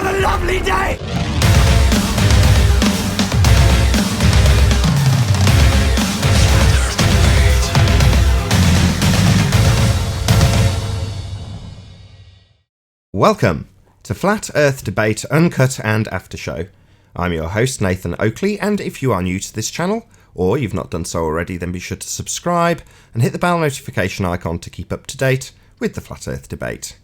What a lovely day! Welcome to Flat Earth Debate Uncut and After Show. I'm your host Nathan Oakley, and if you are new to this channel, or you've not done so already, then be sure to subscribe and hit the bell notification icon to keep up to date with the Flat Earth Debate.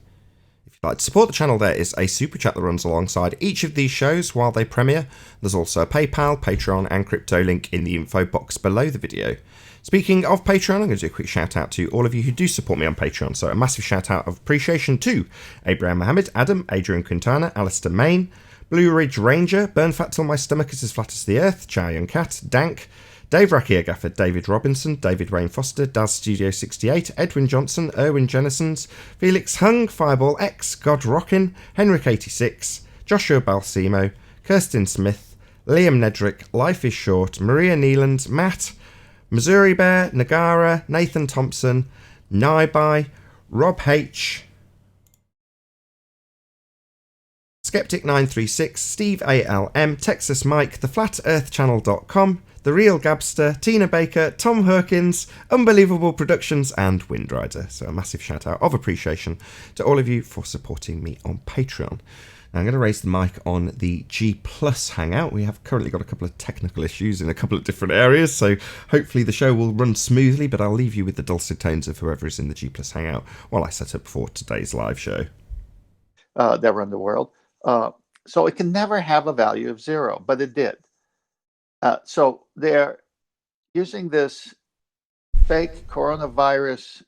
If you'd like to support the channel, there is a super chat that runs alongside each of these shows while they premiere. There's also a PayPal, Patreon and crypto link in the info box below the video. Speaking of Patreon, I'm going to do a quick shout out to all of you who do support me on Patreon. So a massive shout out of appreciation to Abraham Mohammed, Adam, Adrian Quintana, Alistair Main, Blue Ridge Ranger, Burn Fat Till My Stomach Is As Flat As the Earth, Chow Young Cat, Dank, Dave Rakia Gafford, David Robinson, David Wayne Foster, Daz Studio 68, Edwin Johnson, Erwin Jennisons, Felix Hung, Fireball X, God Rockin, Henrik 86, Joshua Balsimo, Kirsten Smith, Liam Nedrick, Life is Short, Maria Neeland, Matt, Missouri Bear, Nagara, Nathan Thompson, Naibai, Rob H, Skeptic936, Steve ALM, Texas Mike, TheFlatEarthChannel.com, The Real Gabster, Tina Baker, Tom Herkins, Unbelievable Productions, and Windrider. So a massive shout out of appreciation to all of you for supporting me on Patreon. Now I'm going to raise the mic on the G Plus Hangout. We have currently got a couple of technical issues in a couple of different areas, so hopefully the show will run smoothly, but I'll leave you with the dulcet tones of whoever is in the G Plus Hangout while I set up for today's live show. That run the world. So it can never have a value of zero, but it did. So they're using this fake coronavirus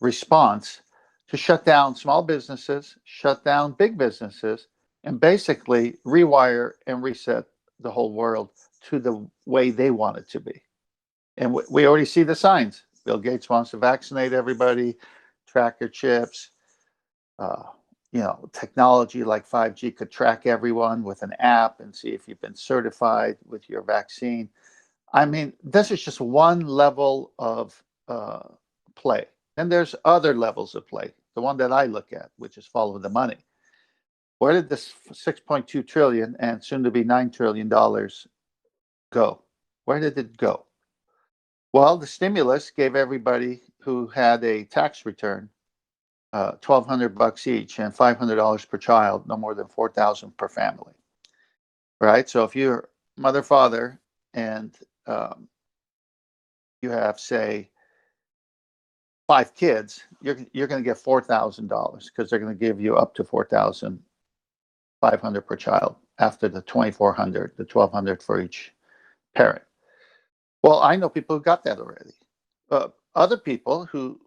response to shut down small businesses, shut down big businesses, and basically rewire and reset the whole world to the way they want it to be. And we already see the signs. Bill Gates wants to vaccinate everybody, tracker chips, technology like 5G could track everyone with an app and see if you've been certified with your vaccine. I mean, this is just one level of play. And there's other levels of play. The one that I look at, which is follow the money. Where did this 6.2 trillion and soon to be $9 trillion go? Where did it go? Well, the stimulus gave everybody who had a tax return $1,200 each and $500 per child, no more than $4,000 per family. Right? So if you're mother, father, and you have, say, 5 kids, you're going to get $4,000 because they're going to give you up to $4,500 per child after the $2,400, the $1,200 for each parent. Well, I know people who got that already. Other people who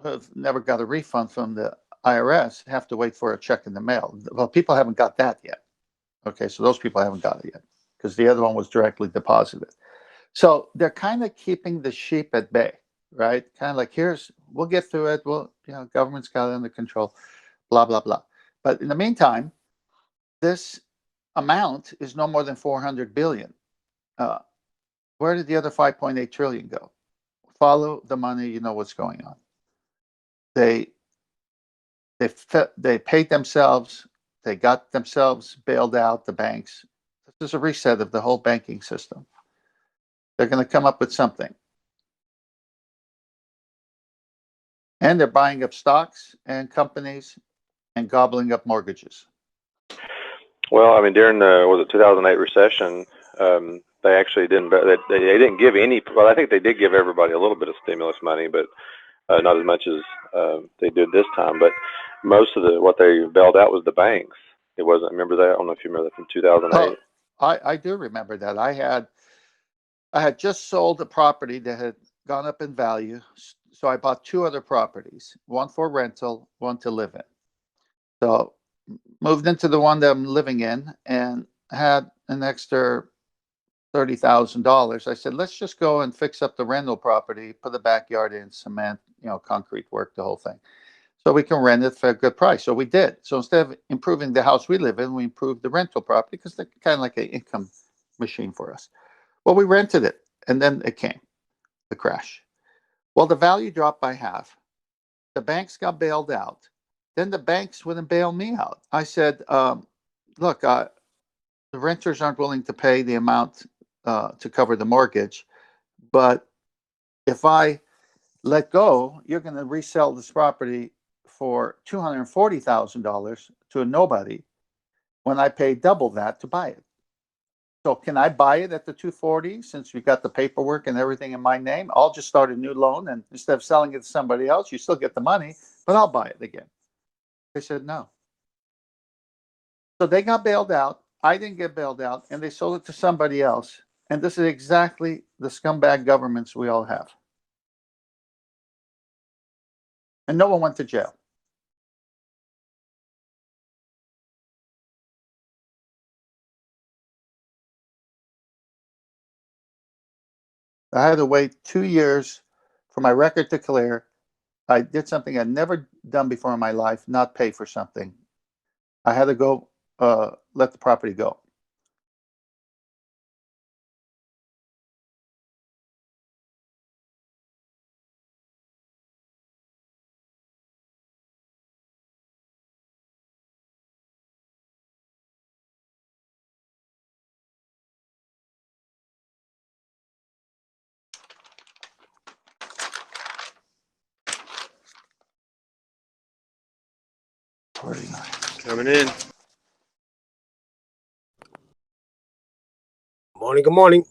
have never got a refund from the IRS have to wait for a check in the mail. Well, people haven't got that yet. Okay, so those people haven't got it yet because the other one was directly deposited. So they're kind of keeping the sheep at bay, right? Kind of like, we'll get through it. Government's got it under control, blah, blah, blah. But in the meantime, this amount is no more than 400 billion. Where did the other 5.8 trillion go? Follow the money, you know what's going on. They paid themselves. They got themselves bailed out, the banks. This is a reset of the whole banking system. They're going to come up with something. And they're buying up stocks and companies and gobbling up mortgages. Well, I mean, during the 2008 recession, they actually didn't. They didn't give any. Well, I think they did give everybody a little bit of stimulus money, but not as much as they did this time. But most of what they bailed out was the banks. It wasn't. Remember that? I don't know if you remember that from 2008. I do remember that. I had just sold a property that had gone up in value, so I bought 2 other properties, one for rental, one to live in. So moved into the one that I'm living in and had an extra $30,000. I said, let's just go and fix up the rental property, put the backyard in, cement, concrete work, the whole thing. So we can rent it for a good price. So we did. So instead of improving the house we live in, we improved the rental property because they're kind of like an income machine for us. Well, we rented it, and then it came, the crash. Well, the value dropped by half. The banks got bailed out. then the banks wouldn't bail me out. I said, look, the renters aren't willing to pay the amount to cover the mortgage, but if I let go, you're going to resell this property for $240,000 to a nobody when I pay double that to buy it. So can I buy it at the 240 since we got the paperwork and everything in my name? I'll just start a new loan, and instead of selling it to somebody else, you still get the money, but I'll buy it again. They said no. So they got bailed out. I didn't get bailed out, and they sold it to somebody else. And this is exactly the scumbag governments we all have. And no one went to jail. I had to wait 2 years for my record to clear. I did something I'd never done before in my life, not pay for something. I had to go let the property go. Coming in. Morning, good morning.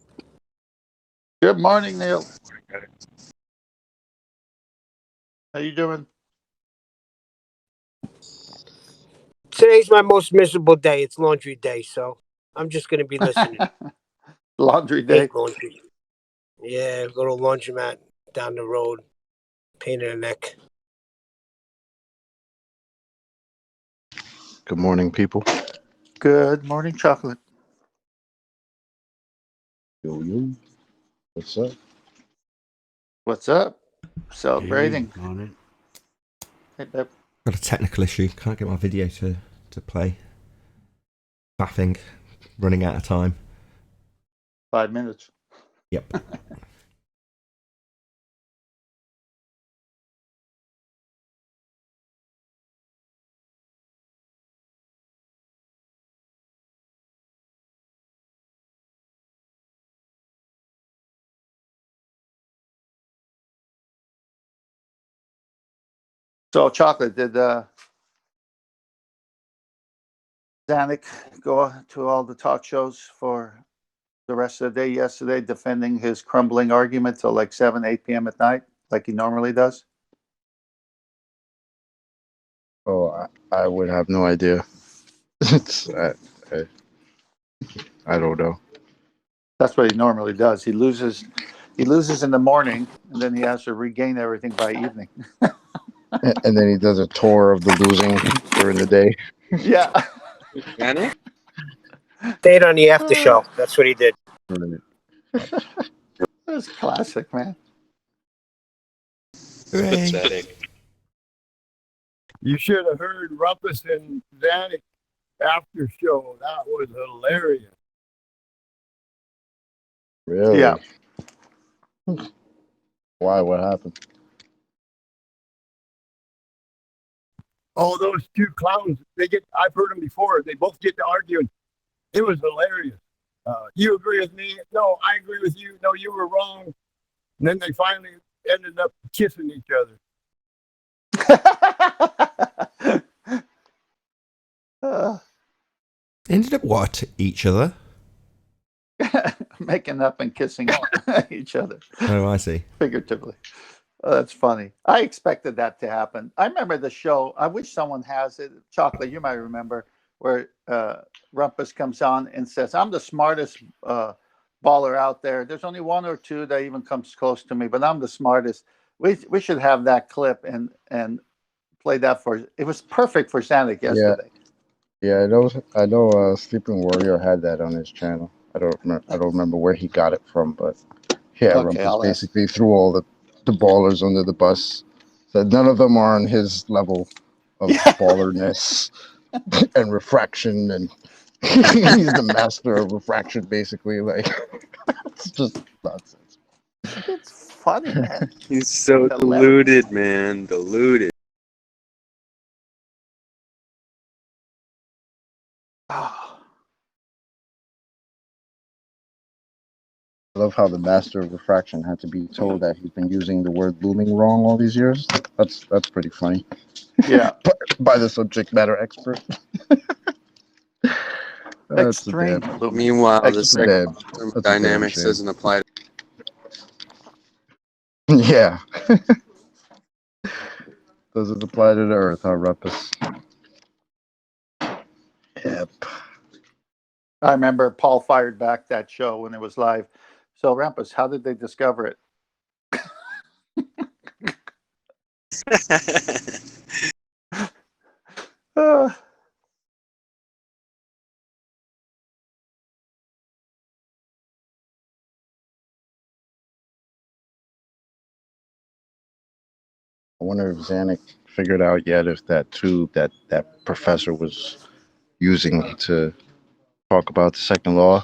Good morning, Neil. How you doing? Today's my most miserable day. It's laundry day, so I'm just going to be listening. Laundry day. Hate laundry. Yeah, go to a laundromat down the road, pain in the neck. Good morning, people. Good morning, chocolate. Yo. What's up? What's up? Celebrating. Hey, morning. Hey, babe. Got a technical issue. Can't get my video to play. Faffing. Running out of time. 5 minutes. Yep. So, chocolate, did Zanuck go to all the talk shows for the rest of the day yesterday, defending his crumbling argument till like 7, 8 p.m. at night, like he normally does? Oh, I would have no idea. It's, I don't know. That's what he normally does. He loses in the morning, and then he has to regain everything by evening. And then he does a tour of the losing during the day. Yeah. Annie? Stayed on the after show. That's what he did. That's classic, man. Pathetic. You should have heard Rumpus and Zanuck after show. That was hilarious. Really? Yeah. Why? What happened? Oh, those two clowns, I've heard them before. They both get to arguing. It was hilarious. You agree with me? No, I agree with you. No, you were wrong. And then they finally ended up kissing each other. Ended up what? Each other? Making up and kissing each other. Oh, I see. Figuratively. Oh, that's funny. I expected that to happen. I remember the show. I wish someone has it. Chocolate, you might remember, where Rumpus comes on and says, I'm the smartest baller out there. There's only one or two that even comes close to me, but I'm the smartest. We should have that clip and play that for. It was perfect for Zanuck yesterday. Yeah, I know. Sleeping Warrior had that on his channel. I don't remember where he got it from, but yeah, Okay, Rumpus I'll ask. basically threw all the ballers under the bus. Said none of them are on his level of ballerness and refraction, and he's the master of refraction, basically. Like, it's just nonsense. It's funny, man. He's so Hilarious. deluded, man. Deluded. I love how the master of refraction had to be told that he's been using the word looming wrong all these years. That's pretty funny. Yeah. By the subject matter expert. That's a Extreme. dab. Looming. Meanwhile, the Extreme. Dab. second That's a damn thermodynamics shame. doesn't apply. Yeah. Does it apply to the Earth, huh, Rumpus? Yep. I remember Paul fired back that show when it was live. So, Rampus, how did they discover it? Uh, I wonder if Zanuck figured out yet if that tube that professor was using to talk about the second law,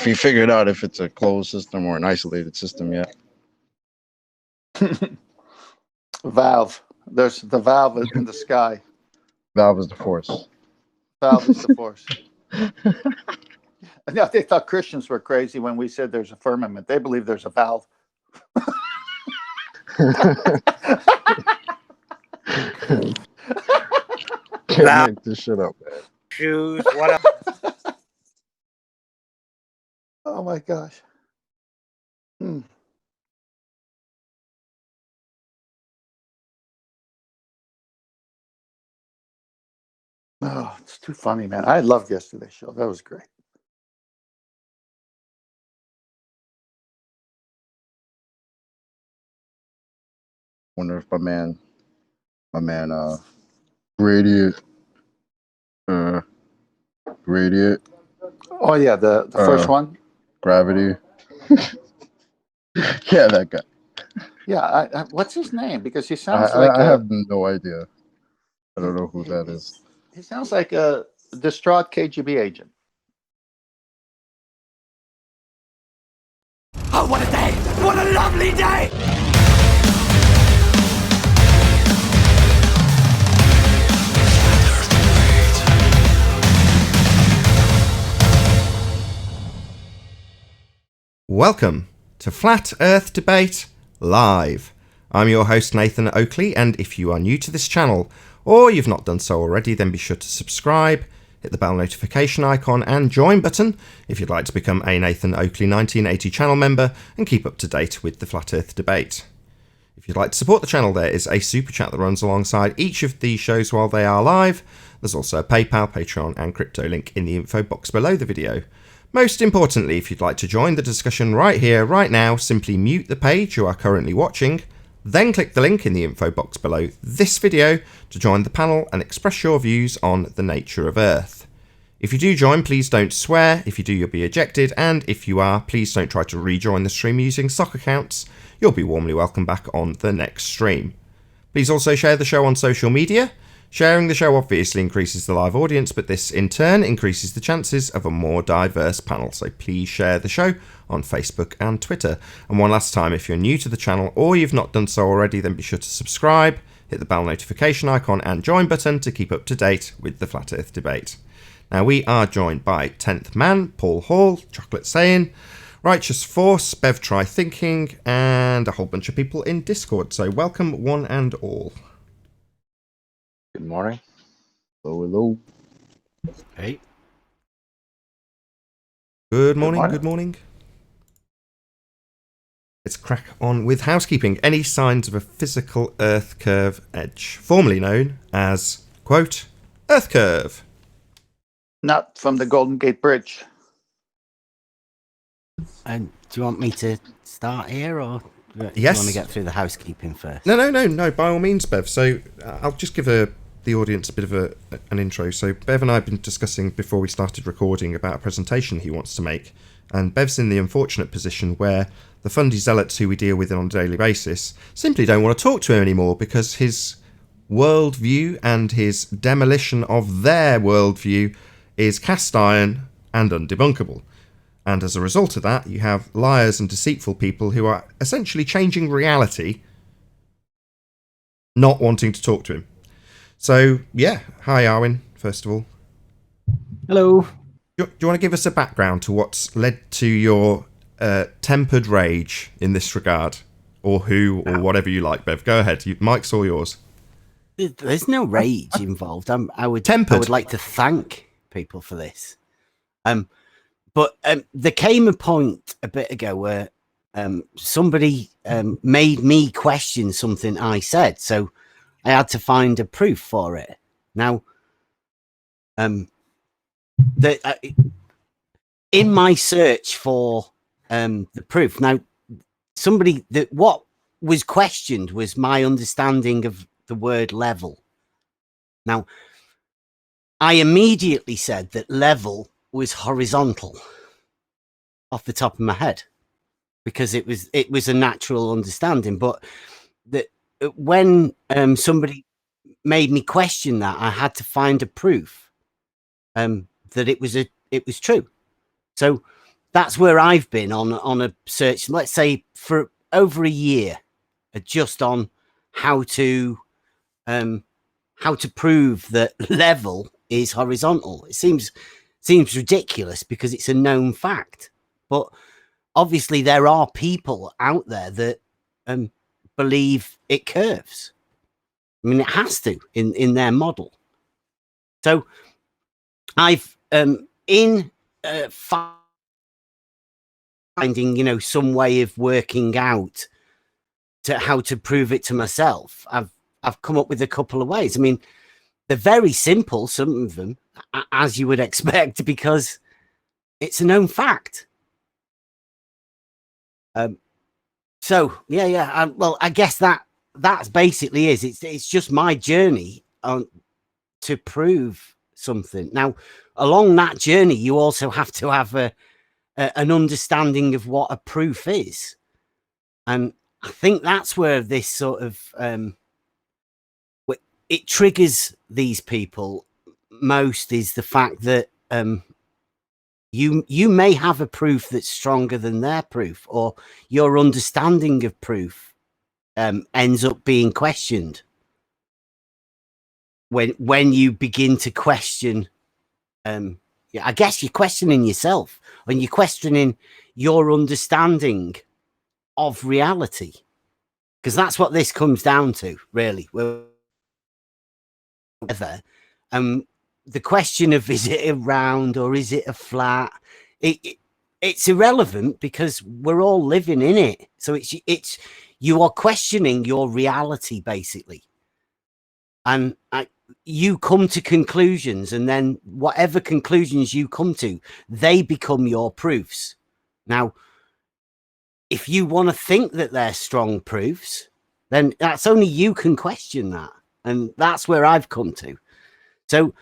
if he figured out if it's a closed system or an isolated system yet. valve. There's the valve in the sky. Valve is the force. Valve is the force. No, they thought Christians were crazy when we said there's a firmament. They believe there's a valve. Can't make this shit up, man. Shoes. What up? Oh my gosh. Oh, it's too funny, man. I loved yesterday's show. That was great. Wonder if my man, Gradient, Gradient, Oh yeah, the first one. Gravity. Yeah, that guy. Yeah, what's his name? Because he I, sounds I, like I have no idea. I don't know who that is. he sounds like a distraught KGB agent. Oh, what a day! What a lovely day! Welcome to Flat Earth Debate Live. I'm your host Nathan Oakley, and if you are new to this channel, or you've not done so already, then be sure to subscribe, hit the bell notification icon and join button if you'd like to become a Nathan Oakley 1980 channel member and keep up to date with the Flat Earth Debate. If you'd like to support the channel, there is a super chat that runs alongside each of these shows while they are live. There's also a PayPal, Patreon and crypto link in the info box below the video. Most importantly, if you'd like to join the discussion right here, right now, simply mute the page you are currently watching, then click the link in the info box below this video to join the panel and express your views on the nature of Earth. If you do join, please don't swear. If you do, you'll be ejected. And if you are, please don't try to rejoin the stream using sock accounts. You'll be warmly welcomed back on the next stream. Please also share the show on social media. Sharing the show obviously increases the live audience, but this in turn increases the chances of a more diverse panel. So please share the show on Facebook and Twitter. And one last time, if you're new to the channel or you've not done so already, then be sure to subscribe, hit the bell notification icon and join button to keep up to date with the Flat Earth Debate. Now we are joined by 10th Man, Paul Hall, Chocolate Saying, Righteous Force, Bev Try Thinking, and a whole bunch of people in Discord. So welcome one and all. Good morning. Hello. Hey. Good morning, good morning. Let's crack on with housekeeping. Any signs of a physical Earth curve edge, formerly known as, quote, Earth curve? Not from the Golden Gate Bridge. Do you want me to start here, or do you Yes. want to get through the housekeeping first? No, by all means, Bev. So I'll just give the audience a bit of an intro. So Bev and I have been discussing before we started recording about a presentation he wants to make. And Bev's in the unfortunate position where the fundy zealots who we deal with on a daily basis simply don't want to talk to him anymore because his worldview and his demolition of their worldview is cast iron and undebunkable. And as a result of that, you have liars and deceitful people who are essentially changing reality, not wanting to talk to him. So, yeah. Hi, Arwin, first of all. Hello. Do you want to give us a background to what's led to your tempered rage in this regard, or who, or whatever you like, Bev. Go ahead. Mike's all yours. There's no rage involved. I would like to thank people for this. But there came a point a bit ago where somebody made me question something I said, so I had to find a proof for it. Now, in my search for the proof, now what was questioned was my understanding of the word level. Now, I immediately said that level was horizontal off the top of my head because it was a natural understanding. But that when somebody made me question that, I had to find a proof that it was true. So that's where I've been on a search, let's say for over a year, just on how to prove that level is horizontal. It seems ridiculous because it's a known fact, but obviously there are people out there that believe it curves. I mean, it has to in their model. So I've finding some way of working out how to prove it to myself. I've come up with a couple of ways. I mean, they're very simple, some of them, as you would expect, because it's a known fact. So yeah. Well, I guess that's basically is. It's just my journey to prove something. Now, along that journey, you also have to have an understanding of what a proof is, and I think that's where this sort of it triggers these people most, is the fact that you may have a proof that's stronger than their proof, or your understanding of proof ends up being questioned when you begin to question. I guess you're questioning yourself, and you're questioning your understanding of reality, because that's what this comes down to, really. The question of, is it a round or is it a flat, it's irrelevant because we're all living in it. So it's you are questioning your reality, basically, and you come to conclusions, and then whatever conclusions you come to, they become your proofs. Now, if you want to think that they're strong proofs, then that's only you can question that, and that's where I've come to. So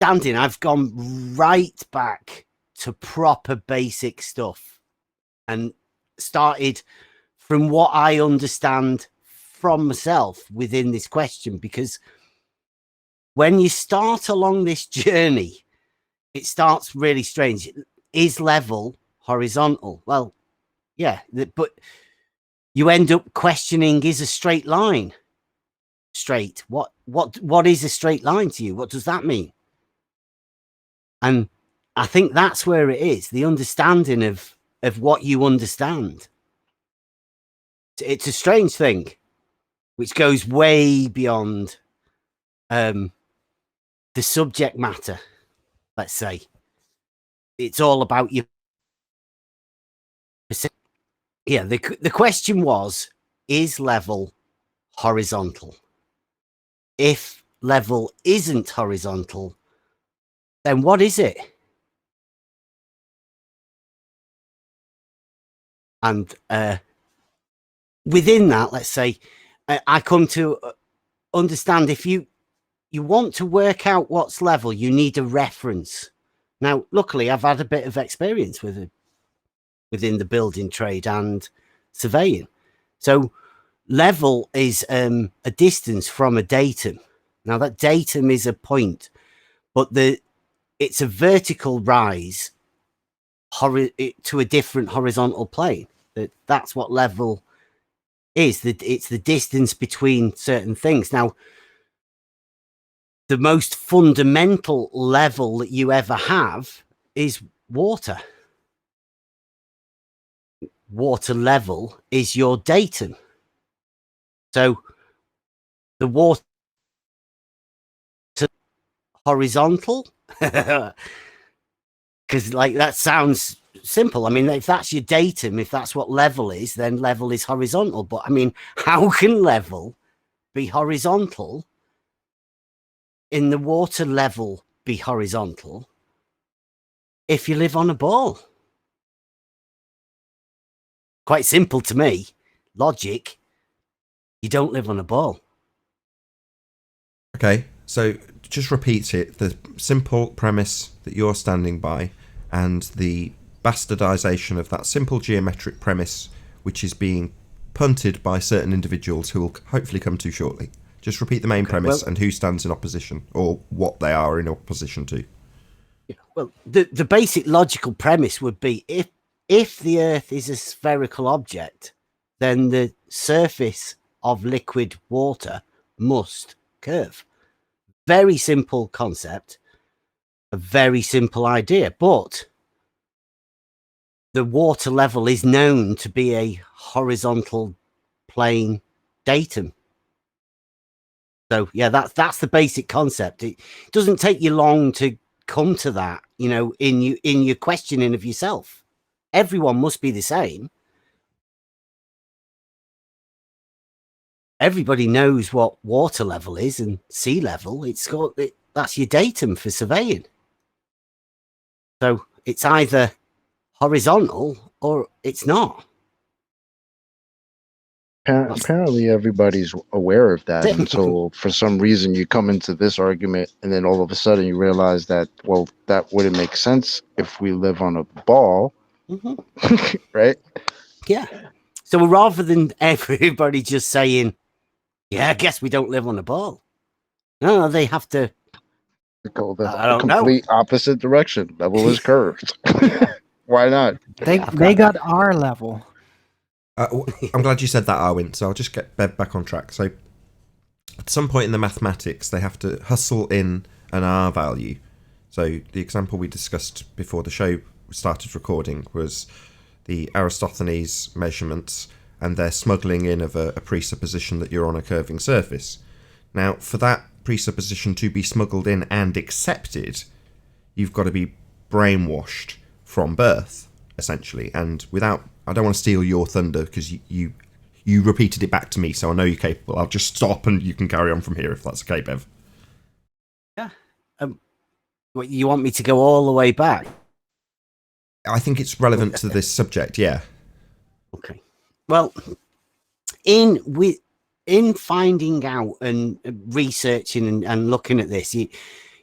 I've gone right back to proper basic stuff and started from what I understand from myself within this question, because when you start along this journey, it starts really strange. Is level horizontal? Well, yeah, but you end up questioning, is a straight line straight? What is a straight line to you? What does that mean? And I think that's where it is, the understanding of what you understand. It's a strange thing, which goes way beyond the subject matter, let's say. It's all about you. Yeah, the question was, is level horizontal? If level isn't horizontal, then what is it? And within that, let's say, I come to understand, if you want to work out what's level, you need a reference. Now, luckily, I've had a bit of experience within the building trade and surveying. So level is a distance from a datum. Now, that datum is a point, but it's a vertical rise to a different horizontal plane. That's what level is. It's the distance between certain things. Now, the most fundamental level that you ever have is water. Water level is your datum. So the water horizontal, because like that sounds simple. I mean, if that's your datum, if that's what level is, then level is horizontal. But I mean, how can level be horizontal? In the water level be horizontal if you live on a ball? Quite simple to me. Logic. You don't live on a ball. Okay, so just repeat it. The simple premise that you're standing by and the bastardization of that simple geometric premise, which is being punted by certain individuals who will hopefully come to shortly. Just repeat the main premise and who stands in opposition, or what they are in opposition to. Well, the basic logical premise would be if the Earth is a spherical object, then the surface of liquid water must curve. Very simple concept, a very simple idea, but the water level is known to be a horizontal plane datum. So yeah, that's the basic concept. It doesn't take you long to come to that, you know, in your questioning of yourself. Everyone must be the same. Everybody knows what water level is and sea level. That's your datum for surveying. So it's either horizontal or it's not. Apparently, everybody's aware of that until for some reason you come into this argument, and then all of a sudden you realize that, well, that wouldn't make sense if we live on a ball, right? Yeah. So rather than everybody just saying, yeah, I guess we don't live on a ball. No, they have to go the I don't complete know. opposite direction. Level is curved. Why not? They got our level. I'm glad you said that, Arwin. So I'll just get back on track. So at some point in the mathematics, they have to hustle in an R value. So the example we discussed before the show started recording was the Aristophanes measurements, and they're smuggling in of a presupposition that you're on a curving surface. Now, for that presupposition to be smuggled in and accepted, you've got to be brainwashed from birth, essentially. And without, I don't want to steal your thunder because you repeated it back to me, so I know you're capable. I'll just stop and you can carry on from here if that's okay, Bev. Yeah. What, you want me to go all the way back? I think it's relevant to this subject, yeah. Okay. Well, in finding out and researching and looking at this,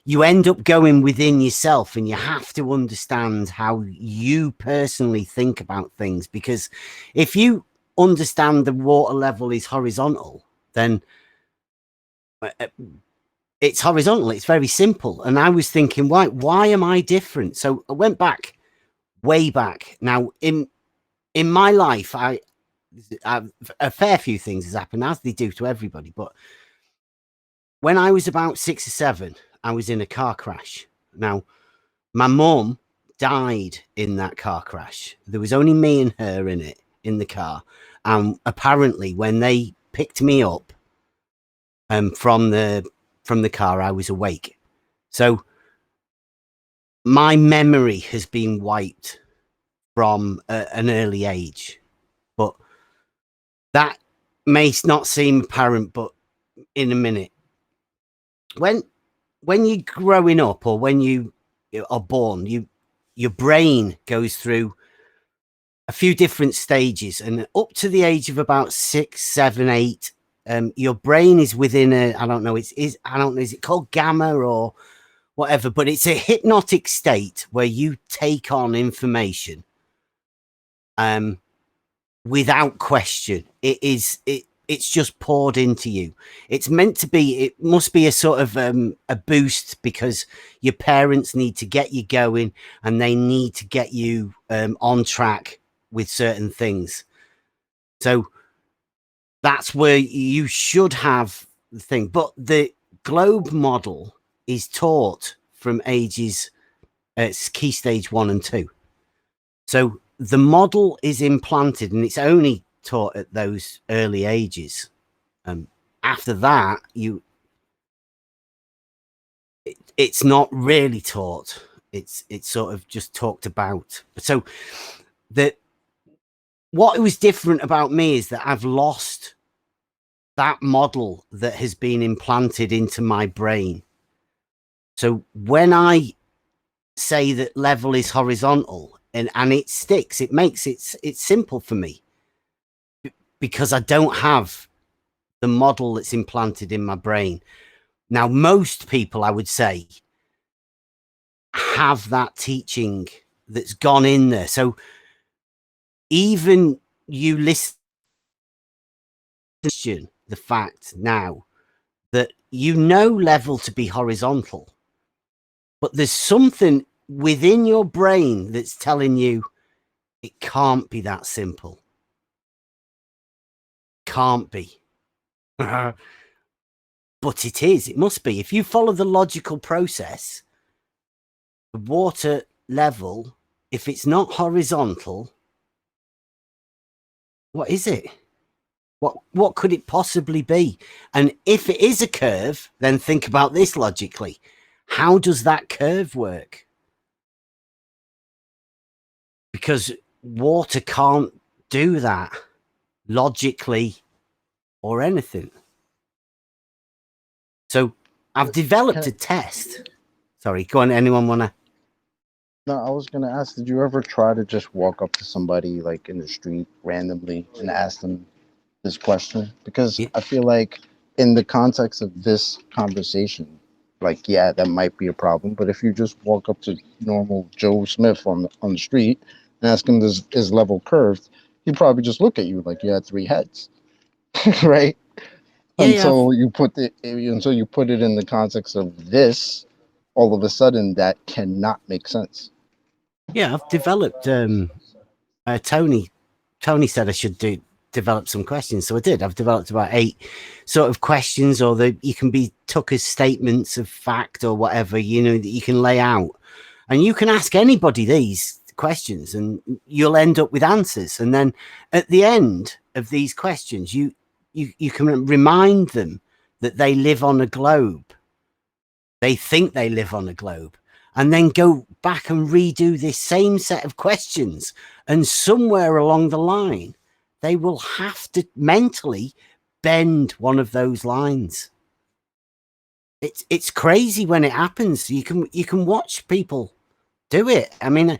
you end up going within yourself, and you have to understand how you personally think about things, because if you understand the water level is horizontal, then it's horizontal. It's very simple. And I was thinking, why am I different? So I went back, way back. Now, in my life, a fair few things has happened, as they do to everybody. But when I was about 6 or 7, I was in a car crash. Now, my mum died in that car crash. There was only me and her in it, in the car. And apparently, when they picked me up from the car, I was awake. So my memory has been wiped from an early age. But that may not seem apparent, but in a minute. When you're growing up, or when you are born, your brain goes through a few different stages, and up to the age of about 6, 7, 8, your brain is within I don't know, is it called gamma or whatever, but it's a hypnotic state where you take on information without question. It's just poured into you. It's meant to be, it must be a sort of a boost, because your parents need to get you going, and they need to get you on track with certain things. So that's where you should have the thing. But the globe model is taught from ages It's key stage 1 and 2. So the model is implanted, and it's only taught at those early ages. After that, it's not really taught. It's sort of just talked about. So what was different about me is that I've lost that model that has been implanted into my brain. So when I say that level is horizontal and it sticks, it makes it's simple for me because I don't have the model that's implanted in my brain. Now, most people, I would say, have that teaching that's gone in there. So even you listen the fact now that you know level to be horizontal, but there's something within your brain that's telling you it can't be that simple. Can't be. But it is. It must be. If you follow the logical process, the water level, if it's not horizontal, what is it? What could it possibly be? And if it is a curve, then think about this logically. How does that curve work? Because water can't do that logically or anything. So I've developed a test. Sorry, go on. Anyone want to? No, I was gonna ask, did you ever try to just walk up to somebody like in the street randomly and ask them this question? Because I feel like in the context of this conversation, like, yeah, that might be a problem. But if you just walk up to normal Joe Smith on the street and ask him, is level curved? He'd probably just look at you like you had three heads, right? Until you put it in the context of this, all of a sudden that cannot make sense. Yeah, I've developed. Tony said I should develop some questions, so I did. I've developed about 8 sort of questions, or you can be took as statements of fact or whatever, that you can lay out, and you can ask anybody these questions, and you'll end up with answers. And then at the end of these questions, you can remind them that they live on a globe. They think they live on a globe. And then go back and redo this same set of questions. And somewhere along the line, they will have to mentally bend one of those lines. It's crazy when it happens. You can watch people do it. I mean,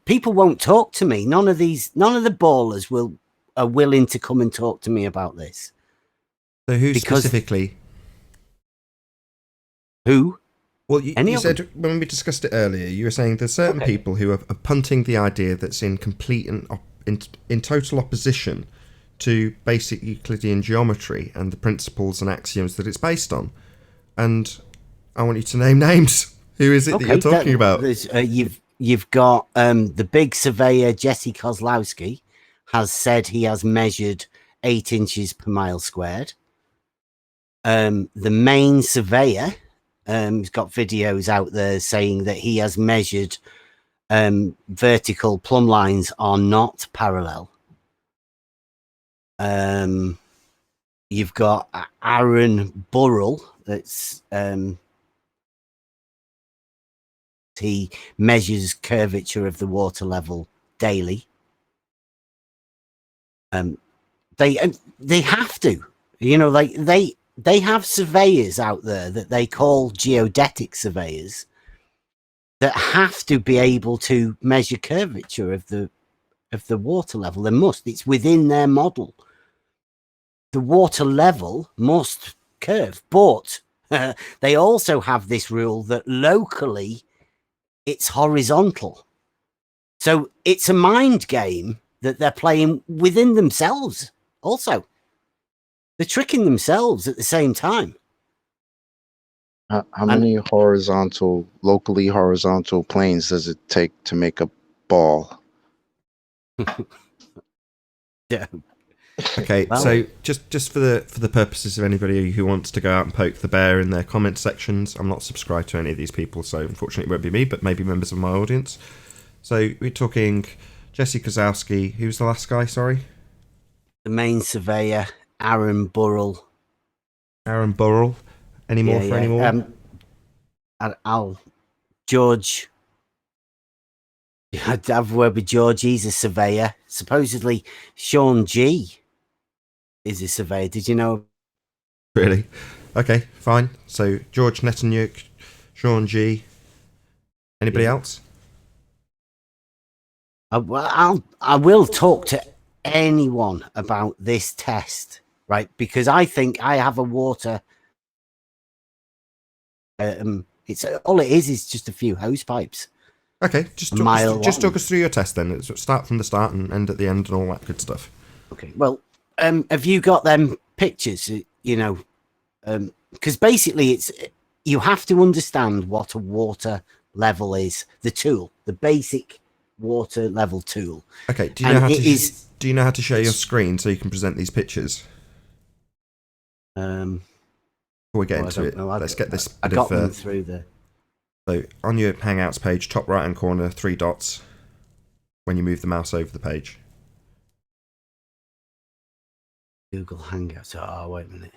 people won't talk to me. None of the ballers are willing to come and talk to me about this. So who specifically? Who? Well, you said when we discussed it earlier, you were saying there's certain people who are punting the idea that's in complete and in total opposition to basic Euclidean geometry and the principles and axioms that it's based on. And I want you to name names. Who is it that you're talking about? You've got the big surveyor Jesse Kozlowski has said he has measured 8 inches per mile squared. The main surveyor. He's got videos out there saying that he has measured vertical plumb lines are not parallel. You've got Aaron Burrell. That's he measures curvature of the water level daily. They have to, they have surveyors out there that they call geodetic surveyors that have to be able to measure curvature of the water level. They must. It's within their model. The water level must curve, but they also have this rule that locally it's horizontal. So it's a mind game that they're playing within themselves also. They're tricking themselves at the same time. How many locally horizontal planes does it take to make a ball? Yeah. Okay, Well- so just for the purposes of anybody who wants to go out and poke the bear in their comment sections, I'm not subscribed to any of these people, so unfortunately it won't be me, but maybe members of my audience. So we're talking Jesse Kozowski. Who's the last guy? Sorry, The main surveyor, Aaron Burrell. Aaron Burrell. Any more for any more? I'll George. I'd have a word with George. He's a surveyor. Supposedly, Sean G is a surveyor. Did you know? Really? Okay, fine. So George Netanyahu, Sean G. Anybody else? I will talk to anyone about this test, right? Because I think I have a water. It's all it is just a few hose pipes. Okay, just talk us through your test then. Start from the start and end at the end and all that good stuff. Okay. Well, have you got them pictures? You know, because basically you have to understand what a water level is. The tool, the basic water level tool. Okay. Do you know how to share your screen so you can present these pictures? Before we get into it, let's get this. I got them through the. So on your Hangouts page, top right hand corner, 3 dots. When you move the mouse over the page. Google Hangouts. Oh, wait a minute.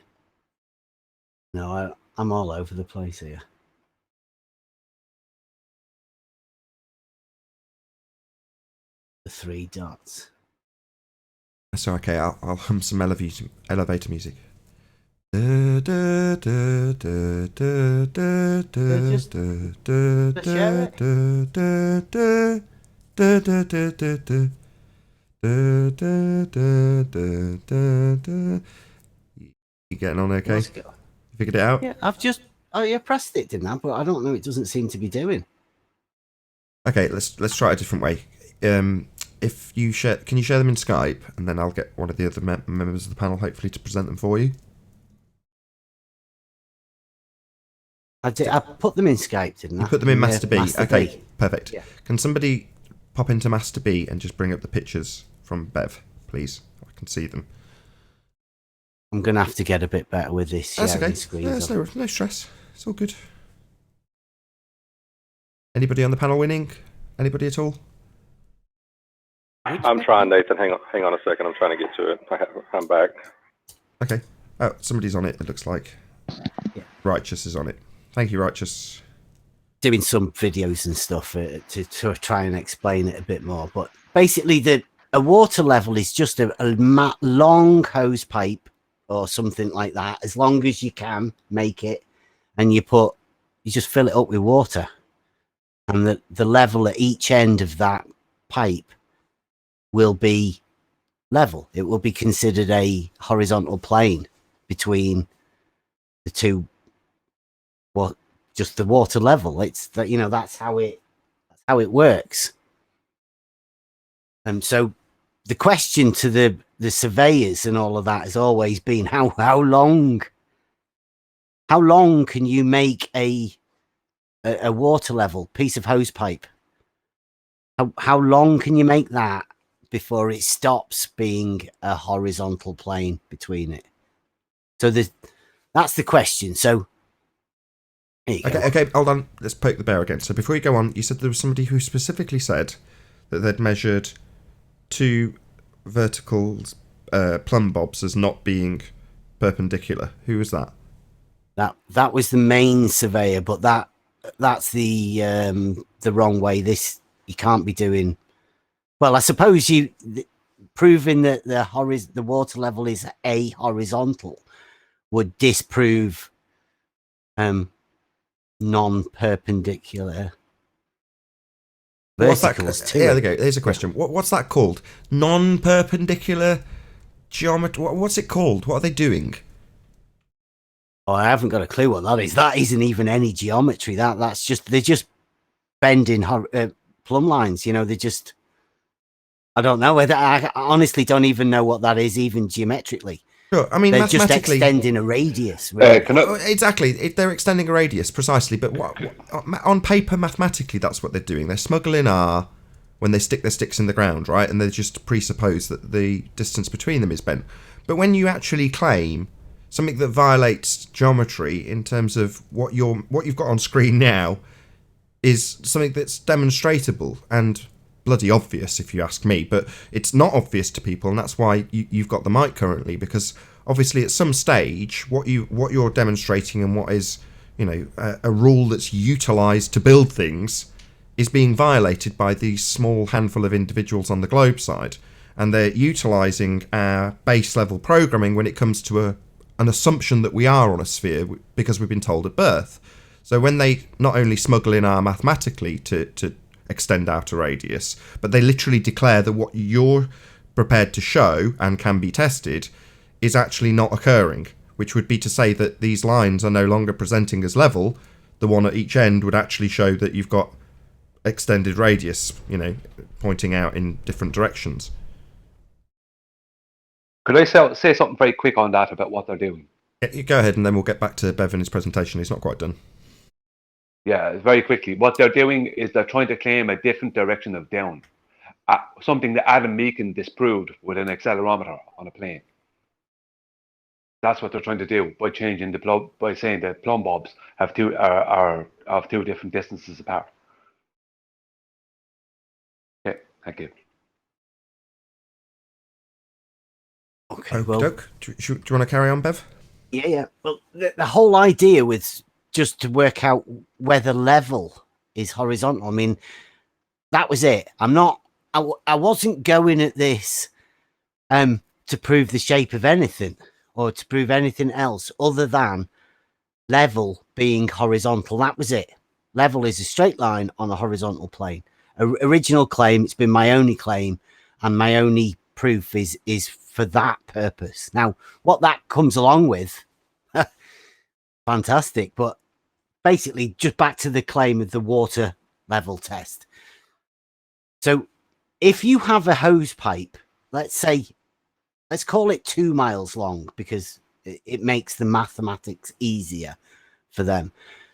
No, I'm all over the place here. The 3 dots. So okay, I'll hum some elevator music. You getting on okay? Figured it out? Yeah, I pressed it, didn't I? But I don't know. It doesn't seem to be doing. Okay, let's try it a different way. If you can you share them in Skype, and then I'll get one of the other members of the panel hopefully to present them for you. I put them in Skype, didn't I? You put them in Master B. Okay, B. perfect. Yeah. Can somebody pop into Master B and just bring up the pictures from Bev, please? I can see them. I'm going to have to get a bit better with this. That's okay. Screens No stress. It's all good. Anybody on the panel winning? Anybody at all? I'm trying, Nathan. Hang on a second. I'm trying to get to it. I'm back. Okay. Oh, somebody's on it, it looks like. Yeah. Righteous is on it. Thank you, Righteous. Doing some videos and stuff to try and explain it a bit more. But basically, a water level is just a long hose pipe or something like that, as long as you can make it, and you just fill it up with water. And the level at each end of that pipe will be level. It will be considered a horizontal plane between the two. Just the water level. It's that, that's how it works. And so the question to the surveyors and all of that has always been how long can you make a water level piece of hose pipe? How long can you make that before it stops being a horizontal plane between it? So that's the question. So Okay, hold on. Let's poke the bear again. So before you go on, you said there was somebody who specifically said that they'd measured 2 vertical plumb bobs as not being perpendicular. Who was that? That was the main surveyor, but that's the wrong way. This you can't be doing. Well, I suppose proving that the water level is a horizontal would disprove non-perpendicular verticals too. Yeah, there we go. There's a question. What's that called? Non-perpendicular geometry. What's it called? What are they doing? Oh, I haven't got a clue what that is. That isn't even any geometry. That's just they're just bending plumb lines. They're just. I don't know whether I honestly don't even know what that is, even geometrically. Sure, I mean, they're mathematically, just extending a radius. Really. Exactly, they're extending a radius precisely. But what on paper, mathematically, that's what they're doing. They're smuggling R when they stick their sticks in the ground, right? And they just presuppose that the distance between them is bent. But when you actually claim something that violates geometry in terms of what you've got on screen now is something that's demonstratable and bloody obvious, if you ask me, but it's not obvious to people, and that's why you've got the mic currently, because obviously at some stage what you're demonstrating and what is, you know, a rule that's utilized to build things is being violated by these small handful of individuals on the globe side, and they're utilizing our base level programming when it comes to an assumption that we are on a sphere because we've been told at birth. So when they not only smuggle in R mathematically to extend out a radius, but they literally declare that what you're prepared to show and can be tested is actually not occurring, which would be to say that these lines are no longer presenting as level. The one at each end would actually show that you've got extended radius, you know, pointing out in different directions. Could I say something very quick on that about what they're doing? Yeah, you go ahead, and then we'll get back to Bev in his presentation. He's not quite done. Yeah, very quickly. What they're doing is they're trying to claim a different direction of down, something that Adam Meakin disproved with an accelerometer on a plane. That's what they're trying to do by changing the plumb, by saying that plumb bobs have are of two different distances apart. Okay, thank you. Okay, well, do you want to carry on, Bev? Yeah. Well, the whole idea was just to work out whether level is horizontal. I mean, that was it. I wasn't going at this to prove the shape of anything or to prove anything else other than level being horizontal. That was it. Level is a straight line on a horizontal plane. Original claim, it's been my only claim, and my only proof is for that purpose. Now, what that comes along with, fantastic, but basically just back to the claim of the water level test. So if you have a hose pipe, let's call it 2 miles long because it makes the mathematics easier for them.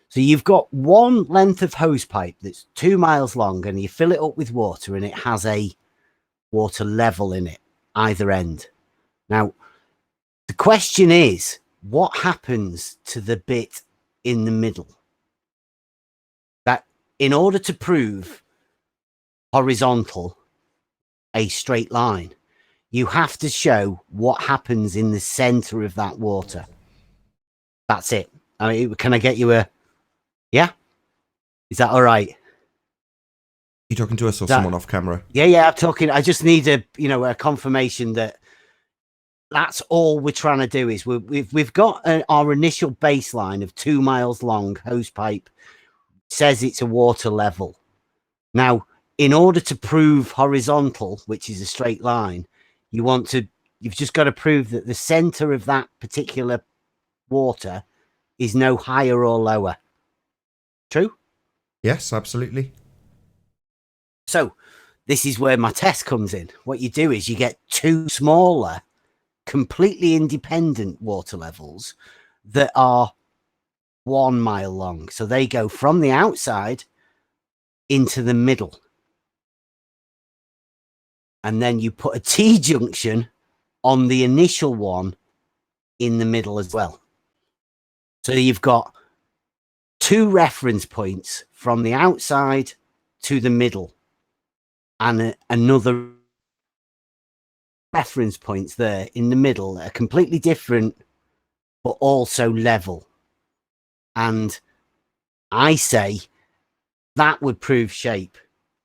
So you've got one length of hose pipe that's 2 miles long, and you fill it up with water, and it has a water level in it, either end. Now, the question is, what happens to the bit in the middle? That in order to prove horizontal, a straight line, you have to show what happens in the center of that water. That's it. I mean, can I get you a... Yeah? Is that all right? You talking to us or someone off camera? Yeah, I'm talking. I just need a confirmation that that's all we're trying to do. Is we've got our initial baseline of 2 miles long hose pipe, says it's a water level. Now, in order to prove horizontal, which is a straight line, you've just got to prove that the center of that particular water is no higher or lower. True? Yes, absolutely. So this is where my test comes in. What you do is you get two smaller, completely independent water levels that are 1 mile long. So they go from the outside into the middle. And then you put a T-junction on the initial one in the middle as well. So you've got two reference points from the outside to the middle, and another reference points there in the middle that are completely different, but also level. And I say that would prove shape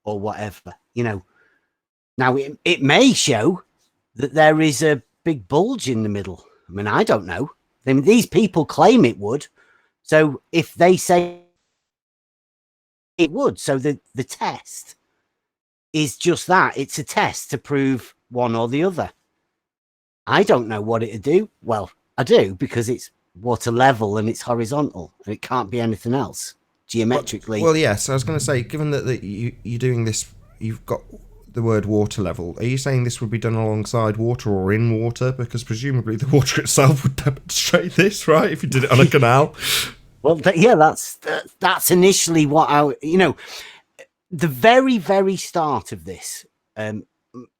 or whatever, Now, it may show that there is a big bulge in the middle. I mean, I don't know. I mean, these people claim it would. So if they say it would, so the test is just that. It's a test to prove one or the other. I don't know what it'd do. Well, I do, because it's water level and it's horizontal, and it can't be anything else geometrically. Well, yes, I was going to say, given that you're doing this, you've got the word water level. Are you saying this would be done alongside water or in water? Because presumably the water itself would demonstrate this, right? If you did it on a canal. Well, yeah, that's initially what the very, very start of this,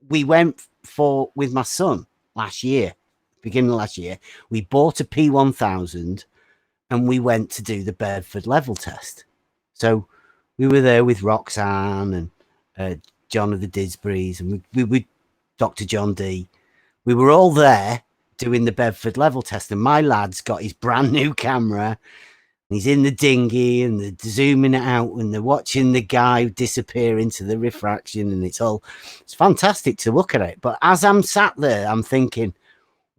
we went with my son last year, beginning of last year. We bought a P1000 and we went to do the Bedford level test. So we were there with Roxanne and John of the Didsburys, and we with Dr. John D. We were all there doing the Bedford level test, and my lad's got his brand new camera. He's in the dinghy and they're zooming it out and they're watching the guy disappear into the refraction, and it's fantastic to look at it. But as I'm sat there, I'm thinking,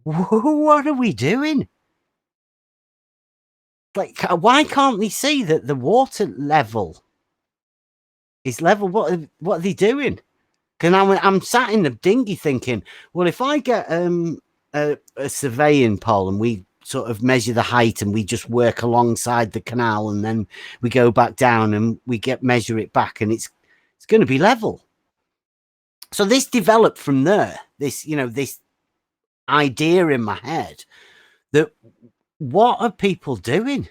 what are we doing? Like, why can't they see that the water level is level? What are they doing? Because I'm sat in the dinghy thinking, well, if I get a surveying pole and we sort of measure the height and we just work alongside the canal, and then we go back down and we measure it back, and it's going to be level. So this developed from there, this idea in my head that what are people doing?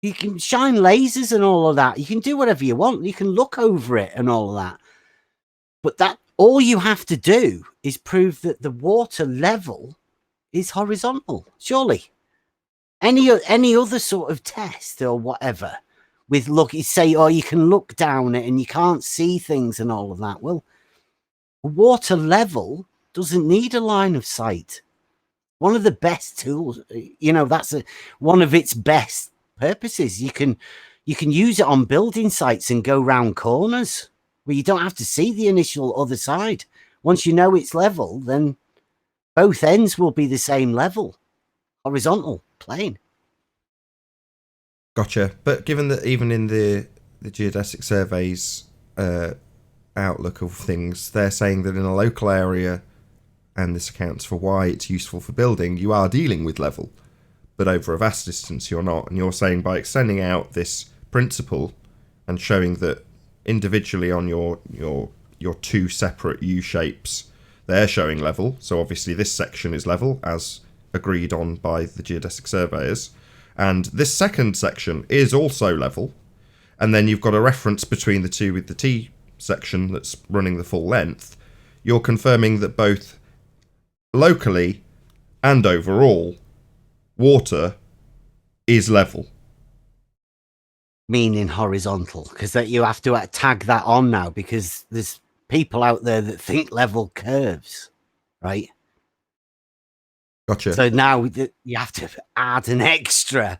You can shine lasers and all of that. You can do whatever you want. You can look over it and all of that. But that all you have to do is prove that the water level is horizontal. Surely, any other sort of test or whatever with you can look down it and you can't see things and all of that. Well, water level doesn't need a line of sight. One of the best tools, that's one of its best purposes. You can use it on building sites and go round corners where you don't have to see the initial other side. Once you know it's level, then both ends will be the same level, horizontal, plane. Gotcha. But given that even in the geodesic surveys outlook of things, they're saying that in a local area, and this accounts for why it's useful for building, you are dealing with level, but over a vast distance you're not. And you're saying by extending out this principle and showing that individually on your two separate U shapes, they're showing level. So obviously this section is level as agreed on by the geodesic surveyors, and this second section is also level. And then you've got a reference between the two with the T section that's running the full length. You're confirming that both locally and overall water is level, meaning horizontal, because that you have to tag that on now, because there's people out there that think level curves, right? Gotcha. So now you have to add an extra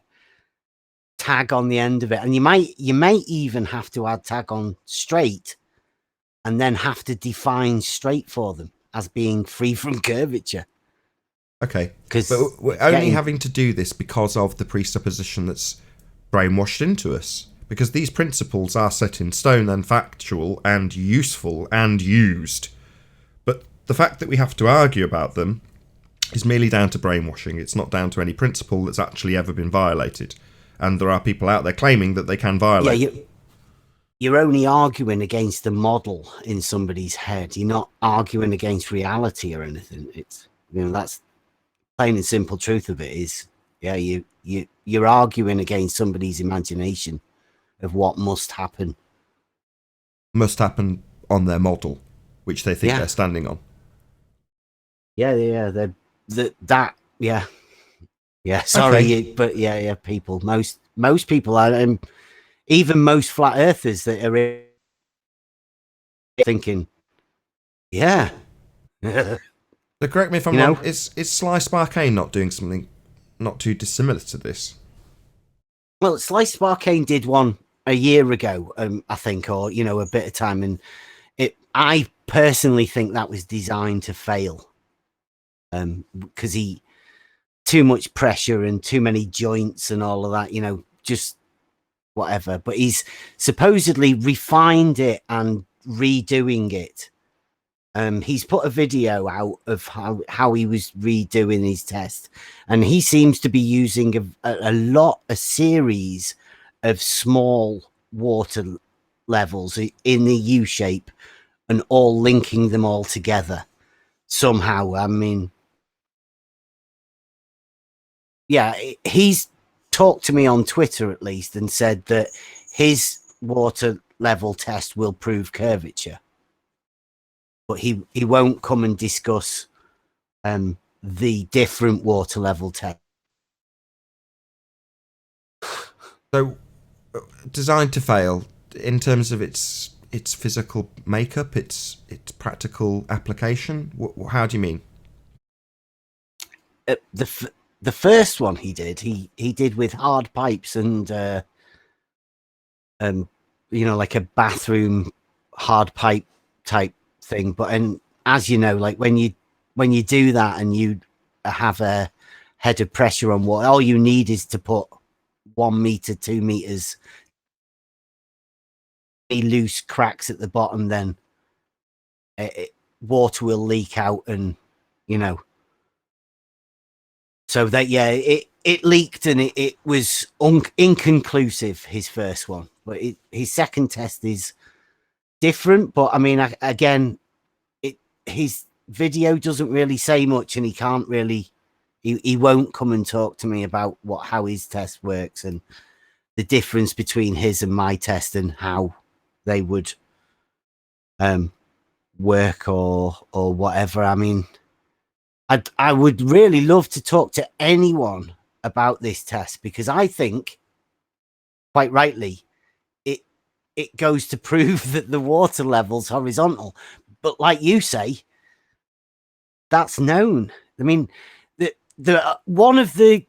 tag on the end of it, and you may even have to add tag on straight, and then have to define straight for them as being free from curvature. Okay, but we're only having to do this because of the presupposition that's brainwashed into us, because these principles are set in stone and factual and useful and used. But the fact that we have to argue about them is merely down to brainwashing. It's not down to any principle that's actually ever been violated. And there are people out there claiming that they can violate. Yeah, you're only arguing against the model in somebody's head. You're not arguing against reality or anything. It's, that's plain and simple truth of it is, you're arguing against somebody's imagination of what must happen. Must happen on their model, which they think they're standing on. Yeah. Sorry, Okay. but people, most people are, even most flat earthers that are thinking, So correct me if I'm wrong. Is Slice Arcane not doing something not too dissimilar to this? Well, Slice Arcane did one a year ago, I think, or a bit of time, and I personally think that was designed to fail, because too much pressure and too many joints and all of that, just whatever. But he's supposedly refined it and redoing it. He's put a video out of how he was redoing his test, and he seems to be using a series of small water levels in the U shape, and all linking them all together somehow. I mean, he's talked to me on Twitter at least and said that his water level test will prove curvature, but he won't come and discuss the different water level test. So, designed to fail in terms of its physical makeup, its practical application. How do you mean? The first one he did with hard pipes and you know, like a bathroom hard pipe type thing. But and as you know, like when you do that and you have a head of pressure on water, all you need is to put 1 meter, 2 meters, loose cracks at the bottom, then water will leak out, and you know. So that it leaked, and it was inconclusive, his first one. But his second test is different. But I mean, again, his video doesn't really say much, and he can't really. He won't come and talk to me about how his test works and the difference between his and my test and how they would work or whatever. I mean, I would really love to talk to anyone about this test, because I think, quite rightly, it goes to prove that the water level's horizontal. But like you say, that's known. I mean, the one of the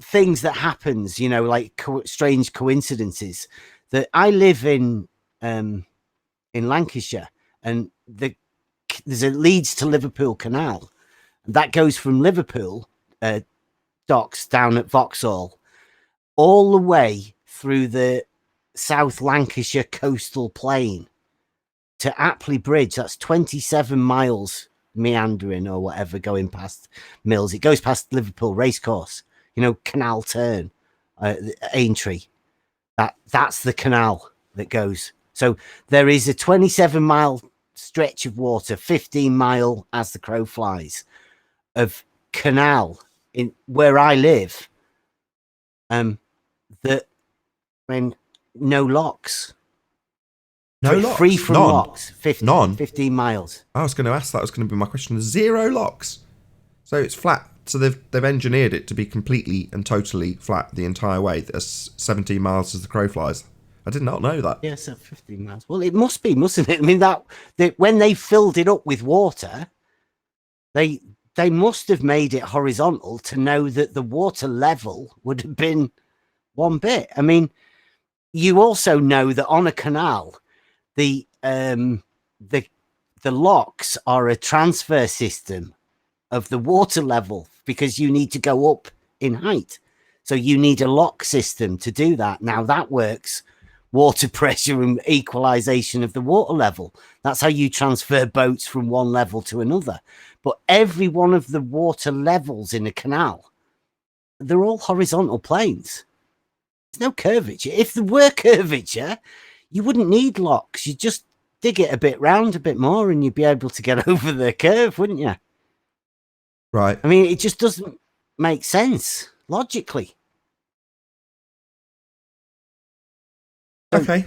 things that happens, you know, like strange coincidences, that I live in Lancashire, and there's a Leeds to Liverpool canal. That goes from Liverpool docks down at Vauxhall all the way through the South Lancashire coastal plain to Apley Bridge. That's 27 miles meandering or whatever, going past Mills. It goes past Liverpool Racecourse, you know, Canal Turn, Aintree. That's the canal that goes. So there is a 27-mile stretch of water, 15-mile as the crow flies, of canal in where I live, that, I mean, no locks. No locks. Free from None. locks. 15 miles. I was going to ask that. Was going to be my question. 0 locks. So it's flat. So they've engineered it to be completely and totally flat the entire way. That's 17 miles as the crow flies. I did not know that. Yes, 15 miles. Well, it must be, mustn't it? I mean, that when they filled it up with water, they must have made it horizontal to know that the water level would have been one bit. I mean, you also know that on a canal, the locks are a transfer system of the water level, because you need to go up in height. So you need a lock system to do that. Now that works water pressure and equalization of the water level. That's how you transfer boats from one level to another. But every one of the water levels in a canal, they're all horizontal planes. There's no curvature. If there were curvature, you wouldn't need locks. You'd just dig it a bit round a bit more and you'd be able to get over the curve, wouldn't you? Right. I mean, it just doesn't make sense logically. Okay.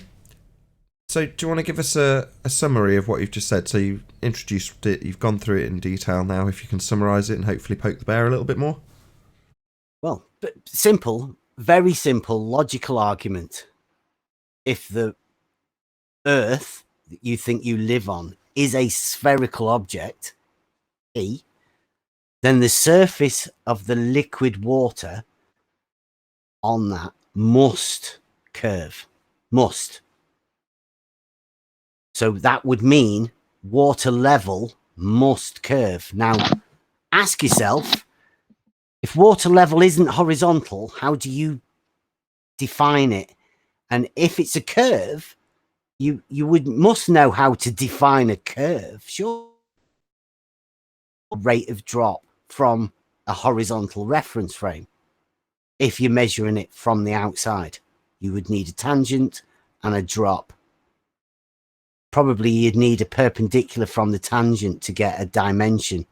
So do you want to give us a summary of what you've just said? So you introduced it, you've gone through it in detail. Now, if you can summarize it and hopefully poke the bear a little bit more. Well, but simple, very simple logical argument. If the Earth that you think you live on is a spherical object, E, then the surface of the liquid water on that must curve. Must. So that would mean water level must curve. Now, ask yourself, if water level isn't horizontal, how do you define it? And if it's a curve, you must know how to define a curve. Sure. Rate of drop from a horizontal reference frame. If you're measuring it from the outside, you would need a tangent and a drop. Probably you'd need a perpendicular from the tangent to get a dimension.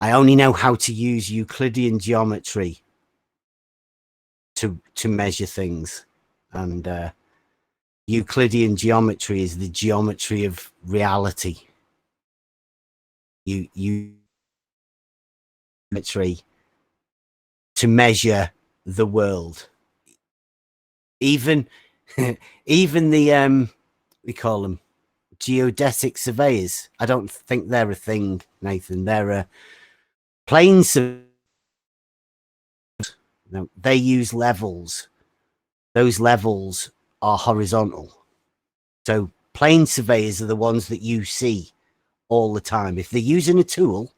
I only know how to use Euclidean geometry to measure things. and Euclidean geometry is the geometry of reality. You geometry to measure the world. Even even the we call them geodesic surveyors. I don't think they're a thing, Nathan. They're a plane surveyors. No, they use levels. Those levels are horizontal. So plane surveyors are the ones that you see all the time. If they're using a tool,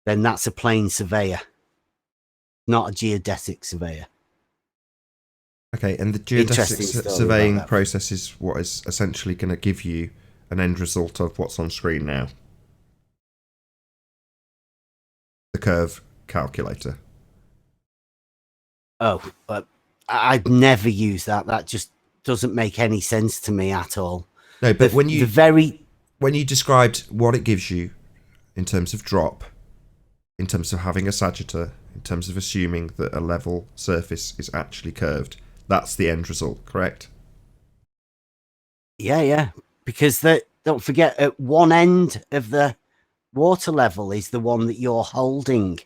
then that's a plane surveyor, not a geodesic surveyor. Okay, and the geodesic surveying process is what is essentially going to give you an end result of what's on screen now. The curve calculator. Oh, but I'd never use that. That just doesn't make any sense to me at all. No, but when you described what it gives you in terms of drop, in terms of having a sagittor, in terms of assuming that a level surface is actually curved, that's the end result, correct? Yeah. Because don't forget, at one end of the water level is the one that you're holding,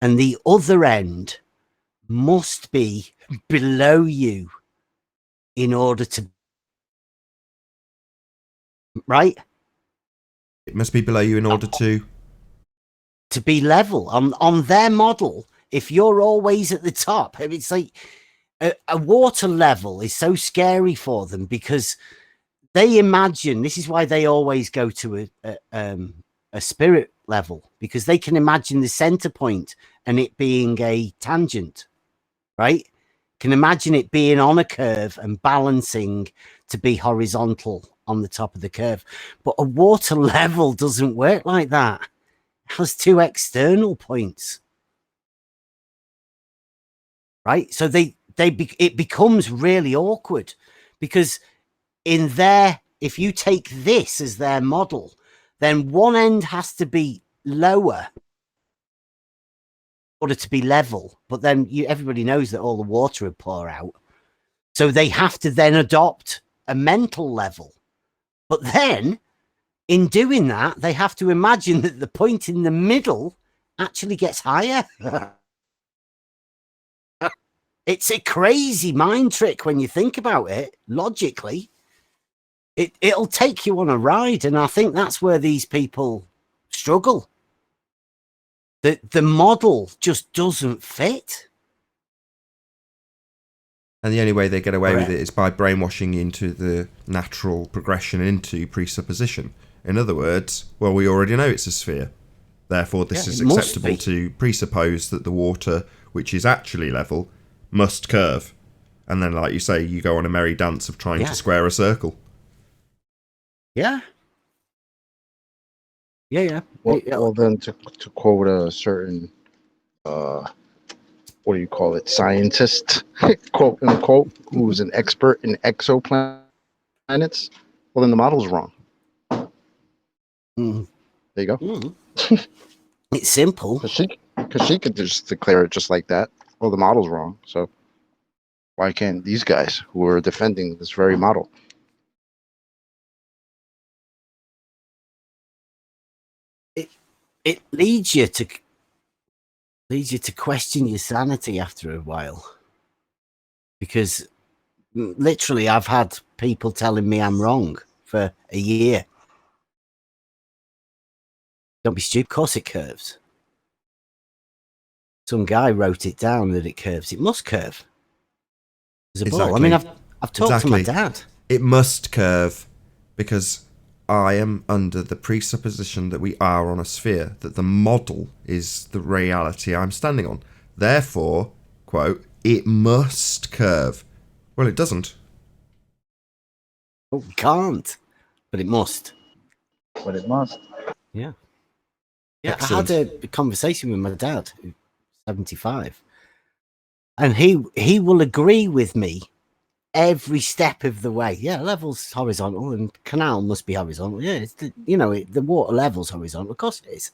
and the other end must be below you in order to, right? It must be below you in order to be level on their model. If you're always at the top, it's like a water level is so scary for them because they imagine, this is why they always go to a spirit level, because they can imagine the center point and it being a tangent, right? Can imagine it being on a curve and balancing to be horizontal on the top of the curve. But a water level doesn't work like that. It has two external points, right? So it becomes really awkward because in there, if you take this as their model, then one end has to be lower in order to be level. But then everybody knows that all the water would pour out. So they have to then adopt a mental level. But then in doing that, they have to imagine that the point in the middle actually gets higher. It's a crazy mind trick when you think about it, logically. It'll take you on a ride, and I think that's where these people struggle. The model just doesn't fit. And the only way they get away with it is by brainwashing you into the natural progression into presupposition. In other words, well, we already know it's a sphere. Therefore, this is acceptable to presuppose that the water, which is actually level, must curve. And then, like you say, you go on a merry dance of trying to square a circle. Yeah. Well, then to quote a certain what do you call it, scientist, quote unquote, who's an expert in exoplanets, well, then the model's wrong. There you go. It's simple. Because she could just declare it just like that. Well, the model's wrong. So why can't these guys who are defending this very model? It leads you to question your sanity after a while, because literally I've had people telling me I'm wrong for a year. Don't be stupid. Of course it curves. Some guy wrote it down that it curves. It must curve. There's a ball. I mean, I've talked to my dad. It must curve because I am under the presupposition that we are on a sphere, that the model is the reality I'm standing on. Therefore, quote, it must curve. Well, it doesn't. Oh, it can't, but it must. But it must. Yeah. Excellent. I had a conversation with my dad, who's 75, and he will agree with me every step of the way. Yeah, level's horizontal and canal must be horizontal. Yeah, it's the water level's horizontal. Of course it is.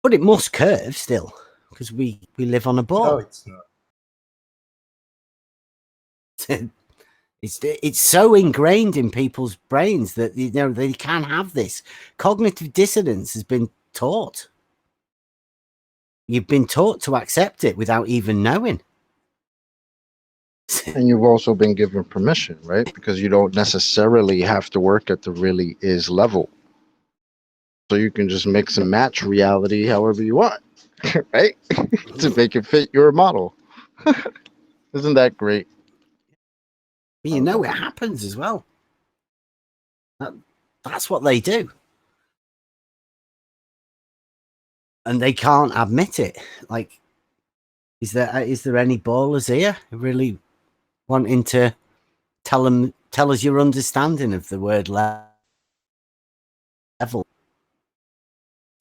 But it must curve still, because we live on a ball. No, it's not. It's so ingrained in people's brains that they can have this. Cognitive dissonance has been taught. You've been taught to accept it without even knowing. And you've also been given permission, right? Because you don't necessarily have to work at the really is level. So you can just mix and match reality however you want, right? To make it fit your model. Isn't that great? But it happens as well. That's what they do. And they can't admit it. Like, is there any ballers here who really wanting to tell us your understanding of the word level?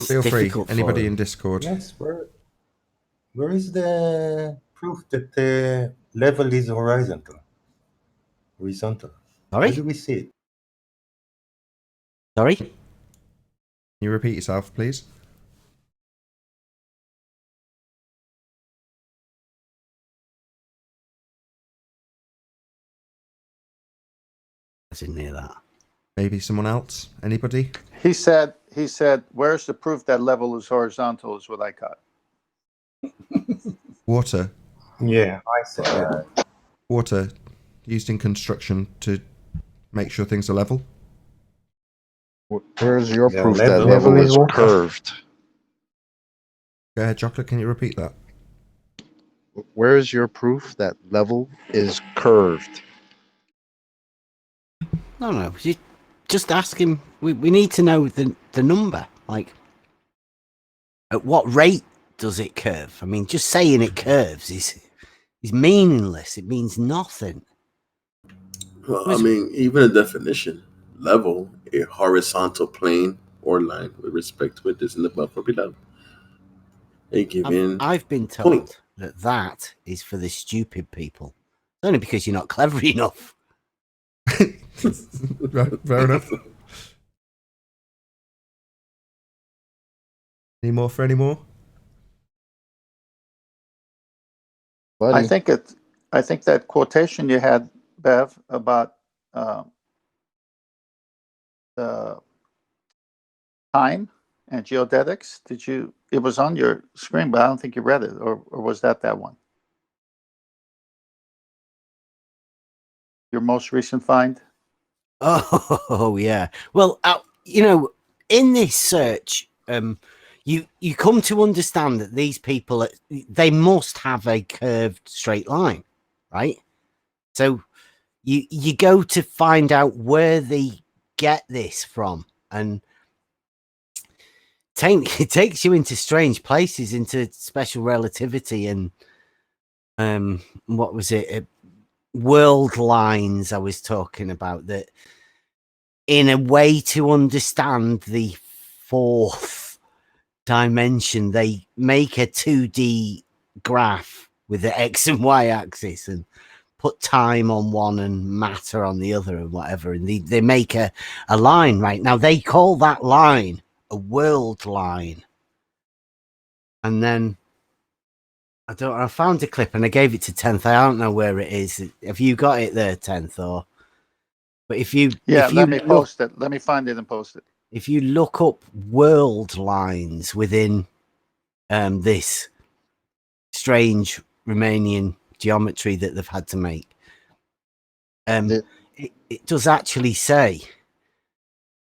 Feel free. Anybody in Discord? Yes, where is the proof that the level is horizontal? Horizontal. Sorry? Where do we see it? Sorry? Can you repeat yourself, please? I didn't hear that. Maybe someone else? Anybody? He said, where's the proof that level is horizontal is what I got. Water. Yeah, I said that. Water used in construction to make sure things are level. Where's your proof that level is curved? Go ahead, Chocolate. Can you repeat that? Where is your proof that level is curved? No. You just ask him. We need to know the number. Like, at what rate does it curve? I mean, just saying it curves is meaningless. It means nothing. Well, I mean, even a definition, level, a horizontal plane or line with respect to it isn't above or below. I've been told that is for the stupid people. Only because you're not clever enough. Right, fair enough. Any more for any more? Buddy. I think that quotation you had, Bev, about the time and geodetics. It was on your screen, but I don't think you read it, or was that one? Your most recent find? Oh yeah. Well, in this search, you come to understand that these people, they must have a curved straight line, right? So you go to find out where they get this from, and it takes you into strange places, into special relativity and what was it? World lines I was talking about, that in a way to understand the fourth dimension, they make a 2D graph with the X and Y axis and put time on one and matter on the other and whatever. And they make a line, right? Now they call that line a world line. And then I found a clip and I gave it to 10th. I don't know where it is. Have you got it there, 10th? Or, but if you let me post it. Let me find it and post it. If you look up world lines within this strange Romanian geometry that they've had to make, it does actually say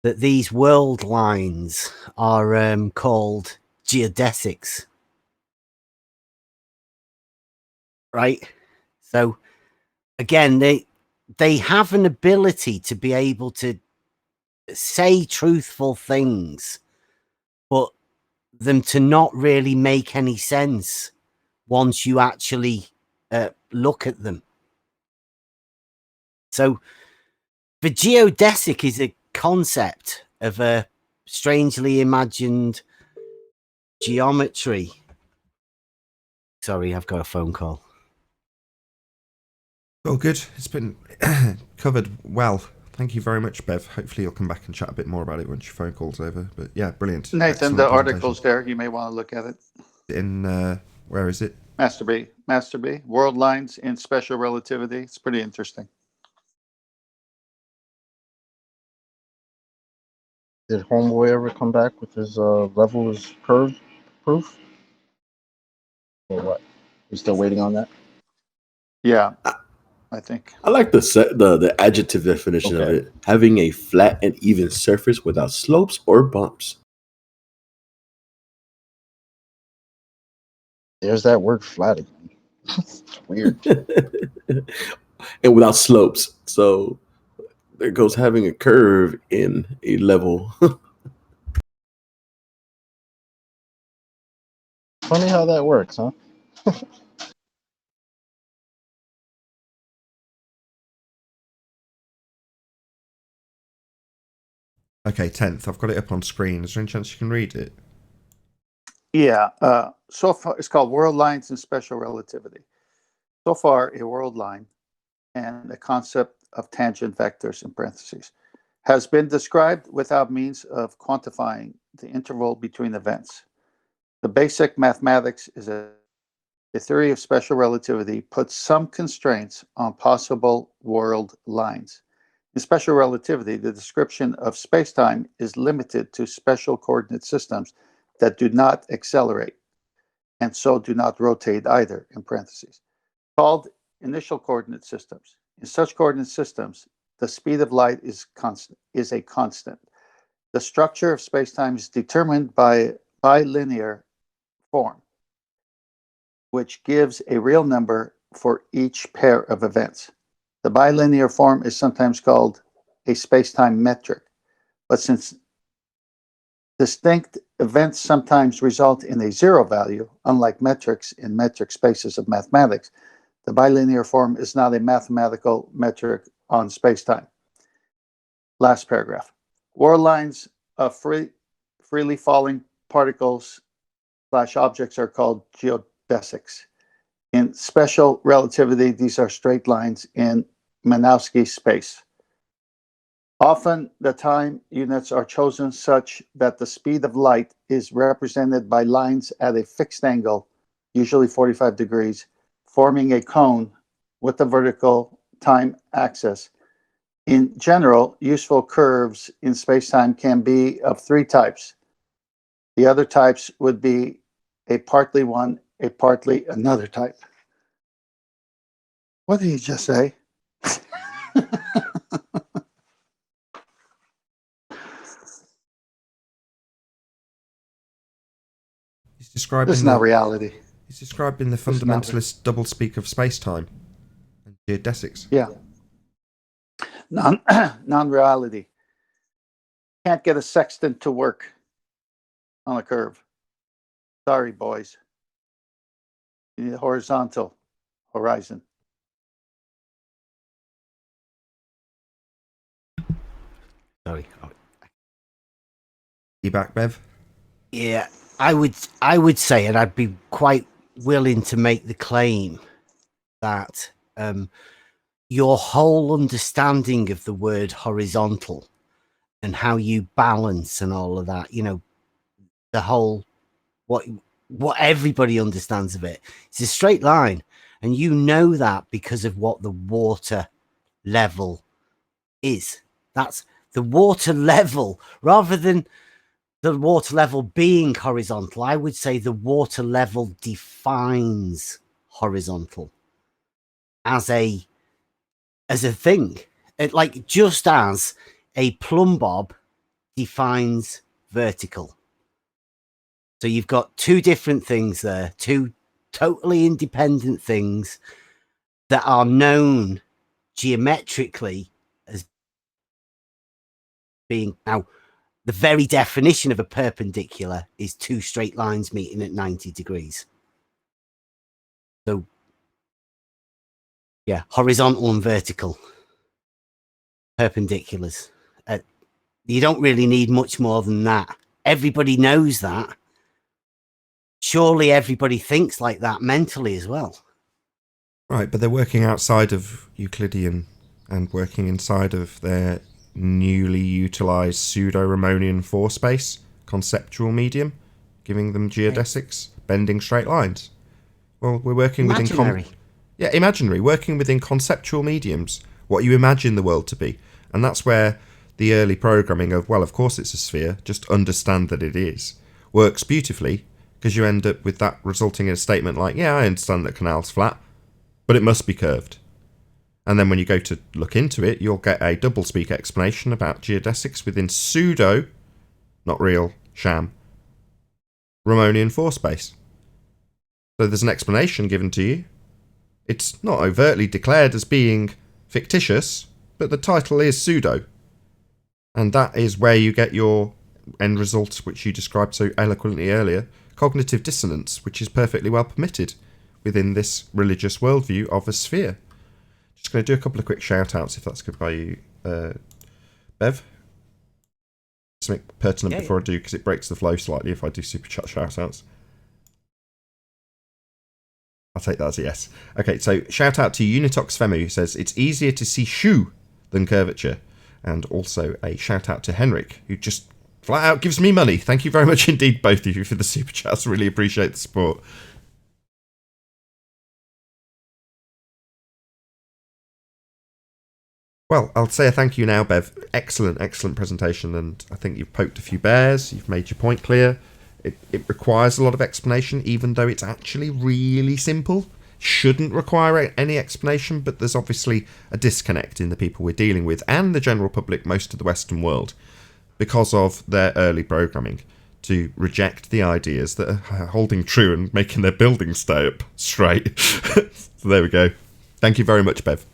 that these world lines are called geodesics. Right? So again, they have an ability to be able to say truthful things, but them to not really make any sense once you actually look at them. So the geodesic is a concept of a strangely imagined geometry. Sorry, I've got a phone call. Well, good. It's been covered well. Thank you very much, Bev. Hopefully you'll come back and chat a bit more about it once your phone call's over. But yeah, brilliant. Nathan, Excellent the presentation. article's there. You may want to look at it. In where is it? Master B, world lines in special relativity. It's pretty interesting. Did Homeboy ever come back with his level is curve proof? Or what? We're still waiting on that? Yeah, I think. I like the adjective definition of it: having a flat and even surface without slopes or bumps. There's that word flat again. It's weird. And without slopes. So there goes having a curve in a level. Funny how that works, huh? Okay, 10th. I've got it up on screen. Is there any chance you can read it? Yeah. So far, it's called world lines in special relativity. So far, a world line and the concept of tangent vectors in parentheses has been described without means of quantifying the interval between events. The basic mathematics is a theory of special relativity puts some constraints on possible world lines. In special relativity, the description of spacetime is limited to special coordinate systems that do not accelerate and so do not rotate either, in parentheses, called initial coordinate systems. In such coordinate systems, the speed of light is a constant. The structure of spacetime is determined by bilinear form, which gives a real number for each pair of events. The bilinear form is sometimes called a spacetime metric, but since distinct events sometimes result in a zero value, unlike metrics in metric spaces of mathematics, the bilinear form is not a mathematical metric on spacetime. Last paragraph. World lines of freely falling particles / objects are called geodesics. In special relativity, these are straight lines in Minkowski space. Often, the time units are chosen such that the speed of light is represented by lines at a fixed angle, usually 45 degrees, forming a cone with the vertical time axis. In general, useful curves in spacetime can be of three types. The other types would be a partly one, a partly another type. What did he just say? He's describing This is not reality. He's describing the fundamentalist doublespeak of space-time and geodesics. Yeah. Non-reality. Can't get a sextant to work on a curve. Sorry, boys. You need a horizontal horizon. Sorry. You back, Bev? Yeah, I would say, and I'd be quite willing to make the claim that your whole understanding of the word horizontal and how you balance and all of that, you know, the whole what everybody understands of it, it's a straight line, and you know that because of what the water level is. That's the water level, rather than the water level being horizontal. I would say the water level defines horizontal as a thing. It, like, just as a plumb bob defines vertical. So you've got two different things there, two totally independent things that are known geometrically as being. Now, the very definition of a perpendicular is two straight lines meeting at 90 degrees. So, yeah, horizontal and vertical perpendiculars. You don't really need much more than that. Everybody knows that. Surely everybody thinks like that mentally as well. Right, but they're working outside of Euclidean and working inside of their newly utilised pseudo-Ramonian four-space conceptual medium, giving them geodesics, bending straight lines. Well, we're working Imaginary. within imaginary, working within conceptual mediums, what you imagine the world to be. And that's where the early programming of, well, of course it's a sphere, just understand that it is, works beautifully, because you end up with that resulting in a statement like, yeah, I understand that Canal's flat, but it must be curved. And then when you go to look into it, you'll get a doublespeak explanation about geodesics within pseudo, not real, sham, Ramonian force space. So there's an explanation given to you. It's not overtly declared as being fictitious, but the title is pseudo. And that is where you get your end result, which you described so eloquently earlier, cognitive dissonance, which is perfectly well permitted within this religious worldview of a sphere. Just going to do a couple of quick shout-outs, if that's good by you, Bev. Something pertinent before I do, because it breaks the flow slightly if I do super chat shout-outs. I'll take that as a yes. Okay, so shout-out to Unitox Femu, who says, it's easier to see shoe than curvature. And also a shout-out to Henrik, who just flat-out gives me money. Thank you very much indeed, both of you, for the super chats. Really appreciate the support. Well, I'll say a thank you now, Bev. Excellent, excellent presentation, and I think you've poked a few bears, you've made your point clear. It requires a lot of explanation, even though it's actually really simple. Shouldn't require any explanation, but there's obviously a disconnect in the people we're dealing with, and the general public, most of the Western world, because of their early programming, to reject the ideas that are holding true and making their buildings stay up straight. So there we go. Thank you very much, Bev.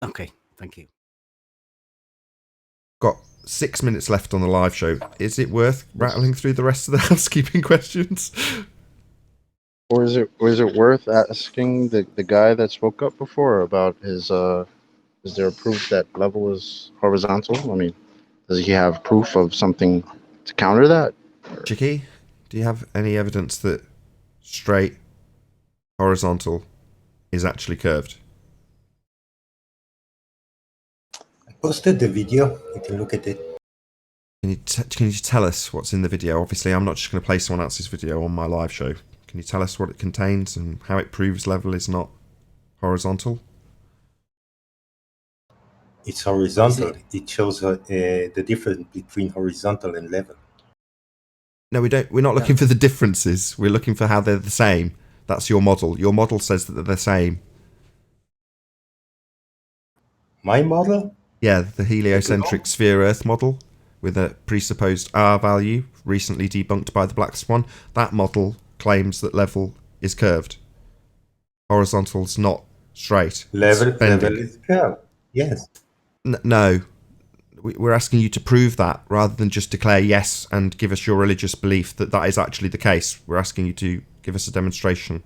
Okay. Thank you. Got 6 minutes left on the live show. Is it worth rattling through the rest of the housekeeping questions? Or is it worth asking the guy that spoke up before about his is there proof that level is horizontal? I mean, does he have proof of something to counter that? Chicky, do you have any evidence that straight horizontal is actually curved? Posted the video. You can look at it. Can you tell us what's in the video? Obviously, I'm not just going to play someone else's video on my live show. Can you tell us what it contains and how it proves level is not horizontal? It's horizontal. It shows the difference between horizontal and level. No, we don't. We're not looking for the differences. We're looking for how they're the same. That's your model. Your model says that they're the same. My model? Yeah, the heliocentric sphere Earth model with a presupposed R value, recently debunked by the Black Swan. That model claims that level is curved. Horizontal's not straight. Level is curved. Yes. No. We're asking you to prove that rather than just declare yes and give us your religious belief that that is actually the case. We're asking you to give us a demonstration.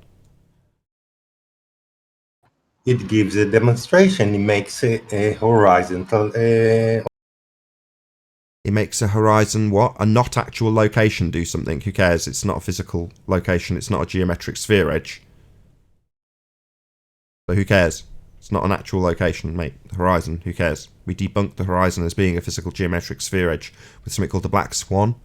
It gives a demonstration. It makes a horizontal. It makes a horizon what? A not actual location do something. Who cares? It's not a physical location. It's not a geometric sphere edge. So who cares? It's not an actual location, mate. Horizon, who cares? We debunked the horizon as being a physical geometric sphere edge with something called the Black Swan.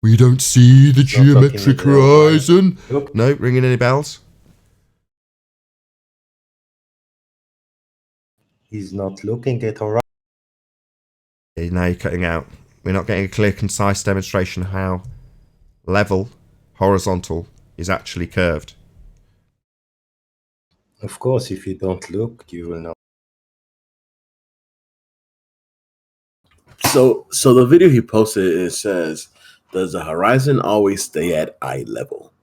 We don't see the geometric horizon. No, ringing any bells? He's not looking at horizon. Now you're cutting out. We're not getting a clear, concise demonstration of how level, horizontal, is actually curved. Of course, if you don't look, you will know. So the video he posted, it says, "Does the horizon always stay at eye level?"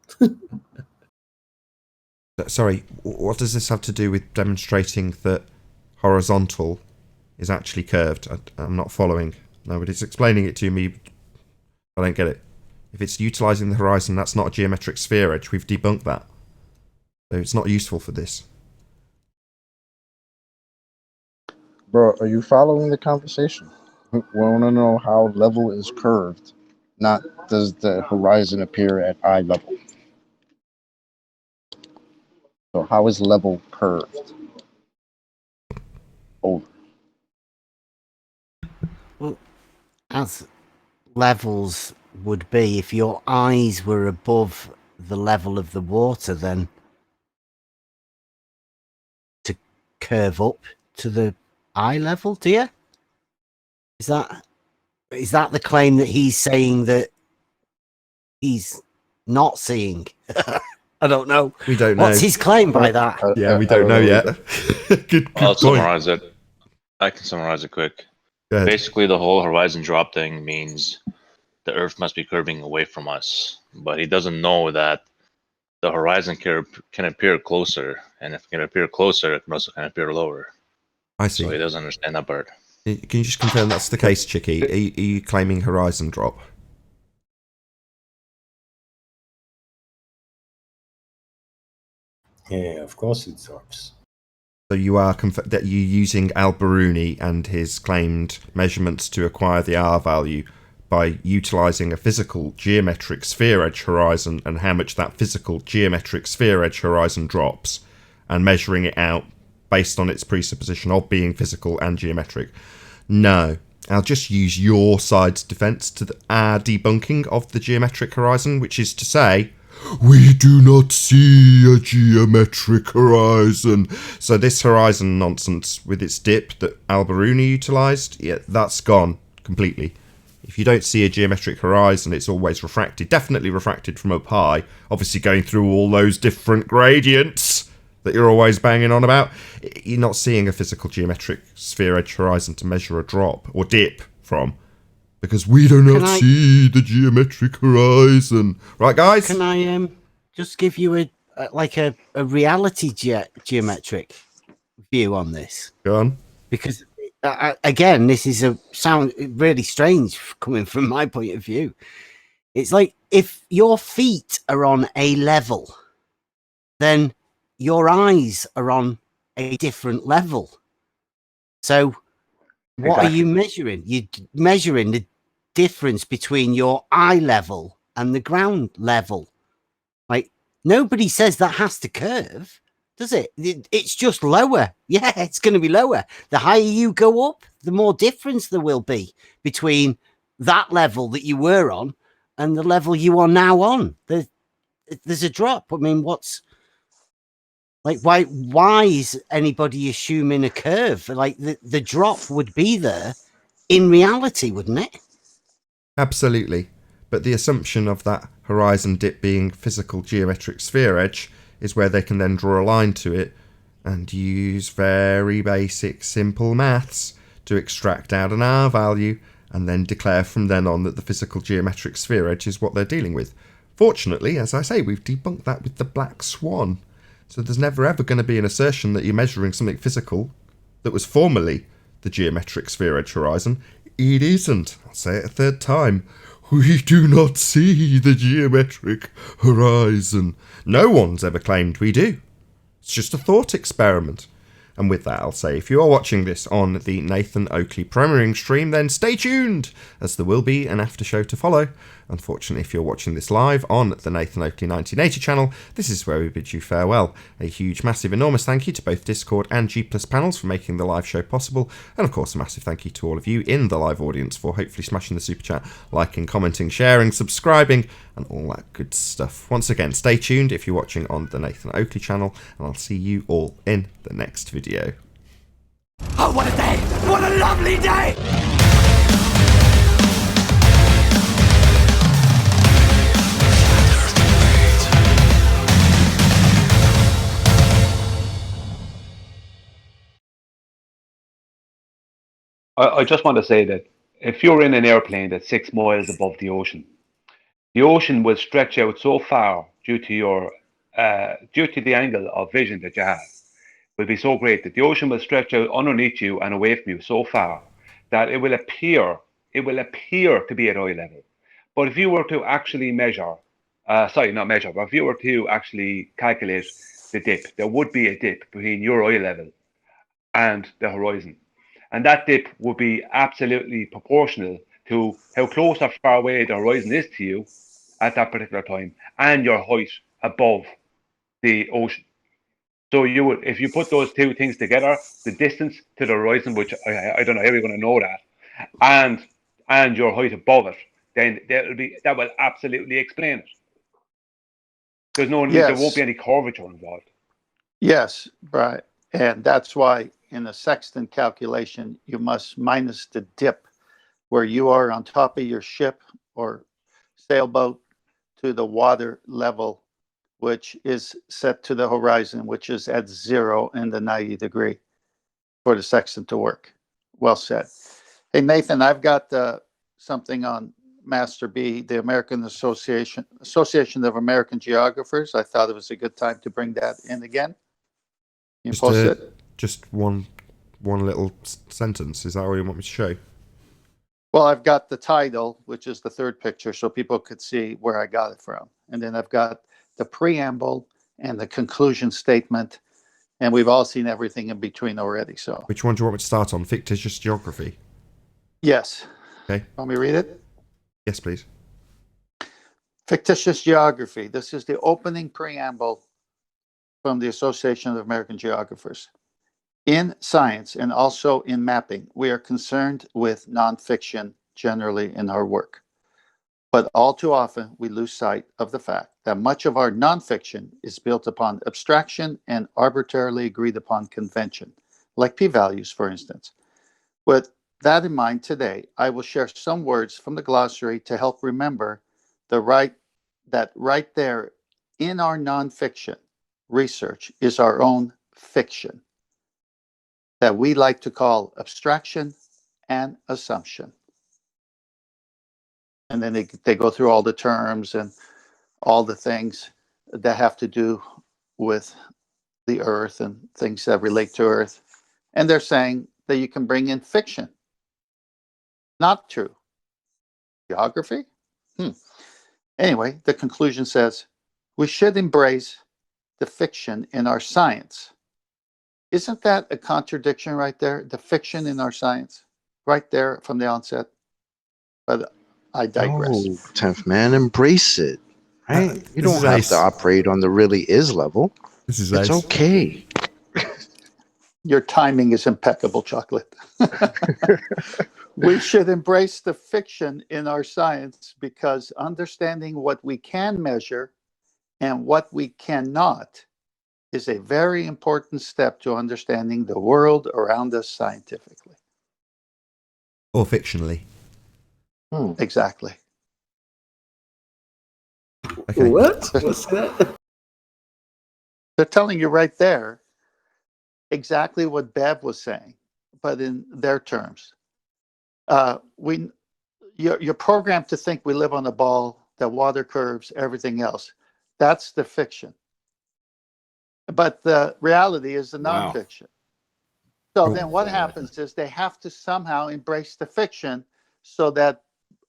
Sorry, what does this have to do with demonstrating that horizontal is actually curved? I'm not following. Nobody's explaining it to me. I don't get it. If it's utilising the horizon, that's not a geometric sphere edge. We've debunked that. So it's not useful for this. Bro, are you following the conversation? We want to know how level is curved, not does the horizon appear at eye level. So how is level curved? Over. Well, as levels would be, if your eyes were above the level of the water then to curve up to the eye level, do you? Is that the claim that he's saying that he's not seeing? I don't know. We don't know. What's his claim by that? Yeah, we don't know yet. Good I'll point. summarize it. I can summarize it quick. Go ahead. Basically, the whole horizon drop thing means the Earth must be curving away from us. But he doesn't know that the horizon curve can appear closer. And if it can appear closer, it can also can appear lower. I see. So he doesn't understand that part. Can you just confirm that's the case, Chicky? Are you claiming horizon drop? Yeah, of course it drops. So you are that you're using Al-Biruni and his claimed measurements to acquire the R value by utilising a physical geometric sphere edge horizon and how much that physical geometric sphere edge horizon drops, and measuring it out based on its presupposition of being physical and geometric. No, I'll just use your side's defence to our debunking of the geometric horizon, which is to say, we do not see a geometric horizon. So this horizon nonsense with its dip that Al-Biruni utilised, yeah, that's gone completely. If you don't see a geometric horizon, it's always refracted, definitely refracted from up high, obviously going through all those different gradients that you're always banging on about. You're not seeing a physical geometric sphere edge horizon to measure a drop or dip from, because we do not see the geometric horizon. Right, guys? Can I just give you a reality geometric view on this? Go on. Because again, this is sound really strange coming from my point of view. It's like if your feet are on a level, then your eyes are on a different level. So what are you measuring? You're measuring the difference between your eye level and the ground level. Like, nobody says that has to curve, does it? It's just lower. Yeah, it's going to be lower. The higher you go up, the more difference there will be between that level that you were on and the level you are now on. There's a drop. I mean, why is anybody assuming a curve? Like, the drop would be there in reality, wouldn't it? Absolutely. But the assumption of that horizon dip being physical geometric sphere edge is where they can then draw a line to it and use very basic simple maths to extract out an R value and then declare from then on that the physical geometric sphere edge is what they're dealing with. Fortunately, as I say, we've debunked that with the black swan. So there's never ever going to be an assertion that you're measuring something physical that was formerly the geometric sphere edge horizon. It isn't. I'll say it a third time. We do not see the geometric horizon. No one's ever claimed we do. It's just a thought experiment. And with that, I'll say, if you are watching this on the Nathan Oakley premiering stream, then stay tuned, as there will be an after show to follow. Unfortunately, if you're watching this live on the Nathan Oakley 1980 channel, this is where we bid you farewell. A huge, massive, enormous thank you to both Discord and G+ panels for making the live show possible, and of course a massive thank you to all of you in the live audience for hopefully smashing the super chat, liking, commenting, sharing, subscribing, and all that good stuff. Once again, stay tuned if you're watching on the Nathan Oakley channel, and I'll see you all in the next video. Oh, what a day! What a lovely day! I just want to say that if you're in an airplane that's 6 miles above the ocean will stretch out so far due to the angle of vision that you have. Will be so great that the ocean will stretch out underneath you and away from you so far that it will appear to be at eye level. But if you were to actually but if you were to actually calculate the dip, there would be a dip between your eye level and the horizon. And that dip would be absolutely proportional to how close or far away the horizon is to you at that particular time and your height above the ocean. So you would, if you put those two things together, the distance to the horizon, which I don't know how you're going to know that, and your height above it, then that will absolutely explain it. There's no need. There won't be any curvature involved. Yes, right. And that's why in a sextant calculation, you must minus the dip where you are on top of your ship or sailboat to the water level, which is set to the horizon, which is at 0 in the 90 degree for the sextant to work. Well said. Hey, Nathan, I've got something on Master B, the American Association of American Geographers. I thought it was a good time to bring that in again. You post it? Just one little sentence. Is that all you want me to show? Well, I've got the title, which is the third picture, so people could see where I got it from. And then I've got the preamble and the conclusion statement. And we've all seen everything in between already. So, which one do you want me to start on? Fictitious geography? Yes. Okay. Want me to read it? Yes, please. Fictitious geography. This is the opening preamble from the Association of American Geographers. In science and also in mapping, we are concerned with nonfiction generally in our work. But all too often, we lose sight of the fact that much of our nonfiction is built upon abstraction and arbitrarily agreed upon convention, like p-values, for instance. With that in mind, today, I will share some words from the glossary to help remember that right there in our nonfiction research is our own fiction that we like to call abstraction and assumption. And then they go through all the terms and all the things that have to do with the earth and things that relate to earth. And they're saying that you can bring in fiction. Not true. Geography? Anyway, the conclusion says, we should embrace the fiction in our science. Isn't that a contradiction right there? The fiction in our science, right there from the onset. But I digress. Oh, 10th man, embrace it. Right? You don't have to operate on the really is level. It's okay. Your timing is impeccable, Chocolate. We should embrace the fiction in our science because understanding what we can measure and what we cannot is a very important step to understanding the world around us scientifically. Or fictionally. Exactly. Okay. What? What's that? They're telling you right there exactly what Bev was saying, but in their terms. You're programmed to think we live on a ball, that water curves, everything else. That's the fiction. But the reality is the nonfiction. So then what happens is they have to somehow embrace the fiction so that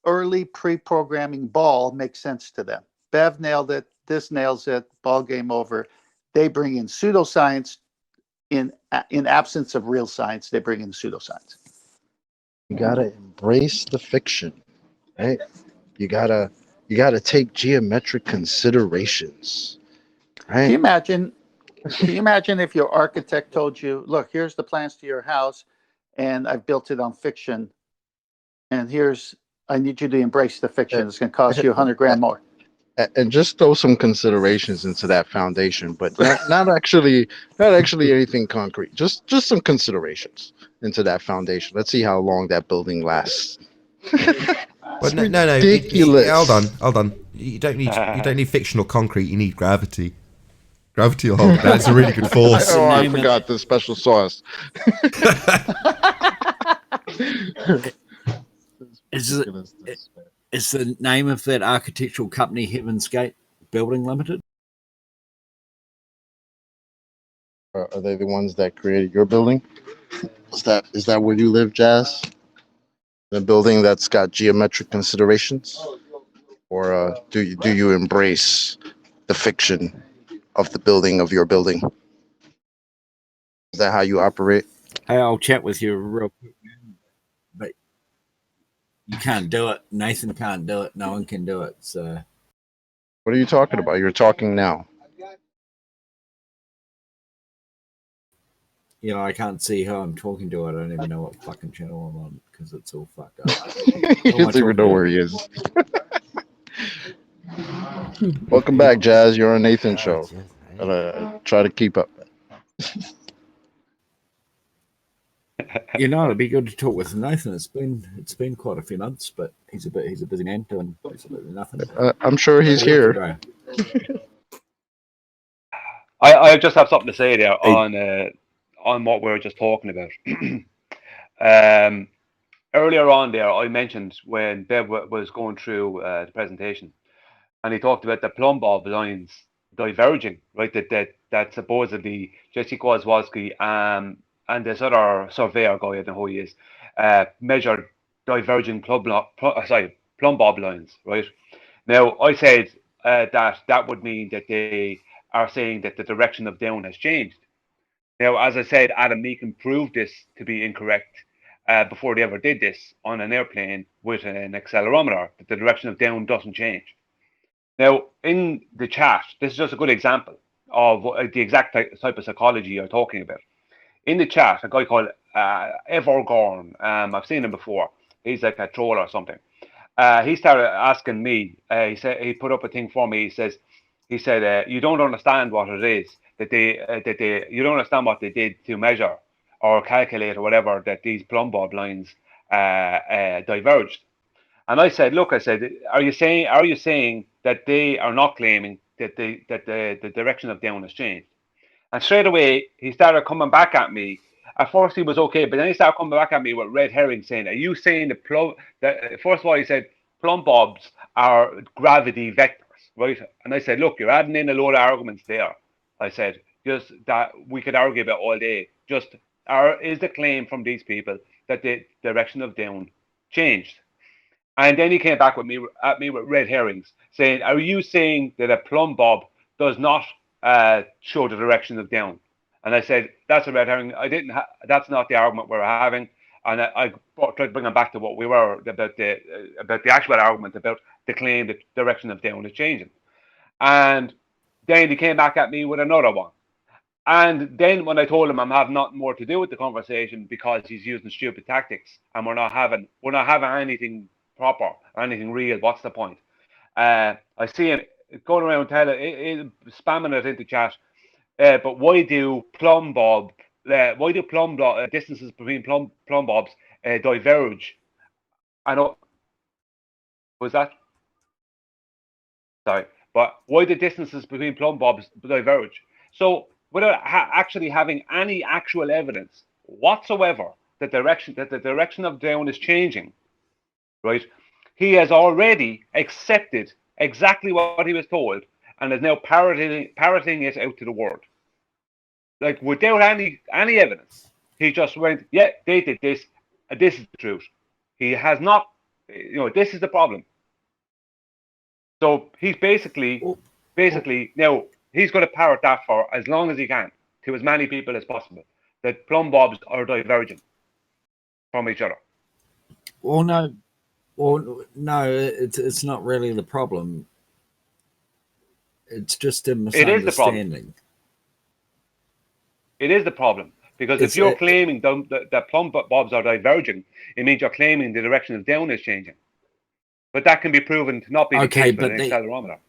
early pre-programming ball makes sense to them. Bev nailed it. This nails it. Ball game over. They bring in pseudoscience. In absence of real science, they bring in pseudoscience. You gotta embrace the fiction, right? You gotta take geometric considerations, right? Can you imagine if your architect told you, look, here's the plans to your house, and I've built it on fiction, and I need you to embrace the fiction. It's going to cost you $100,000 more. And just throw some considerations into that foundation, but not actually anything concrete. Just some considerations into that foundation. Let's see how long that building lasts. Well, no. Ridiculous. Hold on. You don't need fictional concrete. You need gravity. Gravity will hold it. That's a really good force. Oh, I forgot the special sauce. Is the name of that architectural company Heaven's Gate Building Limited? Are they the ones that created your building? Is that where you live, Jazz? The building that's got geometric considerations, or do you embrace the fiction of the building of your building? Is that how you operate? Hey, I'll chat with you real quick, man. But you can't do it. Nathan can't do it. No one can do it. So, what are you talking about? You're talking now. I can't see how I'm talking to. I don't even know what fucking channel I'm on because it's all fucked up. He doesn't even know where he is. Welcome back, Jazz. You're on Nathan's Oh, show. Jazz. Try to keep up. You know, it'd be good to talk with Nathan. It's been quite a few months, but he's a busy man doing absolutely nothing. I'm sure he's What are you here. up to, I just have something to say there on what we were just talking about. Earlier on there, I mentioned when Bev was going through the presentation, and he talked about the plumb bob lines diverging, right? That supposedly Jesse Kozłowski and this other surveyor guy, I don't know who he is, measured diverging plumb bob lines, right? Now I said that would mean that they are saying that the direction of down has changed. Now, as I said, Adam Meakin proved this to be incorrect before they ever did this on an airplane with an accelerometer, that the direction of down doesn't change. Now, in the chat, this is just a good example of the exact type of psychology you're talking about. In the chat, a guy called Evorgorn, I've seen him before. He's like a troll or something. He started asking me. He put up a thing for me. He said, you don't understand what it is you don't understand what they did to measure or calculate or whatever that these plumb bob lines diverged. And I said, look, are you saying that they are not claiming that the direction of down has changed? And straight away he started coming back at me. At first he was okay, but then he started coming back at me with red herring, saying, "Are you saying first of all he said plumb bobs are gravity vectors, right?" And I said, "Look, you're adding in a load of arguments there." I said, "Just that we could argue about all day. Just is the claim from these people that the direction of down changed?" And then he came back at me with red herrings, saying, "Are you saying that a plumb bob does not show the direction of down?" And I said, "That's a red herring. That's not the argument we're having." And I tried to bring him back to what we were about the actual argument about the claim that direction of down is changing. And then he came back at me with another one. And then when I told him I'm having nothing more to do with the conversation because he's using stupid tactics and we're not having anything proper or anything real, what's the point? I see him going around spamming it into chat. But why do distances between plumb bobs diverge? I know. Was that? Sorry, but why the distances between plumb bobs diverge? So without actually having any actual evidence whatsoever that the direction of down is changing, right? He has already accepted exactly what he was told and is now parroting it out to the world. Like without any evidence, he just went, "Yeah, they did this, and this is the truth." He has not, this is the problem. So he's basically now he's going to parrot that for as long as he can to as many people as possible that plumb bobs are divergent from each other. Well, no, it's not really the problem. It's just a misunderstanding. It is the problem because if you're claiming that plumb bobs are diverging, it means you're claiming the direction of down is changing. But that can be proven to not be the case with an accelerometer.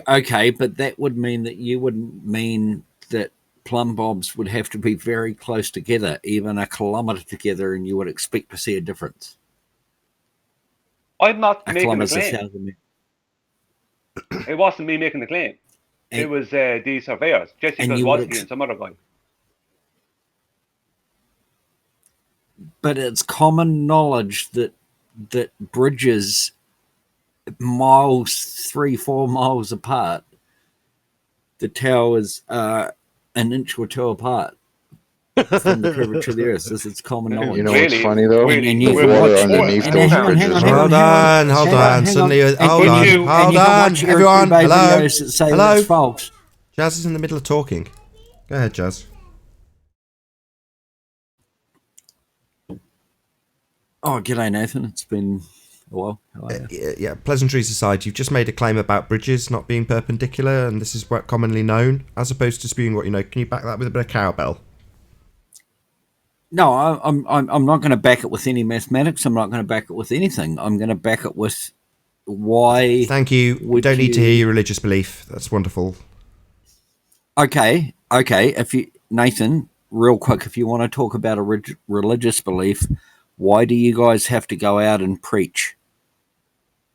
Okay, but that would mean that you would mean that plumb bobs would have to be very close together, even a kilometer together, and you would expect to see a difference. I'm not making the claim. It wasn't me making the claim. It was these surveyors, Jesse Kozłowski and some other guy. But it's common knowledge that bridges miles, 3-4 miles apart, the towers are an inch or two apart from the curvature of the Earth. This is common knowledge. You know what's funny though? Really? The water underneath those bridges. Hold on. Suddenly, hold on. Everyone, hello. Jazz is in the middle of talking. Go ahead, Jazz. Oh, g'day, Nathan. It's been a while. How are you? Yeah, pleasantries aside, you've just made a claim about bridges not being perpendicular, and this is what commonly known, as opposed to spewing what you know. Can you back that with a bit of cowbell? No, I'm not going to back it with any mathematics. I'm not going to back it with anything. I'm going to back it with why? Thank you. We don't need to hear your religious belief. That's wonderful. Okay. If you, Nathan, real quick, if you want to talk about a religious belief, why do you guys have to go out and preach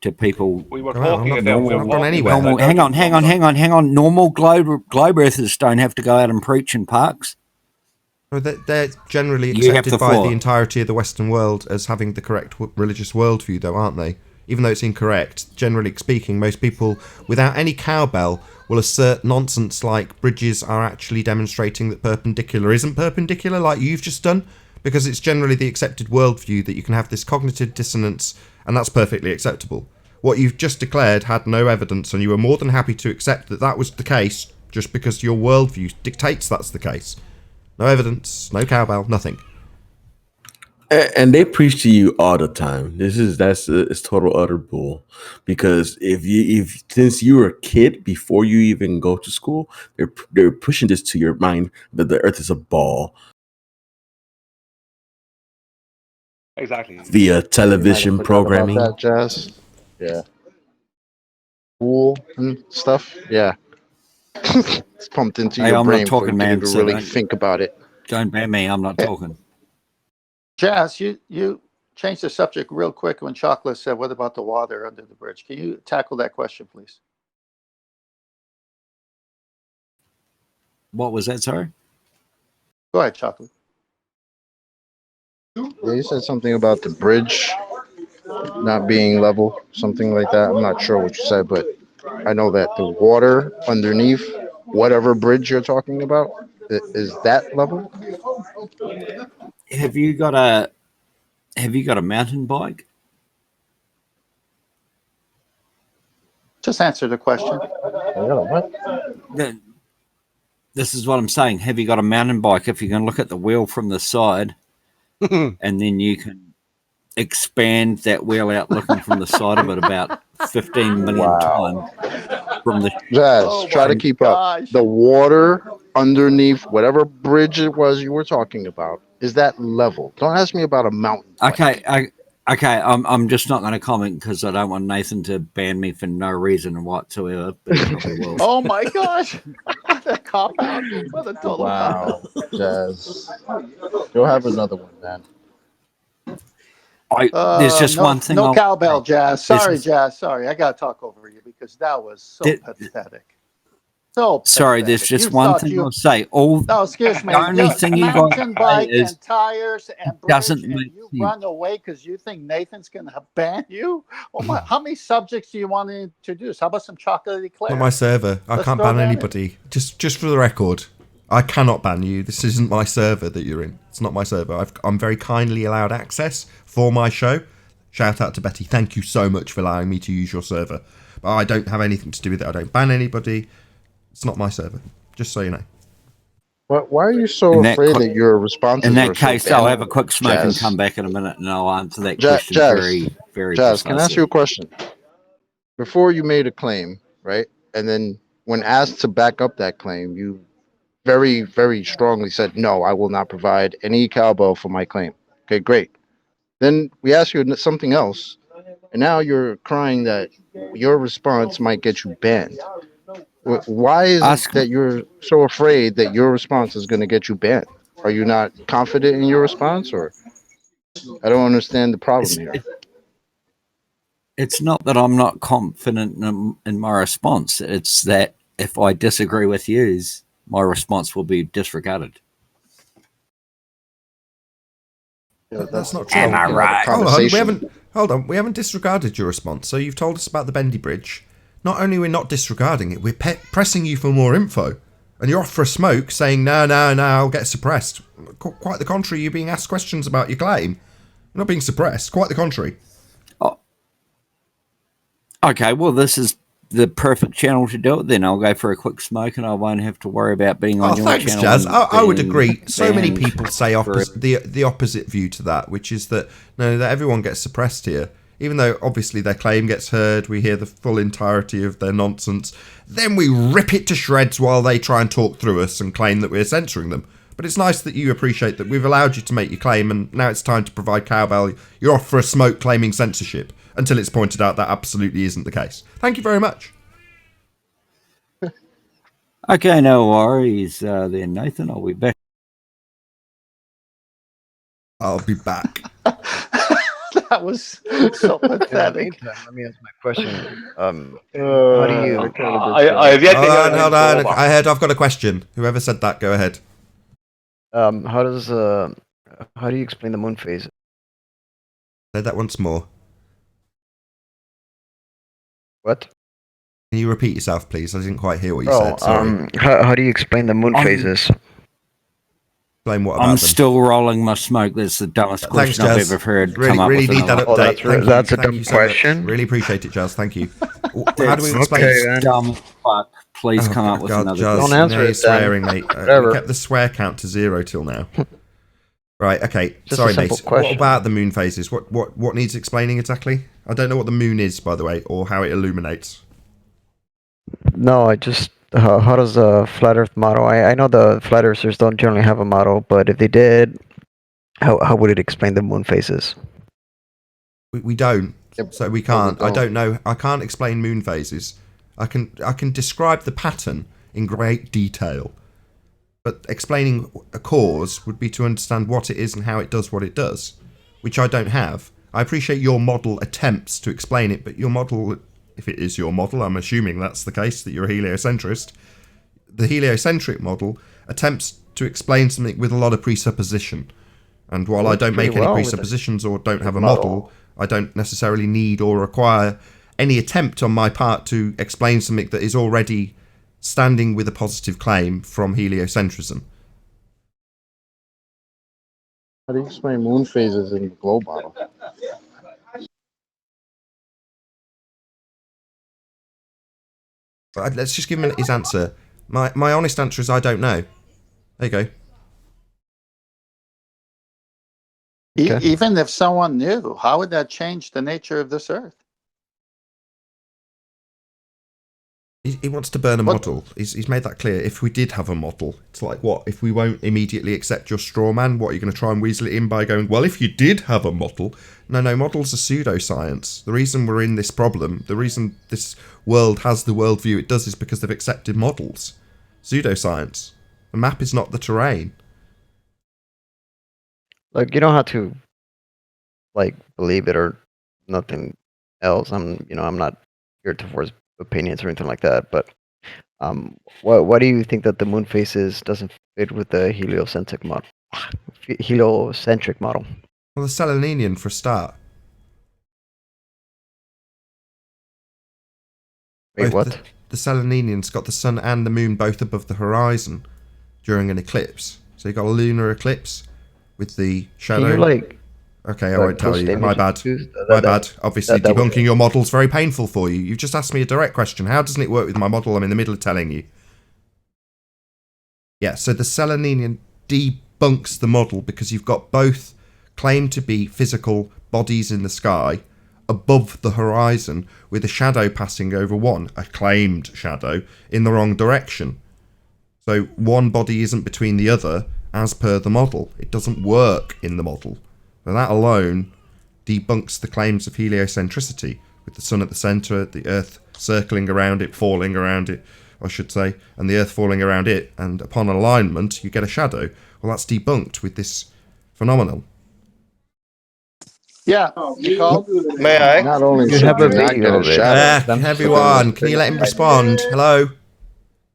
to people? We were talking about. We were talking anywhere. about Hang on. Normal globe earthers don't have to go out and preach in parks. Well, they're generally You have accepted the by floor. the entirety of the Western world as having the correct religious worldview, though, aren't they? Even though it's incorrect, generally speaking, most people, without any cowbell, will assert nonsense like bridges are actually demonstrating that perpendicular isn't perpendicular, like you've just done, because it's generally the accepted worldview that you can have this cognitive dissonance, and that's perfectly acceptable. What you've just declared had no evidence, and you were more than happy to accept that that was the case just because your worldview dictates that's the case. No evidence, no cowbell, nothing. And they preach to you all the time. It's total utter bull. Because if since you were a kid before you even go to school, they're pushing this to your mind that the Earth is a ball Exactly. via television programming. About that, Jazz. Yeah. Cool and stuff. Yeah. It's pumped into Hey, your I'm brain not talking, for you man. to So really think about it. don't ban me. I'm not talking. Jazz, you changed the subject real quick when Chocolate said, "What about the water under the bridge?" Can you tackle that question, please? What was that? Sorry. Go ahead, Chocolate. Yeah, you said something about the bridge not being level, something like that. I'm not sure what you said, but I know that the water underneath whatever bridge you're talking about is that level. Have you got a mountain bike? Just answer the question. This is what I'm saying. Have you got a mountain bike? If you can look at the wheel from the side, and then you can expand that wheel out, looking from the side of it about 15 million times from the. Jazz, try to keep up. The water underneath whatever bridge it was you were talking about, is that level? Don't ask me about a mountain. Okay, I'm just not going to comment because I don't want Nathan to ban me for no reason whatsoever. But he probably will. Oh my gosh! What a cop out! What a total Wow, Jazz. You'll have another one, man. There's just one thing. No cowbell, Jazz. Sorry, There's- Jazz. Sorry, I got to talk over you because that was so pathetic. So Sorry, pathetic. there's just You one thought thing you- I'll say. No, excuse me. The only thing you mountain got bike is and tires and bridge, doesn't and make you sense. run away because you think Nathan's going to ban you. Oh my! How many subjects do you want to introduce? How about some chocolate eclair? Not my server. I Let's can't throw ban that in. anybody. Just for the record, I cannot ban you. This isn't my server that you're in. It's not my server. I'm very kindly allowed access for my show. Shout out to Betty. Thank you so much for allowing me to use your server. But I don't have anything to do with it. I don't ban anybody. It's not my server. Just so you know. Why are you so afraid that your responses In are that so case, I'll bad, have a quick smoke and Jazz? come back in a minute, and I'll answer that Jazz, question very, very Jazz, can I ask precisely. you a question? Before you made a claim, right? And then when asked to back up that claim, you very, very strongly said, no, I will not provide any cowbell for my claim. Okay, great. Then we asked you something else, and now you're crying that your response might get you banned. Why is it that you're so afraid that your response is going to get you banned? Are you not confident in your response, or I don't understand the problem here. It's not that I'm not confident in my response. It's that if I disagree with yous, my response will be disregarded. Yeah, That's not true. Am I right? Hold on. We haven't disregarded your response. So you've told us about the bendy bridge. Not only we're not disregarding it, we're pressing you for more info. And you're off for a smoke saying, no, I'll get suppressed. Quite the contrary, you're being asked questions about your claim. You're not being suppressed. Quite the contrary. Oh. Okay, well, this is the perfect channel to do it then. I'll go for a quick smoke and I won't have to worry about being on your thanks, channel. Jazz. I would being agree. So many banned people say for- the opposite view to that, which is that that everyone gets suppressed here. Even though obviously their claim gets heard, we hear the full entirety of their nonsense, then we rip it to shreds while they try and talk through us and claim that we're censoring them. But it's nice that you appreciate that we've allowed you to make your claim, and now it's time to provide cowbell. You're off for a smoke claiming censorship until it's pointed out that absolutely isn't the case. Thank you very much. Okay, no worries then, Nathan. I'll be back. I'll be back. That was so pathetic. Let me ask my question. How do you? I have yet to hear anything Hold on. so I heard I've got a question. Whoever said that, go ahead. How do you explain the moon phase? Say that once more. What? Can you repeat yourself, please? I didn't quite hear what you said. Sorry. How do you explain the moon phases? Explain what about I'm them? still rolling my smoke. That's the dumbest Thanks, question I've Jazz. ever heard. Really, come up really with need that another. update. That's a Thank dumb you so much. question. Really appreciate it, Jazz. Thank you. How That's do we explain okay, dumb fuck. Please come up with God, another. Jazz, Don't answer no, it, you're swearing, then. mate. We Whatever. kept the swear count to 0 till now. Right, okay. Just Sorry, a simple mate. question. What about the moon phases? What needs explaining exactly? I don't know what the moon is, by the way, or how it illuminates. No, I just how does the flat Earth model? I know the flat earthers don't generally have a model, but if they did, how would it explain the moon phases? We don't, so we can't. we I don't. don't know. I can't explain moon phases. I can describe the pattern in great detail, but explaining a cause would be to understand what it is and how it does what it does, which I don't have. I appreciate your model attempts to explain it, but your model, if it is your model, I'm assuming that's the case, that you're a heliocentrist. The heliocentric model attempts to explain something with a lot of presupposition. And while I don't make any presuppositions or don't have a model, I don't necessarily need or require any attempt on my part to explain something that is already standing with a positive claim from heliocentrism. How do you explain moon phases in the globe model? Let's just give him his answer. My honest answer is I don't know. There you go. Okay. Even if someone knew, how would that change the nature of this Earth? He wants to burn a model. He's made that clear. If we did have a model, it's like, what? If we won't immediately accept your straw man, what, are you going to try and weasel it in by going, well, if you did have a model? No, models are pseudoscience. The reason we're in this problem, the reason this world has the worldview it does is because they've accepted models. Pseudoscience. The map is not the terrain. Like, you don't have to believe it or nothing else. I'm not here to force opinions or anything like that. But what do you think that the moon phases doesn't fit with the heliocentric model? Heliocentric model. Well, the Seleninian for a start. Wait, what? The Seleninian's got the sun and the moon both above the horizon during an eclipse. So you've got a lunar eclipse with the shadow. Can you okay, I won't tell you. My bad. My bad. Obviously, debunking your model's very painful for you. You've just asked me a direct question. How doesn't it work with my model? I'm in the middle of telling you. Yeah, so the Seleninian debunks the model because you've got both claim to be physical bodies in the sky above the horizon with a shadow passing over one, a claimed shadow, in the wrong direction. So one body isn't between the other as per the model. It doesn't work in the model. And that alone debunks the claims of heliocentricity, with the sun at the centre, the Earth circling around it, falling around it, I should say, and the Earth falling around it, and upon alignment you get a shadow. Well, that's debunked with this phenomenon. Yeah, Nicole? May I? Not only You should have you a not video get a of it. shadow, Everyone, can you let him respond? Hello?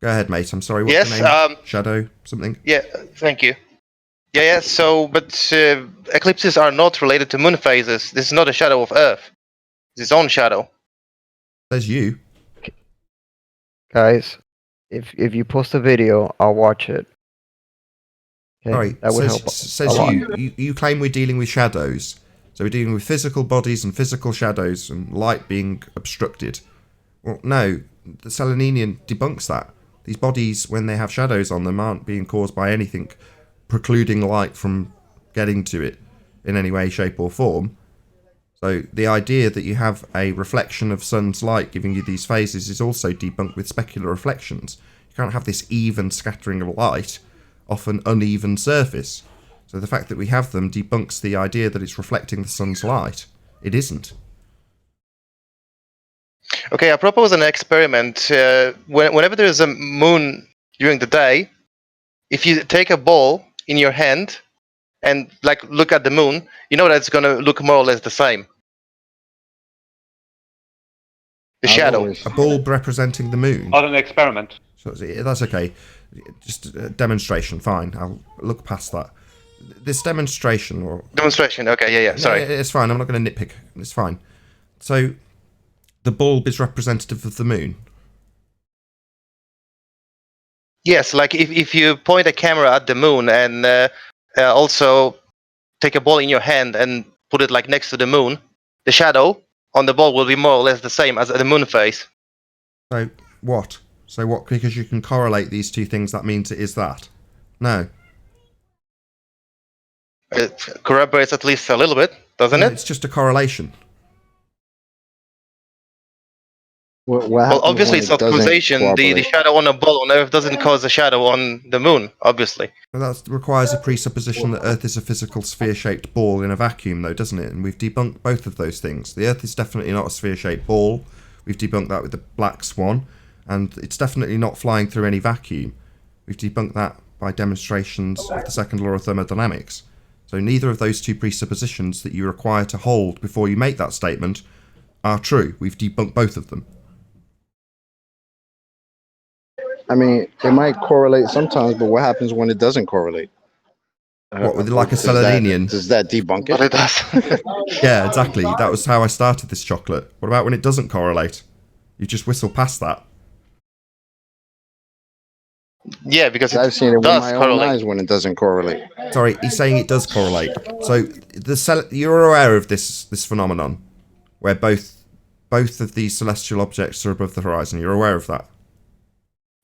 Go ahead, mate. I'm sorry, what's Yes, your name? Shadow something? Yeah, thank you. Yeah, so, but eclipses are not related to moon phases. This is not a shadow of Earth. It's its own shadow. Says you. Guys, if you post a video, I'll watch it. Okay? Sorry, That would help. says a lot. you claim we're dealing with shadows. So we're dealing with physical bodies and physical shadows and light being obstructed. Well, no, the Seleninian debunks that. These bodies, when they have shadows on them, aren't being caused by anything precluding light from getting to it in any way, shape or form. So the idea that you have a reflection of sun's light giving you these phases is also debunked with specular reflections. You can't have this even scattering of light often uneven surface. So the fact that we have them debunks the idea that it's reflecting the sun's light. It isn't. Okay, I propose an experiment. Whenever there is a moon during the day, if you take a ball in your hand and like look at the moon, you know that it's going to look more or less the same. The shadow. A bulb representing the moon. Not an experiment. So that's okay. Just a demonstration, fine. I'll look past that. This demonstration, or demonstration. Okay, yeah. Sorry, it's fine. I'm not going to nitpick. It's fine. So, the bulb is representative of the moon. Yes, like if you point a camera at the moon and also take a ball in your hand and put it like next to the moon, the shadow on the ball will be more or less the same as the moon face. So what? Because you can correlate these two things, that means it is that? No. It corroborates at least a little bit, doesn't it? It's just a correlation. Well, obviously it's not causation. The shadow on a ball on Earth doesn't cause a shadow on the moon, obviously. Well, that requires a presupposition that Earth is a physical sphere-shaped ball in a vacuum, though, doesn't it? And we've debunked both of those things. The Earth is definitely not a sphere-shaped ball. We've debunked that with the black swan. And it's definitely not flying through any vacuum. We've debunked that by demonstrations of the second law of thermodynamics. So neither of those two presuppositions that you require to hold before you make that statement are true. We've debunked both of them. I mean, it might correlate sometimes, but what happens when it doesn't correlate? What, with like a Seleninian? Does that debunk it? But it does. Yeah, exactly. That was how I started this chocolate. What about when it doesn't correlate? You just whistle past that. Yeah, because I've seen it with my own eyes when it doesn't correlate. Sorry, he's saying it does correlate. So you're aware of this phenomenon, where both of these celestial objects are above the horizon. You're aware of that.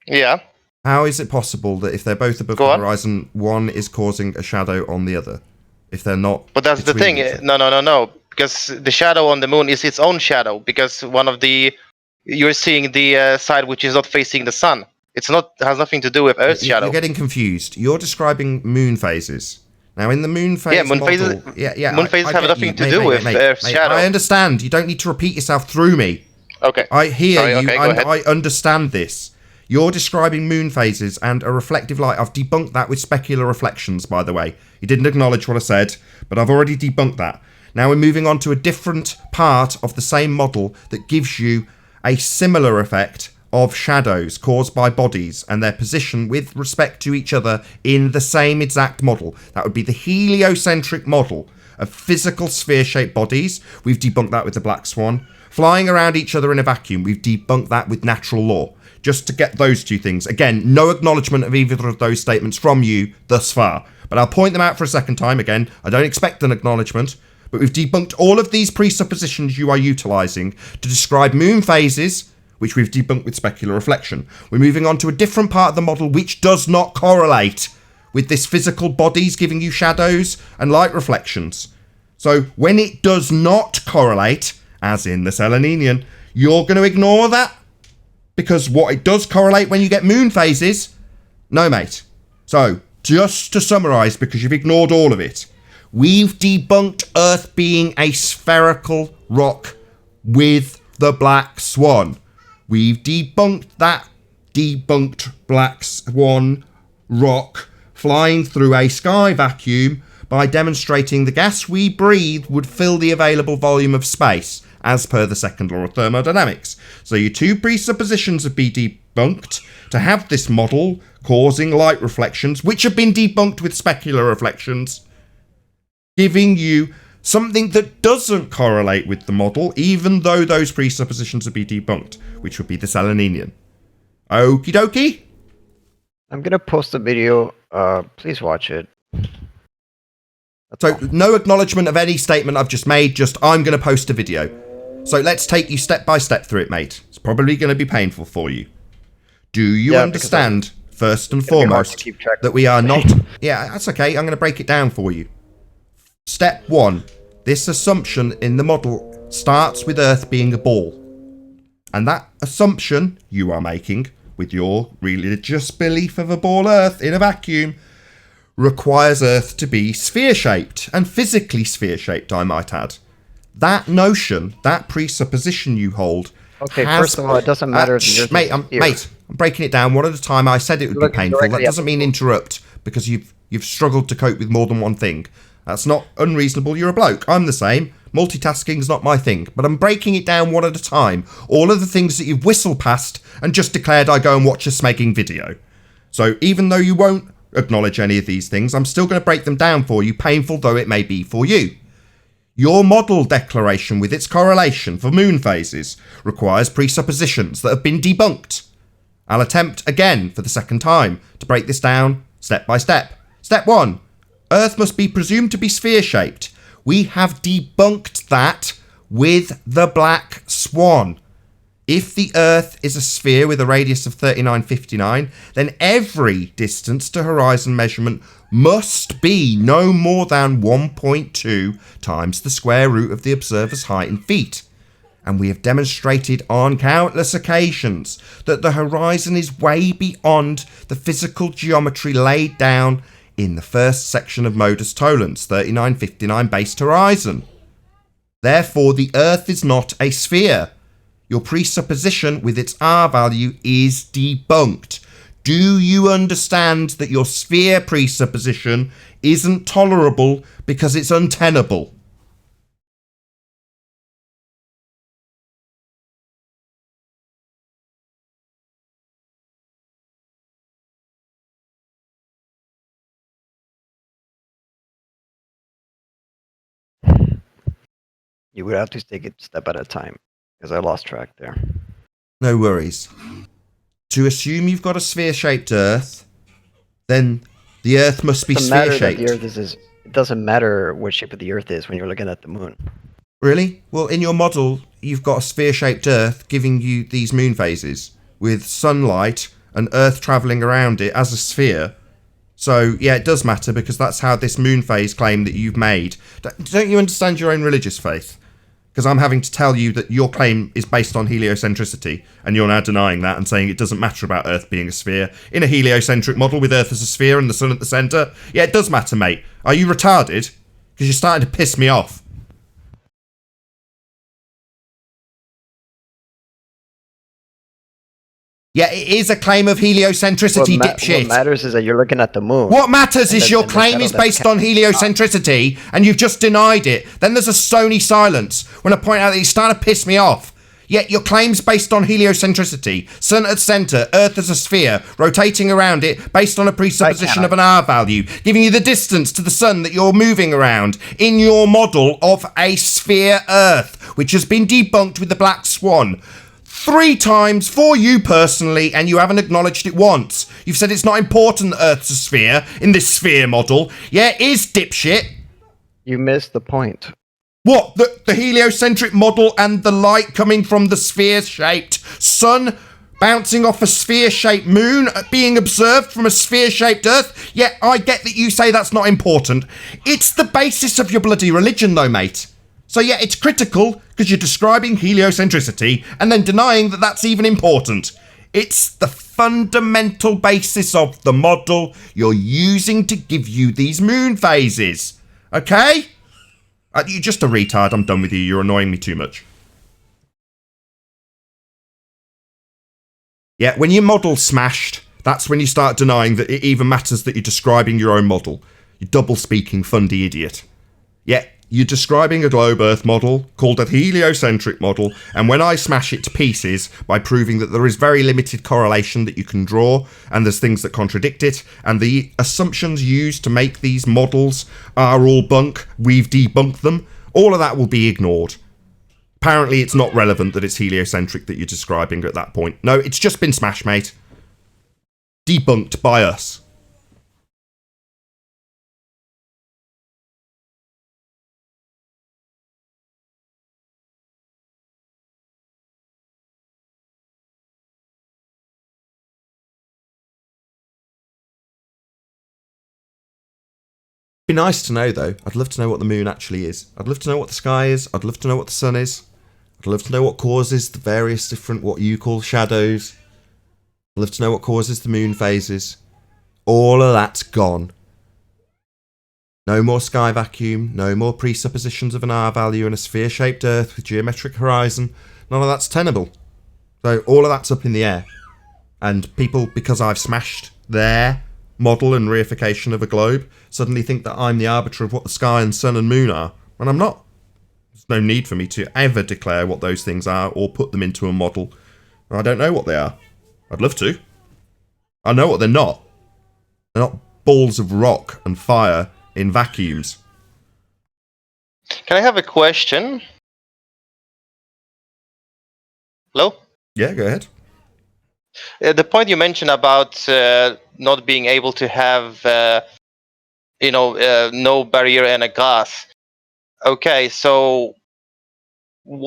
Yeah. How is it possible that if they're both above the horizon, one is causing a shadow on the other, if they're not? But that's the thing. No. Because the shadow on the moon is its own shadow. Because you're seeing the side which is not facing the sun. It's not has nothing to do with Earth's shadow. You're getting confused. You're describing moon phases. Now, in the moon phase moon model, phases. Moon phases have nothing to do with Earth's shadow. I understand. You don't need to repeat yourself through me. Okay. I hear you, go and ahead. I understand this. You're describing moon phases and a reflective light. I've debunked that with specular reflections, by the way. You didn't acknowledge what I said, but I've already debunked that. Now we're moving on to a different part of the same model that gives you a similar effect of shadows caused by bodies and their position with respect to each other in the same exact model. That would be the heliocentric model of physical sphere-shaped bodies. We've debunked that with the black swan. Flying around each other in a vacuum, we've debunked that with natural law. Just to get those two things. Again, no acknowledgement of either of those statements from you thus far. But I'll point them out for a second time. Again, I don't expect an acknowledgement. But we've debunked all of these presuppositions you are utilising to describe moon phases, which we've debunked with specular reflection. We're moving on to a different part of the model which does not correlate with this physical bodies giving you shadows and light reflections. So when it does not correlate, as in the Seleninian, you're going to ignore that? Because what it does correlate when you get moon phases? No, mate. So, just to summarise, because you've ignored all of it, we've debunked Earth being a spherical rock with the black swan. We've debunked that debunked black swan rock flying through a sky vacuum by demonstrating the gas we breathe would fill the available volume of space, as per the second law of thermodynamics. So your two presuppositions have been debunked to have this model causing light reflections, which have been debunked with specular reflections, giving you something that doesn't correlate with the model, even though those presuppositions have been debunked, which would be the Seleninian. Okie dokie? I'm going to post a video. Please watch it. So no acknowledgement of any statement I've just made, just I'm going to post a video. So let's take you step by step through it, mate. It's probably going to be painful for you. Do you understand, first and foremost, that we are not... Yeah, that's okay. I'm going to break it down for you. Step 1. This assumption in the model starts with Earth being a ball. And that assumption you are making, with your religious belief of a ball Earth in a vacuum, requires Earth to be sphere-shaped, and physically sphere-shaped, I might add. That notion, that presupposition you hold... Okay, first of all, it doesn't matter if the Earth mate, is I'm breaking it down one at a time. I said it would be painful. That doesn't mean interrupt, because you've struggled to cope with more than one thing. That's not unreasonable. You're a bloke. I'm the same. Multitasking's not my thing, but I'm breaking it down one at a time. All of the things that you've whistled past and just declared I go and watch a smegging video. So even though you won't acknowledge any of these things, I'm still going to break them down for you, painful though it may be for you. Your model declaration with its correlation for moon phases requires presuppositions that have been debunked. I'll attempt again for the second time to break this down step by step. Step 1. Earth must be presumed to be sphere-shaped. We have debunked that with the black swan. If the Earth is a sphere with a radius of 3959, then every distance to horizon measurement must be no more than 1.2 times the square root of the observer's height in feet. And we have demonstrated on countless occasions that the horizon is way beyond the physical geometry laid down in the first section of Modus Tollens, 3959 based horizon. Therefore, the Earth is not a sphere. Your presupposition with its R value is debunked. Do you understand that your sphere presupposition isn't tolerable because it's untenable? You would have to take it step at a time, because I lost track there. No worries. To assume you've got a sphere-shaped Earth, then the Earth must be sphere-shaped. It doesn't matter what shape of the Earth is when you're looking at the moon. Really? Well, in your model, you've got a sphere-shaped Earth giving you these moon phases with sunlight and Earth travelling around it as a sphere. So, yeah, it does matter because that's how this moon phase claim that you've made. Don't you understand your own religious faith? Because I'm having to tell you that your claim is based on heliocentricity, and you're now denying that and saying it doesn't matter about Earth being a sphere. In a heliocentric model with Earth as a sphere and the sun at the centre, yeah, it does matter, mate. Are you retarded? Because you're starting to piss me off. Yeah, it is a claim of heliocentricity, dipshit. What matters is that you're looking at the moon. What matters is your claim is based on heliocentricity, and you've just denied it. Then there's a stony silence when I point out that you're starting to piss me off. Yet your claim's based on heliocentricity. Sun at centre, Earth as a sphere, rotating around it based on a presupposition of an R value, giving you the distance to the sun that you're moving around in your model of a sphere Earth, which has been debunked with the black swan. 3 times for you personally, and you haven't acknowledged it once. You've said it's not important that Earth's a sphere in this sphere model. Yeah, it is, dipshit. You missed the point. What? The heliocentric model and the light coming from the sphere-shaped sun bouncing off a sphere-shaped moon being observed from a sphere-shaped Earth? Yeah, I get that you say that's not important. It's the basis of your bloody religion, though, mate. So yeah, it's critical because you're describing heliocentricity and then denying that that's even important. It's the fundamental basis of the model you're using to give you these moon phases. Okay? You're just a retard. I'm done with you. You're annoying me too much. Yeah, when your model's smashed, that's when you start denying that it even matters that you're describing your own model. You double-speaking fundy idiot. Yeah. You're describing a globe Earth model called a heliocentric model, and when I smash it to pieces by proving that there is very limited correlation that you can draw, and there's things that contradict it, and the assumptions used to make these models are all bunk, we've debunked them, all of that will be ignored. Apparently it's not relevant that it's heliocentric that you're describing at that point. No, it's just been smashed, mate. Debunked by us. Be nice to know, though. I'd love to know what the moon actually is. I'd love to know what the sky is. I'd love to know what the sun is. I'd love to know what causes the various different, what you call shadows. I'd love to know what causes the moon phases. All of that's gone. No more sky vacuum, no more presuppositions of an R value and a sphere-shaped Earth with geometric horizon. None of that's tenable. So all of that's up in the air. And people, because I've smashed their model and reification of a globe, suddenly think that I'm the arbiter of what the sky and sun and moon are. And I'm not. There's no need for me to ever declare what those things are or put them into a model. I don't know what they are. I'd love to. I know what they're not. They're not balls of rock and fire in vacuums. Can I have a question? Hello? Yeah, go ahead. The point you mentioned about not being able to have, no barrier and a gas. Okay, so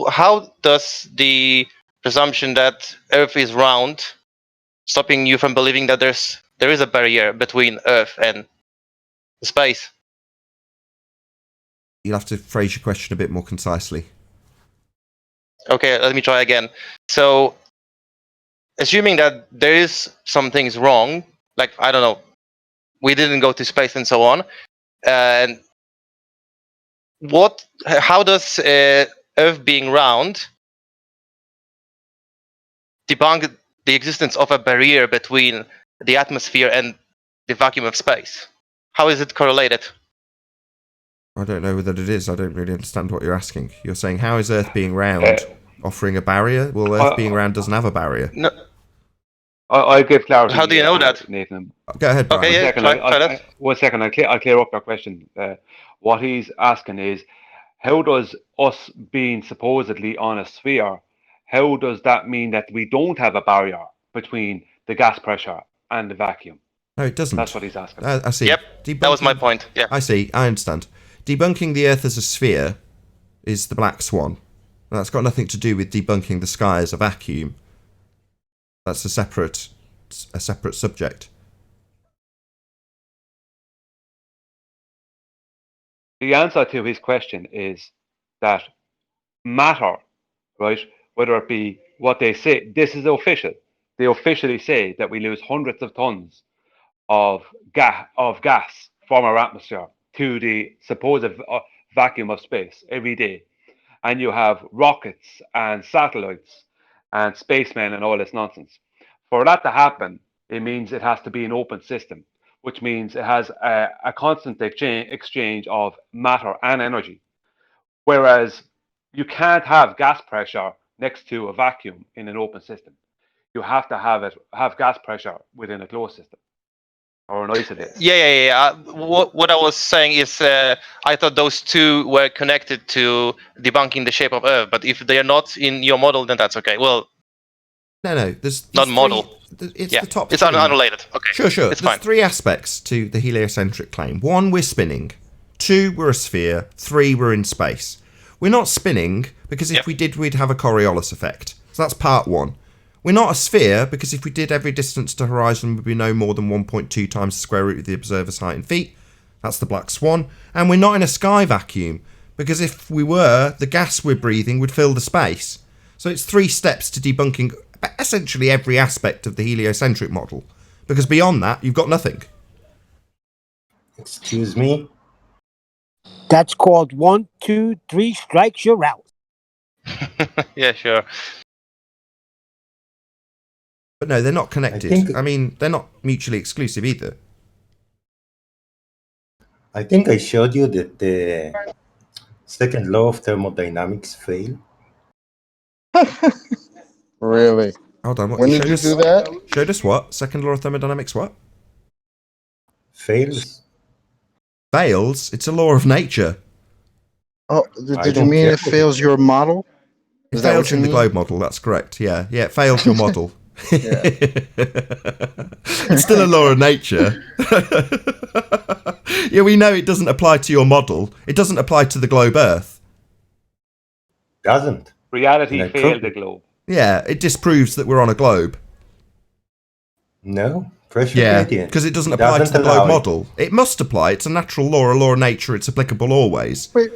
how does the presumption that Earth is round stopping you from believing that there is a barrier between Earth and space? You'll have to phrase your question a bit more concisely. Okay, let me try again. So, assuming that there is some things wrong, like, I don't know, we didn't go to space and so on, and how does Earth being round debunk the existence of a barrier between the atmosphere and the vacuum of space? How is it correlated? I don't know that it is. I don't really understand what you're asking. You're saying, how is Earth being round offering a barrier? Well, Earth being round doesn't have a barrier. No. I'll give clarity. How do you know that? Nathan? Go ahead, Brian. Okay, try that. 1 second, I'll clear up your question. What he's asking is, how does us being supposedly on a sphere, how does that mean that we don't have a barrier between the gas pressure and the vacuum? No, it doesn't. That's what he's asking. I see. Yep, that was my point. Yeah. I see. I understand. Debunking the Earth as a sphere is the black swan. That's got nothing to do with debunking the sky as a vacuum. That's a separate subject. The answer to his question is that matter, right? Whether it be what they say, this is official. They officially say that we lose hundreds of tons of gas from our atmosphere to the supposed vacuum of space every day. And you have rockets and satellites and spacemen and all this nonsense. For that to happen, it means it has to be an open system, which means it has a constant exchange of matter and energy. Whereas you can't have gas pressure next to a vacuum in an open system. You have to have gas pressure within a closed system or an isolated. Yeah. What I was saying is, I thought those two were connected to debunking the shape of Earth, but if they are not in your model, then that's okay. Well, no. There's not model. It's the top. It's three. unrelated. Okay. Sure. It's There's fine. 3 aspects to the heliocentric claim. 1, we're spinning. 2, we're a sphere. 3, we're in space. We're not spinning because if we did, we'd have a Coriolis effect. So that's part 1. We're not a sphere because if we did, every distance to horizon would be no more than 1.2 times the square root of the observer's height in feet. That's the black swan. And we're not in a sky vacuum because if we were, the gas we're breathing would fill the space. So it's 3 steps to debunking essentially every aspect of the heliocentric model. Because beyond that, you've got nothing. Excuse me? That's called 1, 2, 3 strikes, you're out. Yeah, sure. But no, they're not connected. I mean, they're not mutually exclusive either. I think I showed you that the second law of thermodynamics failed. Really? Hold on. When did you do that? Showed us what? Second law of thermodynamics what? Fails. Fails? It's a law of nature. Oh, did you mean it fails your model? It fails in the globe model, that's correct. Yeah, it fails your model. It's still a law of nature. Yeah, we know it doesn't apply to your model. It doesn't apply to the globe Earth. Doesn't. Reality failed the globe. Yeah, it disproves that we're on a globe. No. Pressure Yeah, gradient. because it doesn't apply to the globe model. It must apply. It's a natural law, a law of nature. It's applicable always. Wait,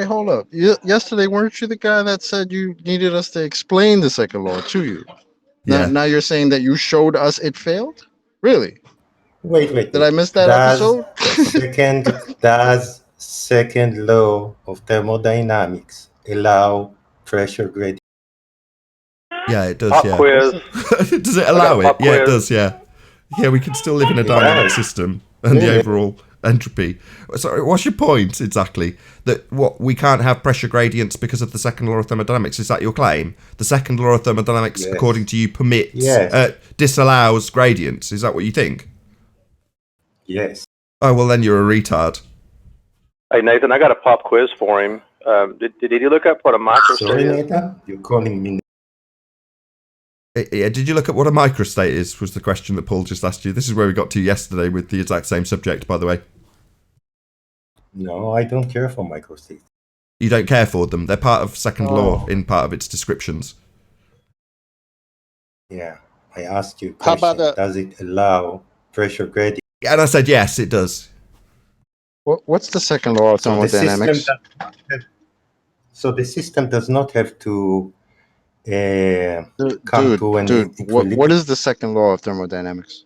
hold up. Yesterday, weren't you the guy that said you needed us to explain the second law to you? Yeah. Now you're saying that you showed us it failed? Really? Wait. Did I miss that episode? Does second law of thermodynamics allow pressure gradient? Yeah, it does. Pop Yeah. quiz. Does it I got allow a it? pop Yeah, it quiz. does. Yeah. Yeah, we can still live in a It dynamic does. system and the Really? overall entropy. Sorry, what's your point exactly? That what we can't have pressure gradients because of the second law of thermodynamics? Is that your claim? The second law of thermodynamics, Yes. according to you, permits Yes. disallows gradients. Is that what you think? Yes. Oh well, then you're a retard. Hey Nathan, I got a pop quiz for him. Did you look up what a microstate Sorry, is? Nathan? You're calling me. Yeah, did you look at what a microstate is? Was the question that Paul just asked you. This is where we got to yesterday with the exact same subject, by the way. No, I don't care for microstates. You don't care for them. They're part of second law Oh. in part of its descriptions. Yeah, I asked you a How question. about Does it allow pressure gradient? Yeah, and I said yes, it does. What's the second law of So the system thermodynamics? the system does not have to come to an Dude, equilibrium. what is the second law of thermodynamics?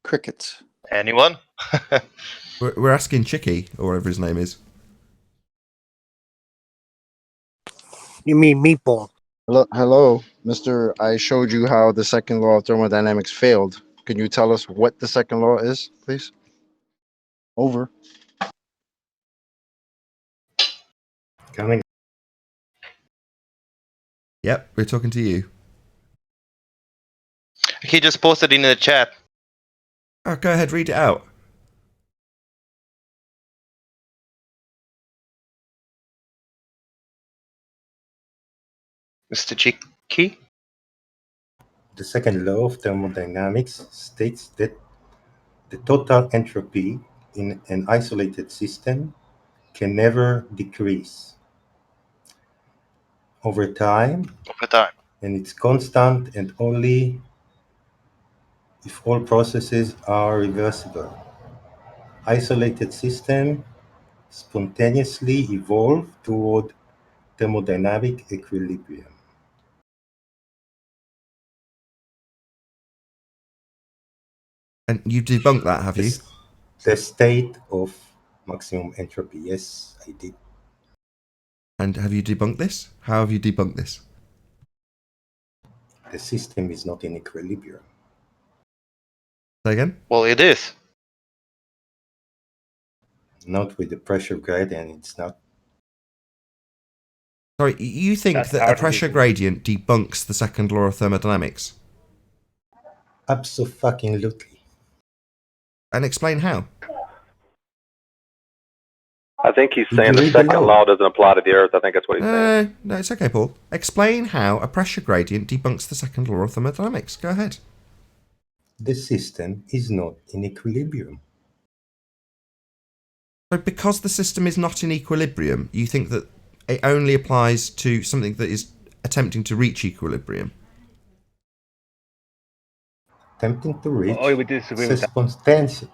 crickets? Anyone? We're asking Chicky, or whatever his name is. You mean meatball? Hello, Mister. I showed you how the second law of thermodynamics failed. Can you tell us what the second law is, please? Over. Coming. Yep, we're talking to you. He just posted in the chat. Oh, go ahead, read it out. Mr. Chicky? The second law of thermodynamics states that the total entropy in an isolated system can never decrease over time, and it's constant and only if all processes are reversible. Isolated systems spontaneously evolve toward thermodynamic equilibrium. And you debunked that, have you? The state of maximum entropy, yes, I did. And have you debunked this? How have you debunked this? The system is not in equilibrium. Say again? Well, it is. Not with the pressure gradient, it's not. Sorry, you think That's that a pressure artificial. gradient debunks the second law of thermodynamics? Abso-fucking-lutely. And explain how. I think he's Did saying you the read the second law? law doesn't apply to the Earth. I think that's what he's saying. No, it's okay, Paul. Explain how a pressure gradient debunks the second law of thermodynamics. Go ahead. The system is not in equilibrium. So because the system is not in equilibrium, you think that it only applies to something that is attempting to reach equilibrium? Attempting to reach I would disagree with that.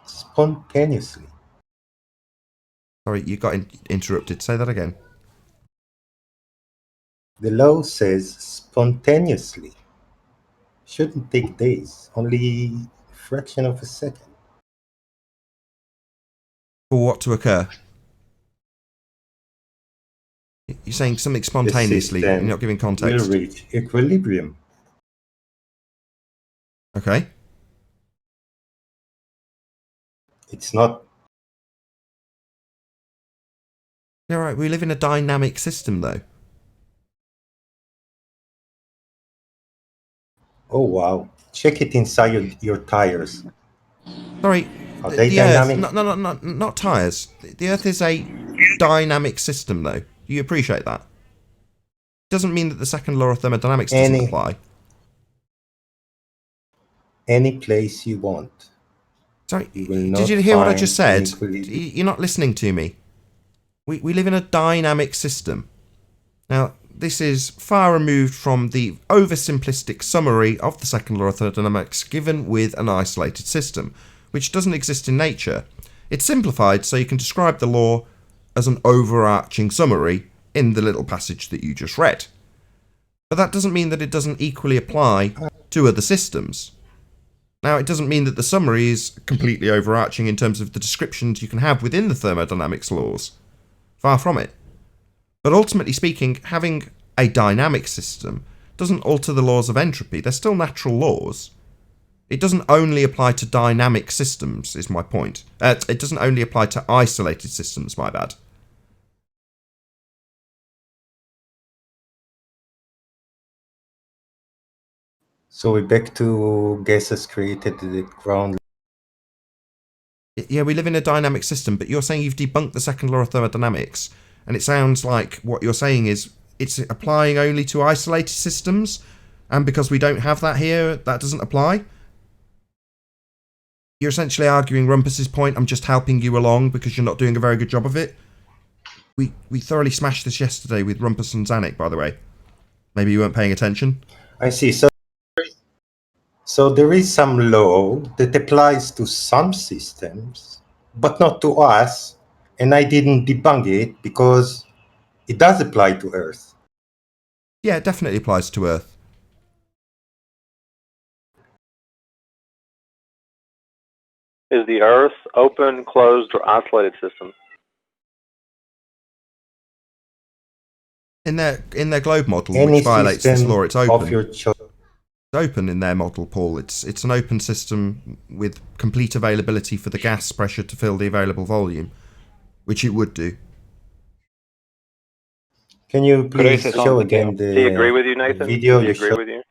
spontaneously. Sorry, you got interrupted. Say that again. The law says spontaneously. Shouldn't take days, only a fraction of a second. For what to occur? You're saying something spontaneously. You're not giving context. Will reach equilibrium. Okay. It's not. Yeah, right. We live in a dynamic system, though. Oh wow! Check it inside your tires. Sorry, Are they the Earth, dynamic? not tires. The Earth is a dynamic system, though. You appreciate that? Doesn't mean that the second law of thermodynamics doesn't apply. Any place you want. Sorry, You will did not you hear what I find just said? an equilibrium. You're not listening to me. We live in a dynamic system. Now, this is far removed from the oversimplistic summary of the second law of thermodynamics given with an isolated system, which doesn't exist in nature. It's simplified so you can describe the law as an overarching summary in the little passage that you just read. But that doesn't mean that it doesn't equally apply to other systems. Now, it doesn't mean that the summary is completely overarching in terms of the descriptions you can have within the thermodynamics laws. Far from it. But ultimately speaking, having a dynamic system doesn't alter the laws of entropy. They're still natural laws. It doesn't only apply to dynamic systems, is my point. It doesn't only apply to isolated systems, my bad. So we're back to gases created at the ground. Yeah, we live in a dynamic system, but you're saying you've debunked the second law of thermodynamics, and it sounds like what you're saying is it's applying only to isolated systems, and because we don't have that here, that doesn't apply? You're essentially arguing Rumpus's point. I'm just helping you along because you're not doing a very good job of it. We thoroughly smashed this yesterday with Rumpus and Zanuck, by the way. Maybe you weren't paying attention. I see. So there is some law that applies to some systems, but not to us. And I didn't debunk it because it does apply to Earth. Yeah, it definitely applies to Earth. Is the Earth open, closed, or isolated system? In their globe model, Any which violates this system law, it's open. of your choice. It's open in their model, Paul. It's an open system with complete availability for the gas pressure to fill the available volume, which it would do. Can you please say show something, again Dale? the Do you agree with you, Nathan? video Do you you agree showed? with you?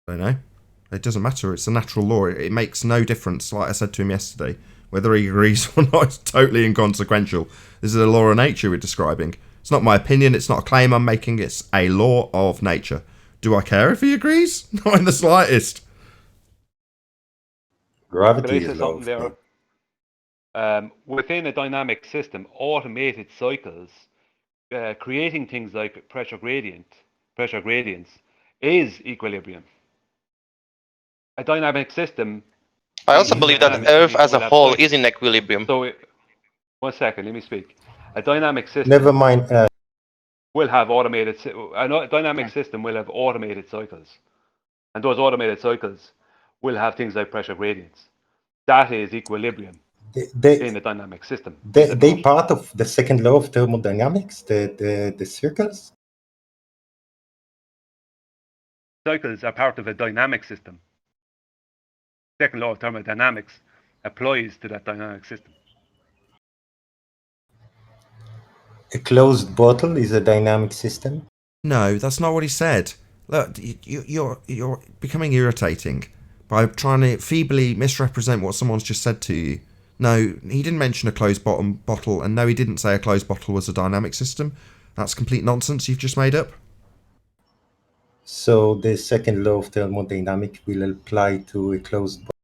I don't know. It doesn't matter. It's a natural law. It makes no difference, like I said to him yesterday. Whether he agrees or not is totally inconsequential. This is a law of nature we're describing. It's not my opinion. It's not a claim I'm making. It's a law of nature. Do I care if he agrees? Not in the slightest. Gravity Could I is say law something of there? Within a dynamic system, automated cycles, creating things like pressure gradients, is equilibrium. A dynamic system. I also being believe that dynamic Earth means it as a will have whole cycles. is in equilibrium. So, 1 second, let me speak. A dynamic system. Never mind. Will have automated. A dynamic system will have automated cycles, and those automated cycles will have things like pressure gradients. That is equilibrium in a dynamic system. They part of the second law of thermodynamics, the circles. Cycles are part of a dynamic system. Second law of thermodynamics applies to that dynamic system. A closed bottle is a dynamic system. No, that's not what he said. Look, you're becoming irritating by trying to feebly misrepresent what someone's just said to you. No, he didn't mention a closed bottle, and no, he didn't say a closed bottle was a dynamic system. That's complete nonsense you've just made up. So the second law of thermodynamics will apply to a closed bottle.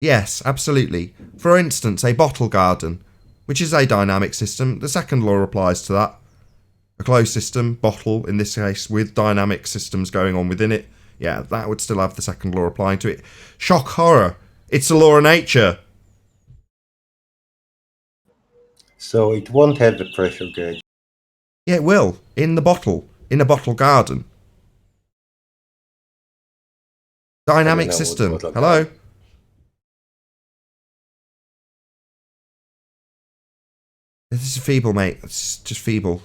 Yes, absolutely. For instance, a bottle garden, which is a dynamic system, the second law applies to that. A closed system, bottle in this case, with dynamic systems going on within it, yeah, that would still have the second law applying to it. Shock horror! It's a law of nature! So it won't have a pressure gauge. Yeah, it will. In the bottle. In a bottle garden. Dynamic system. Hello? This is feeble, mate. It's just feeble.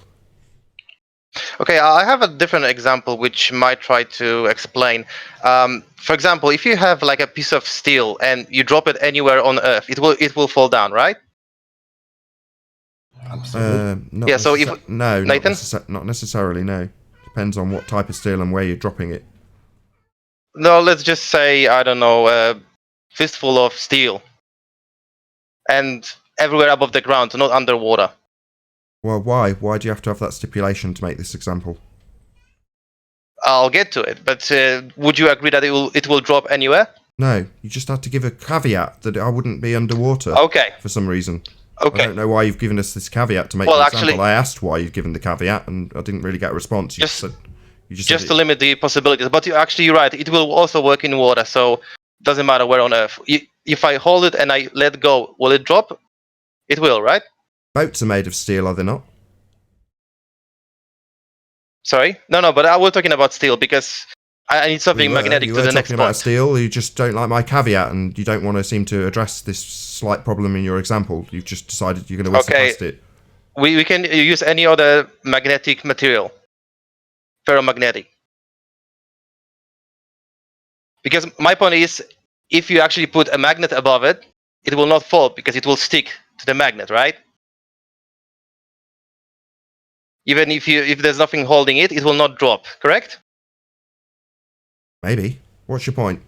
Okay, I have a different example which might try to explain. For example, if you have like a piece of steel and you drop it anywhere on Earth, it will fall down, right? Absolutely. So if no, Nathan? not necessarily. No, depends on what type of steel and where you're dropping it. No, let's just say I don't know, a fistful of steel, and everywhere above the ground, not underwater. Well, why? Why do you have to have that stipulation to make this example? I'll get to it, but would you agree that it will drop anywhere? No, you just had to give a caveat that I wouldn't be underwater. Okay. For some reason. Okay. I don't know why you've given us this caveat to make Well, the example. actually, I asked why you've given the caveat, and I didn't really get a response. You just to limit the possibilities. But you're right. It will also work in water, so it doesn't matter where on Earth. If I hold it and I let go, will it drop? It will, right? Boats are made of steel, are they not? Sorry? No, but I was talking about steel because I need something magnetic to the next talking about point. steel. You just don't like my caveat, and you don't want to seem to address this slight problem in your example. You've just decided you're going to whistle past it. We can use any other magnetic material. Ferromagnetic. Because my point is, if you actually put a magnet above it, it will not fall because it will stick to the magnet, right? Even if there's nothing holding it, it will not drop, correct? Maybe. What's your point?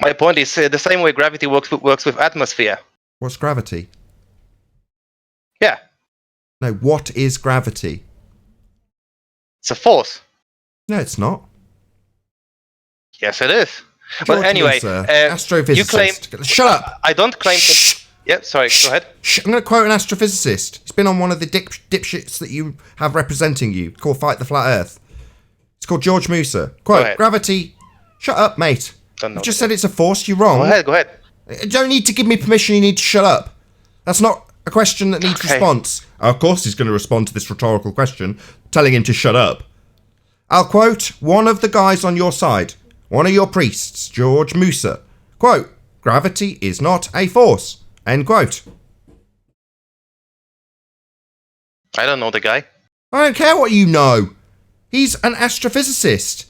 My point is the same way gravity works with atmosphere. What's gravity? Yeah. No, what is gravity? It's a force. No, it's not. Yes, it is. George But anyway, Musa, astrophysicist. you claim... Shut up! I don't claim... Yeah, sorry, go ahead. I'm going to quote an astrophysicist. He's been on one of the dipshits that you have representing you, called Fight the Flat Earth. It's called George Musa. Quote, gravity... Shut up, mate. You just said it's a force, you're wrong. Go ahead. You don't need to give me permission, you need to shut up. That's not a question that needs response. Of course he's going to respond to this rhetorical question, telling him to shut up. I'll quote one of the guys on your side, one of your priests, George Musa. Quote, gravity is not a force. End quote. I don't know the guy. I don't care what you know. He's an astrophysicist.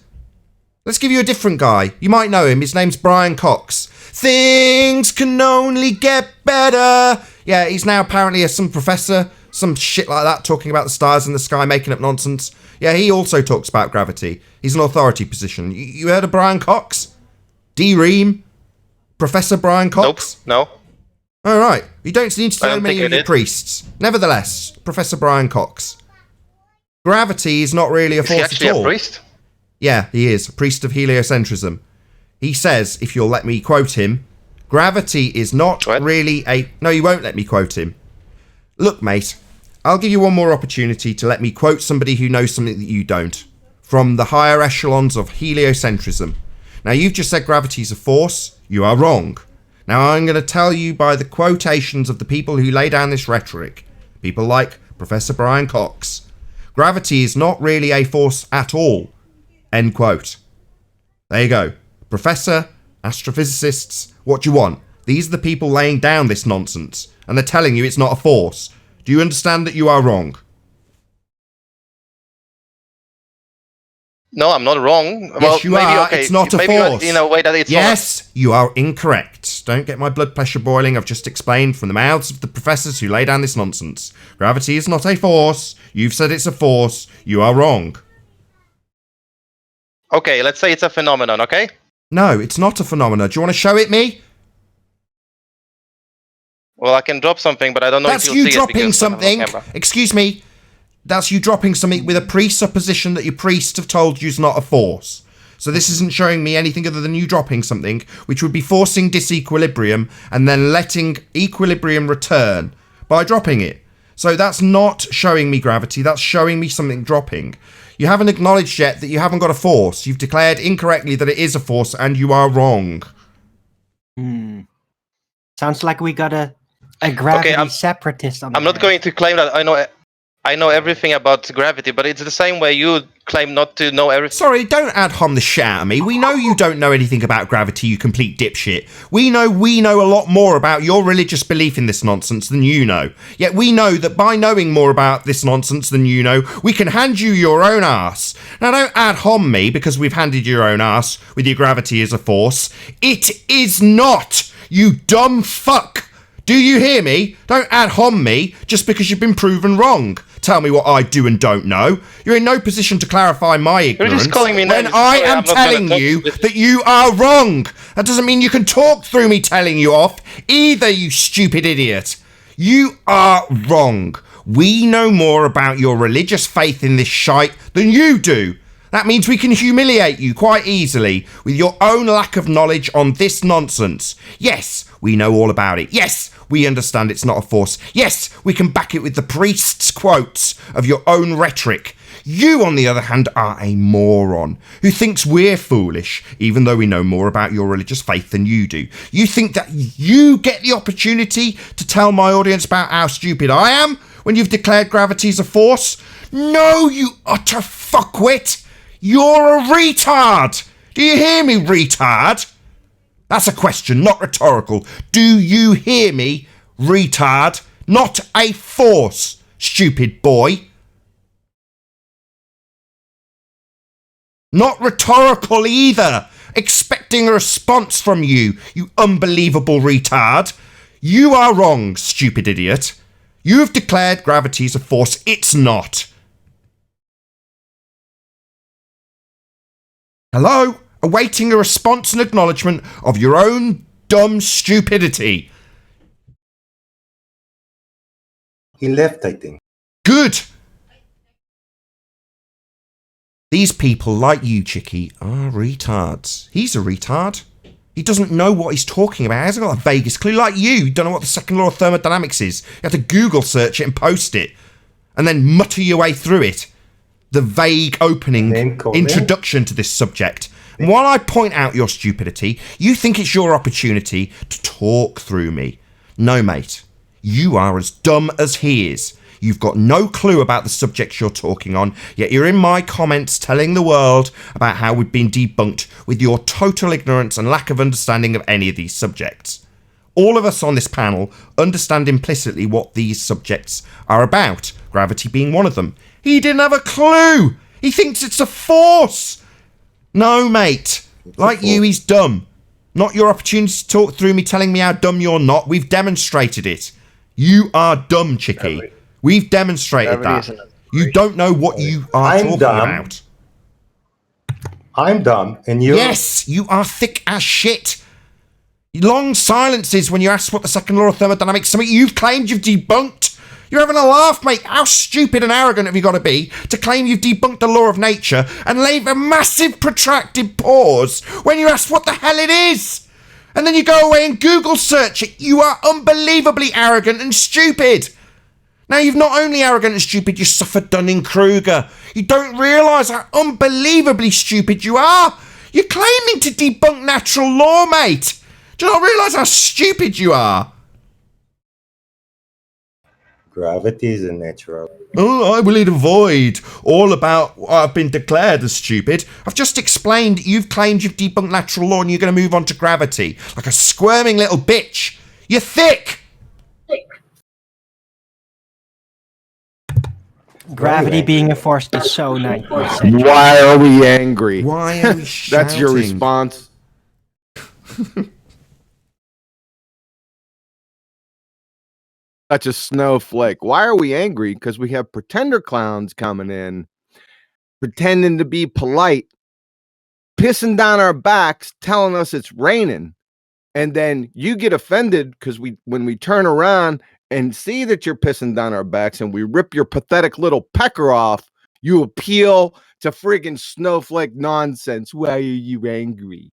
Let's give you a different guy. You might know him. His name's Brian Cox. Things can only get better. Yeah, he's now apparently some professor, some shit like that, talking about the stars in the sky, making up nonsense. Yeah, he also talks about gravity. He's an authority position. You heard of Brian Cox? D-Ream? Professor Brian Cox? Nope, no. All right. You don't need to know many of your priests. Nevertheless, Professor Brian Cox. Gravity is not really a force at all. Is he actually a priest? Yeah, he is. A priest of heliocentrism. He says, if you'll let me quote him, gravity is not really a... No, you won't let me quote him. Look, mate, I'll give you one more opportunity to let me quote somebody who knows something that you don't. From the higher echelons of heliocentrism. Now, you've just said gravity is a force. You are wrong. Now, I'm going to tell you by the quotations of the people who lay down this rhetoric. People like Professor Brian Cox. Gravity is not really a force at all. End quote. There you go. Professor, astrophysicists, what do you want? These are the people laying down this nonsense, and they're telling you it's not a force. Do you understand that you are wrong? No, I'm not wrong. Yes, you are. Okay, it's not a force. In a way that it's yes, you are incorrect. Don't get my blood pressure boiling. I've just explained from the mouths of the professors who lay down this nonsense. Gravity is not a force. You've said it's a force. You are wrong. Okay, let's say it's a phenomenon, okay? No, it's not a phenomenon. Do you want to show it me? Well, I can drop something, but I don't know if you'll see it. That's you dropping something. Excuse me. That's you dropping something with a presupposition that your priests have told you is not a force. So this isn't showing me anything other than you dropping something, which would be forcing disequilibrium and then letting equilibrium return by dropping it. So that's not showing me gravity. That's showing me something dropping. You haven't acknowledged yet that you haven't got a force. You've declared incorrectly that it is a force, and you are wrong. Sounds like we got a gravity separatist on the I'm not going to claim that I know everything about gravity, but it's the same way you claim not to know everything. Sorry, don't ad hom the shit out of me. We know you don't know anything about gravity, you complete dipshit. We know a lot more about your religious belief in this nonsense than you know. Yet we know that by knowing more about this nonsense than you know, we can hand you your own arse. Now don't ad hom me because we've handed you your own arse with your gravity as a force. It is not, you dumb fuck. Do you hear me? Don't ad hom me just because you've been proven wrong. Tell me what I do and don't know. You're in no position to clarify my ignorance. You're just calling me when names. I am telling you that you are wrong. That doesn't mean you can talk through me telling you off either, you stupid idiot. You are wrong. We know more about your religious faith in this shite than you do. That means we can humiliate you quite easily with your own lack of knowledge on this nonsense. Yes, we know all about it. Yes, we understand it's not a force. Yes, we can back it with the priest's quotes of your own rhetoric. You, on the other hand, are a moron who thinks we're foolish, even though we know more about your religious faith than you do. You think that you get the opportunity to tell my audience about how stupid I am when you've declared gravity's a force? No, you utter fuckwit! You're a retard! Do you hear me, retard? That's a question, not rhetorical. Do you hear me, retard? Not a force, stupid boy. Not rhetorical either. Expecting a response from you, you unbelievable retard. You are wrong, stupid idiot. You have declared gravity's a force. It's not. Hello? Awaiting a response and acknowledgement of your own dumb stupidity. He left, I think. Good. These people, like you, Chicky, are retards. He's a retard. He doesn't know what he's talking about. He hasn't got the vaguest clue. Like you don't know what the second law of thermodynamics is. You have to Google search it and post it. And then mutter your way through it. The vague opening introduction to this subject. And while I point out your stupidity, you think it's your opportunity to talk through me. No, mate. You are as dumb as he is. You've got no clue about the subjects you're talking on, yet you're in my comments telling the world about how we've been debunked with your total ignorance and lack of understanding of any of these subjects. All of us on this panel understand implicitly what these subjects are about, gravity being one of them. He didn't have a clue! He thinks it's a force! No, mate. Like you, he's dumb. Not your opportunity to talk through me telling me how dumb you're not. We've demonstrated it. You are dumb, Chicky. We've demonstrated that. You don't know what you are talking about. I'm dumb, and you... Yes, you are thick as shit. Long silences when you ask what the second law of thermodynamics is, something you've claimed you've debunked. You're having a laugh, mate. How stupid and arrogant have you got to be to claim you've debunked the law of nature and leave a massive protracted pause when you ask what the hell it is? And then you go away and Google search it. You are unbelievably arrogant and stupid. Now, you've not only arrogant and stupid, you suffered Dunning-Kruger. You don't realise how unbelievably stupid you are. You're claiming to debunk natural law, mate. Do you not realise how stupid you are? Gravity is a natural. Oh, I will avoid all about what I've been declared as stupid. I've just explained you've claimed you've debunked natural law and you're going to move on to gravity. Like a squirming little bitch. You're thick. Gravity being a force is so 19th century. Why are we angry? Why are we shouting? That's your response. Such a snowflake. Why are we angry? Because we have pretender clowns coming in, pretending to be polite, pissing down our backs, telling us it's raining. And then you get offended because when we turn around and see that you're pissing down our backs and we rip your pathetic little pecker off, you appeal to friggin' snowflake nonsense. Why are you angry?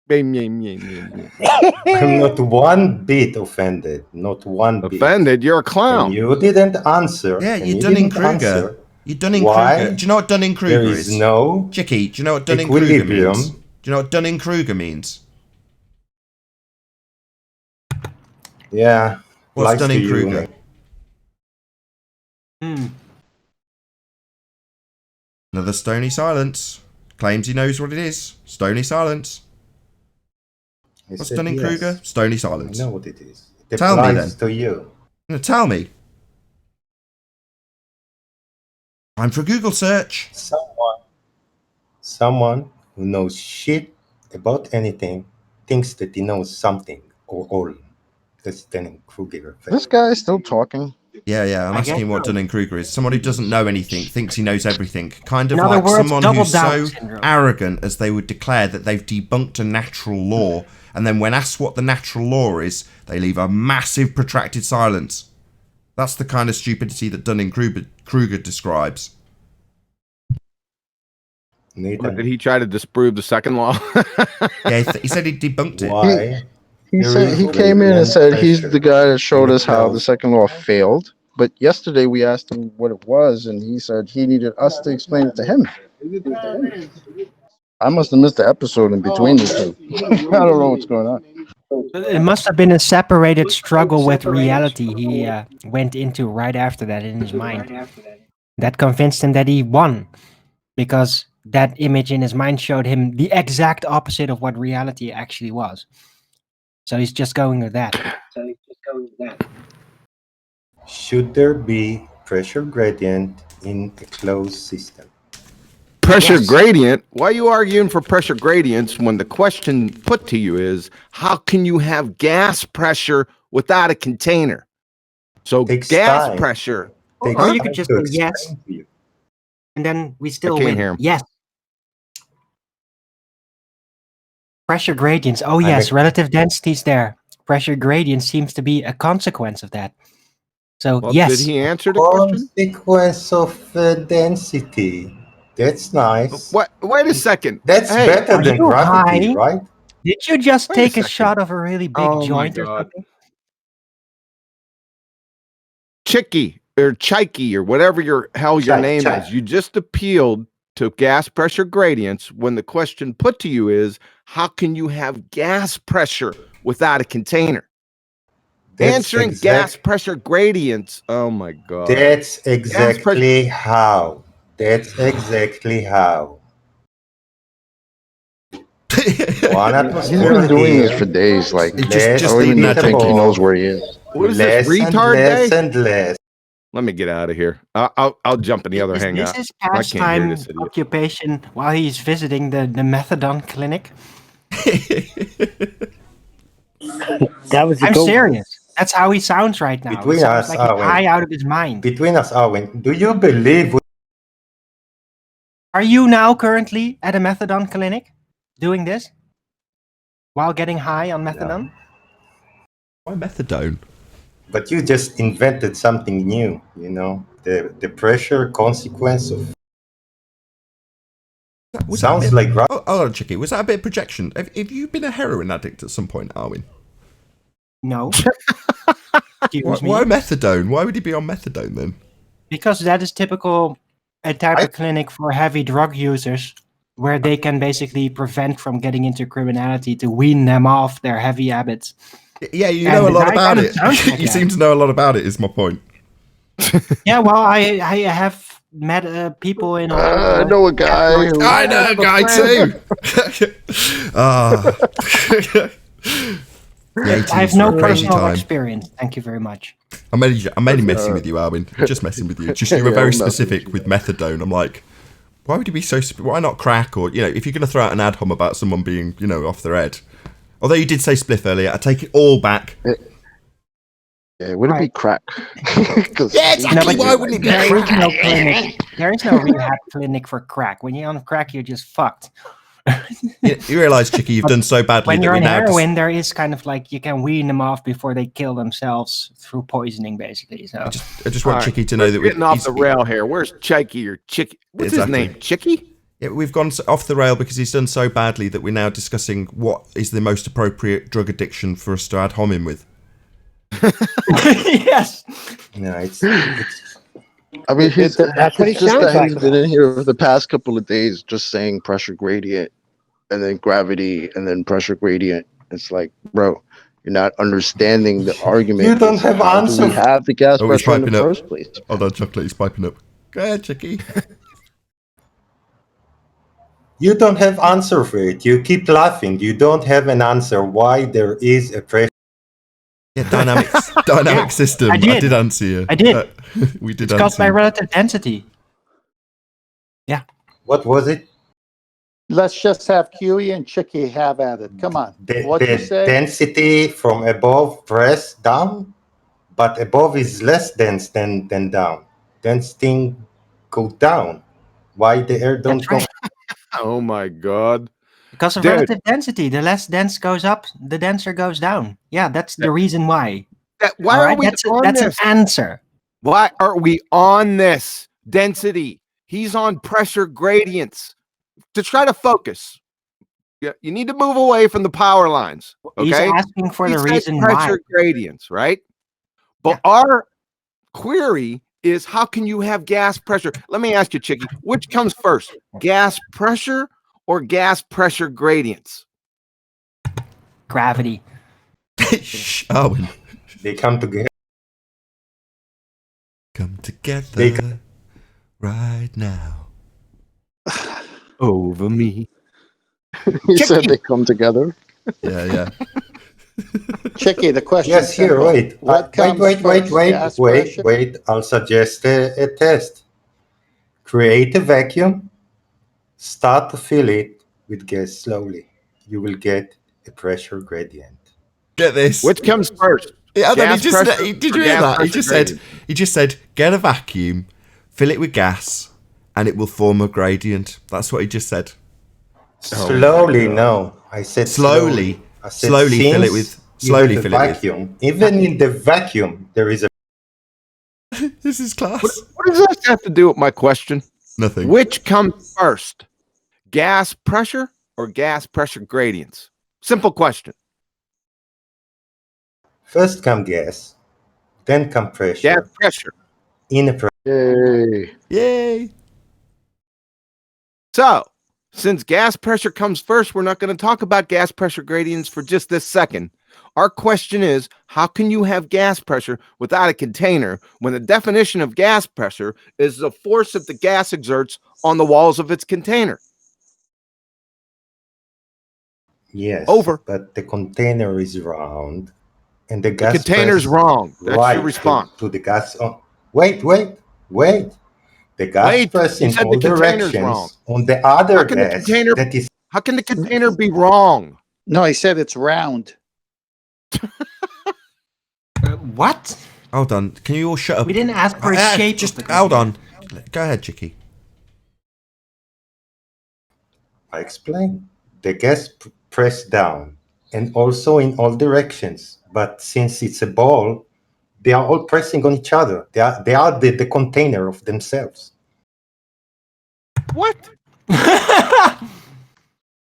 I'm not one bit offended. Not one bit. Offended? You're a clown. And you didn't answer. Yeah, you're Dunning-Kruger. You're Dunning-Kruger. Do you know what Dunning-Kruger is? There is no Chicky, do you know what Dunning-Kruger means? Do you know what Dunning-Kruger means? Yeah. What's Dunning-Kruger? Another stony silence. Claims he knows what it is. Stony silence. What's Dunning-Kruger? Yes. Stony silence. I know what it is. It tell me then. To you. No, tell me. Time for a Google search. Someone who knows shit about anything thinks that he knows something or all. That's Dunning-Kruger. This guy is still talking. Yeah, I'm asking what Dunning-Kruger is. Someone who doesn't know anything, thinks he knows everything. Kind of like someone who's so arrogant as they would declare that they've debunked a natural law, and then when asked what the natural law is, they leave a massive protracted silence. That's the kind of stupidity that Dunning-Kruger describes. Did he try to disprove the second law? Yeah, he said he debunked it. Why? He came in and said he's the guy that showed us how the second law failed. But yesterday we asked him what it was, and he said he needed us to explain it to him. I must have missed the episode in between the two. I don't know what's going on. It must have been a separated struggle with reality he went into right after that in his mind. That convinced him that he won, because that image in his mind showed him the exact opposite of what reality actually was. So he's just going with that. Should there be pressure gradient in a closed system? Pressure gradient? Why are you arguing for pressure gradients when the question put to you is, how can you have gas pressure without a container? So gas time. pressure. Or you could just say yes, and then we still can't win. hear him. Yes. Pressure gradients. Oh yes, relative density's there. Pressure gradient seems to be a consequence of that. So Well, yes. did he answer the question? Consequence of density. That's nice. What? Wait a second. That's Hey, better Are than you gravity, high? right? Did you just Wait a take a second. shot of a really big Oh my joint or God. something? Chicky or Chikey or whatever your name is, you just appealed to gas pressure gradients when the question put to you is, how can you have gas pressure without a container? Answering gas pressure gradients. Oh my God. That's exactly how. That's exactly how. One He's atmosphere been doing this here. for days. Like, I Less don't even limit think he above. knows where he is. What is this, Less and retard less day? and less. Let me get out of here. I'll jump in the other Is hangout. this his I can't hear pastime this idiot. occupation while he's visiting the methadone clinic? That was a I'm good one. serious. That's how he sounds right now. Between he sounds us, like he's Owen. high out of his mind. Between us, Owen, do you believe Are you now currently at a methadone clinic doing this while getting high on methadone? Why methadone? But you just invented something new, you know, the pressure consequence of. Sounds like Oh, Chicky, was that a bit of projection? Have you been a heroin addict at some point, Arwin? No. Why methadone? Why would he be on methadone then? Because that is typical a type of clinic for heavy drug users, where they can basically prevent from getting into criminality to wean them off their heavy habits. Yeah, you know a lot about it. Like You seem to know a lot about it, is my point. Yeah, well, I have met people in. I know a guy. I know a guy too. I have no personal experience. Thank you very much. I'm only messing with you, Arwin. I'm just messing with you. Just you were very specific with methadone. I'm like, why would you be so? Why not crack? Or if you're going to throw out an ad hom about someone being off their head. Although you did say spliff earlier, I take it all back. Yeah, would it be crack? Yeah, exactly. Why wouldn't it be crack? There is no rehab clinic for crack. When you're on crack, you're just fucked. You realise, Chicky, you've done so badly when that you're we on now heroin, there is kind of like you can wean them off before they kill themselves through poisoning, basically. So I just want Chicky to know that we're getting off the rail here. Where's Chicky or Chicky? What's his name? Chicky? Yeah, we've gone off the rail because he's done so badly that we're now discussing what is the most appropriate drug addiction for us to ad hom him with. Yes. No, it's I mean, That's what he it's just sounds that like. he's been in here for the past couple of days just saying pressure gradient and then gravity and then pressure gradient. It's like, bro, you're not understanding the argument. You don't have How do we answer. have the gas Oh, he's pressure in the piping up. first place? Hold on, Chocolate, he's piping up. Go ahead, Chicky. You don't have answer for it. You keep laughing. You don't have an answer why there is a pressure. Yeah, dynamic system. I did answer you. I did. We did It's answer caused by you. relative density. Yeah. What was it? Let's just have Huey and Chicky have at it. Come on. What'd you say? Density from above press down, but above is less dense than down. Dense thing go down. Why the air don't go? Oh my God. Because of Dude. relative density, the less dense goes up, the denser goes down. Yeah, that's the reason why. Why All are right, we on that's this? an answer. Why are we on this? Density. He's on pressure gradients. To try to focus. You need to move away from the power lines. Okay? He's asking for He the said reason pressure why. gradients, right? But our query is how can you have gas pressure? Let me ask you, Chicky, which comes first, gas pressure or gas pressure gradients? Gravity. Owen. They come together. Come together right now. Over me. He said they come together. Yeah. Chicky, the question. Yes, here, wait. Gas pressure? Wait. I'll suggest a test. Create a vacuum, start to fill it with gas slowly. You will get a pressure gradient. Get this. Which comes first? Yeah, then Gas did you pressure or hear gas that? He pressure just said, get a vacuum, fill it with gas, and it will form a gradient. That's what he just said. Slowly, no. I said slowly. I said fill it with slowly fill it with vacuum. Even in the vacuum, there is a. This is class. What does that have to do with my question? Nothing. Which comes first? Gas pressure or gas pressure gradients? Simple question. First come gas, then come pressure. Gas pressure. In a pressure. Yay. So, since gas pressure comes first, we're not going to talk about gas pressure gradients for just this second. Our question is, how can you have gas pressure without a container when the definition of gas pressure is the force that the gas exerts on the walls of its container? Yes. Over. But the container is round, and the gas. The container's wrong. That's right your response. to the gas. Wait. The gas press in all directions wrong. on the other How can gas. the container? That is. How can the container be wrong? No, he said it's round. What? Hold on. Can you all shut up? We didn't ask for a shape. Just hold on. Go ahead, Chicky. I explain. The gas press down and also in all directions. But since it's a ball, they are all pressing on each other. They are the container of themselves. What?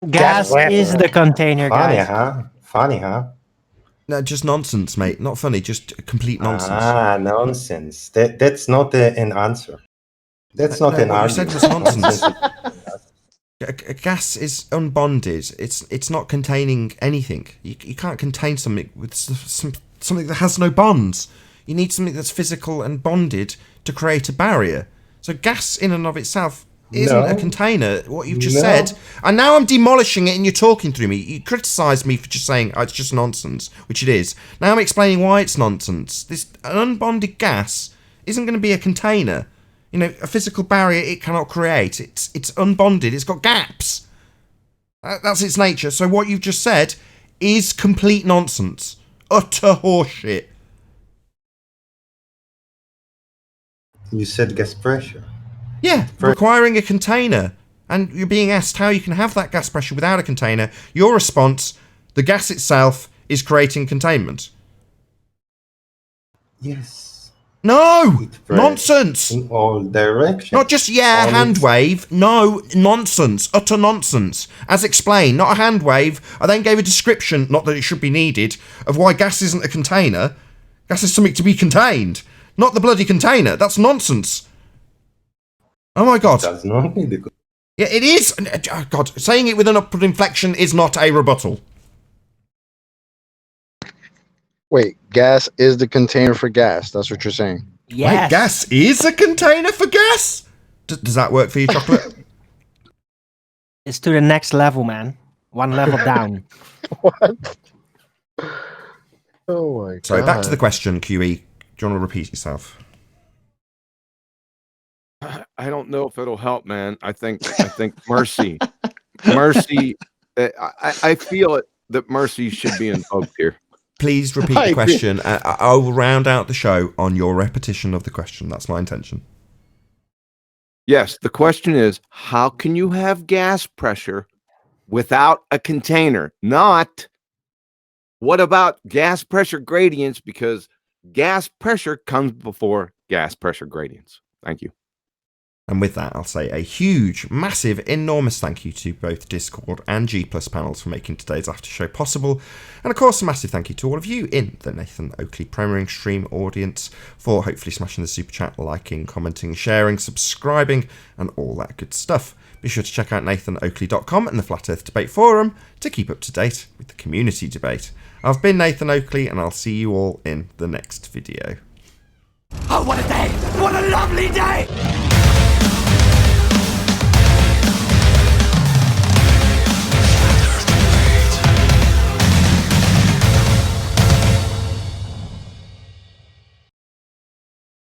Gas is the container, guys. Funny, huh? No, just nonsense, mate. Not funny. Just complete nonsense. Nonsense. That's not an answer. That's not an answer. answer. You said was nonsense. Gas is unbonded. It's not containing anything. You can't contain something with something that has no bonds. You need something that's physical and bonded to create a barrier. So gas in and of itself isn't a container, what you've just said. And now I'm demolishing it and you're talking through me. You criticised me for just saying, it's just nonsense, which it is. Now I'm explaining why it's nonsense. An unbonded gas isn't going to be a container. You know, a physical barrier it cannot create. It's unbonded. It's got gaps. That's its nature. So what you've just said is complete nonsense. Utter horseshit. You said gas pressure. Yeah, requiring a container. And you're being asked how you can have that gas pressure without a container. Your response, the gas itself is creating containment. Yes. No! Nonsense! In all directions. Not just, hand wave. No, nonsense. Utter nonsense. As explained, not a hand wave. I then gave a description, not that it should be needed, of why gas isn't a container. Gas is something to be contained. Not the bloody container. That's nonsense. Oh my God. Does not need the. Yeah, it is. Oh God, saying it with an upward inflection is not a rebuttal. Wait, gas is the container for gas. That's what you're saying. Yes. Wait, gas is a container for gas? Does that work for you, Chocolate? It's to the next level, man. One level down. What? Oh my God. So back to the question, QE. Do you want to repeat yourself? I don't know if it'll help, man. I think Mercy. I feel it that Mercy should be invoked here. Please repeat the question. I will round out the show on your repetition of the question. That's my intention. Yes, the question is, how can you have gas pressure without a container? Not, what about gas pressure gradients? Because gas pressure comes before gas pressure gradients. Thank you. And with that, I'll say a huge, massive, enormous thank you to both Discord and G Plus panels for making today's after show possible. And of course, a massive thank you to all of you in the Nathan Oakley premiering stream audience for hopefully smashing the super chat, liking, commenting, sharing, subscribing, and all that good stuff. Be sure to check out nathanoakley.com and the Flat Earth Debate Forum to keep up to date with the community debate. I've been Nathan Oakley, and I'll see you all in the next video. Oh, what a day! What a lovely day!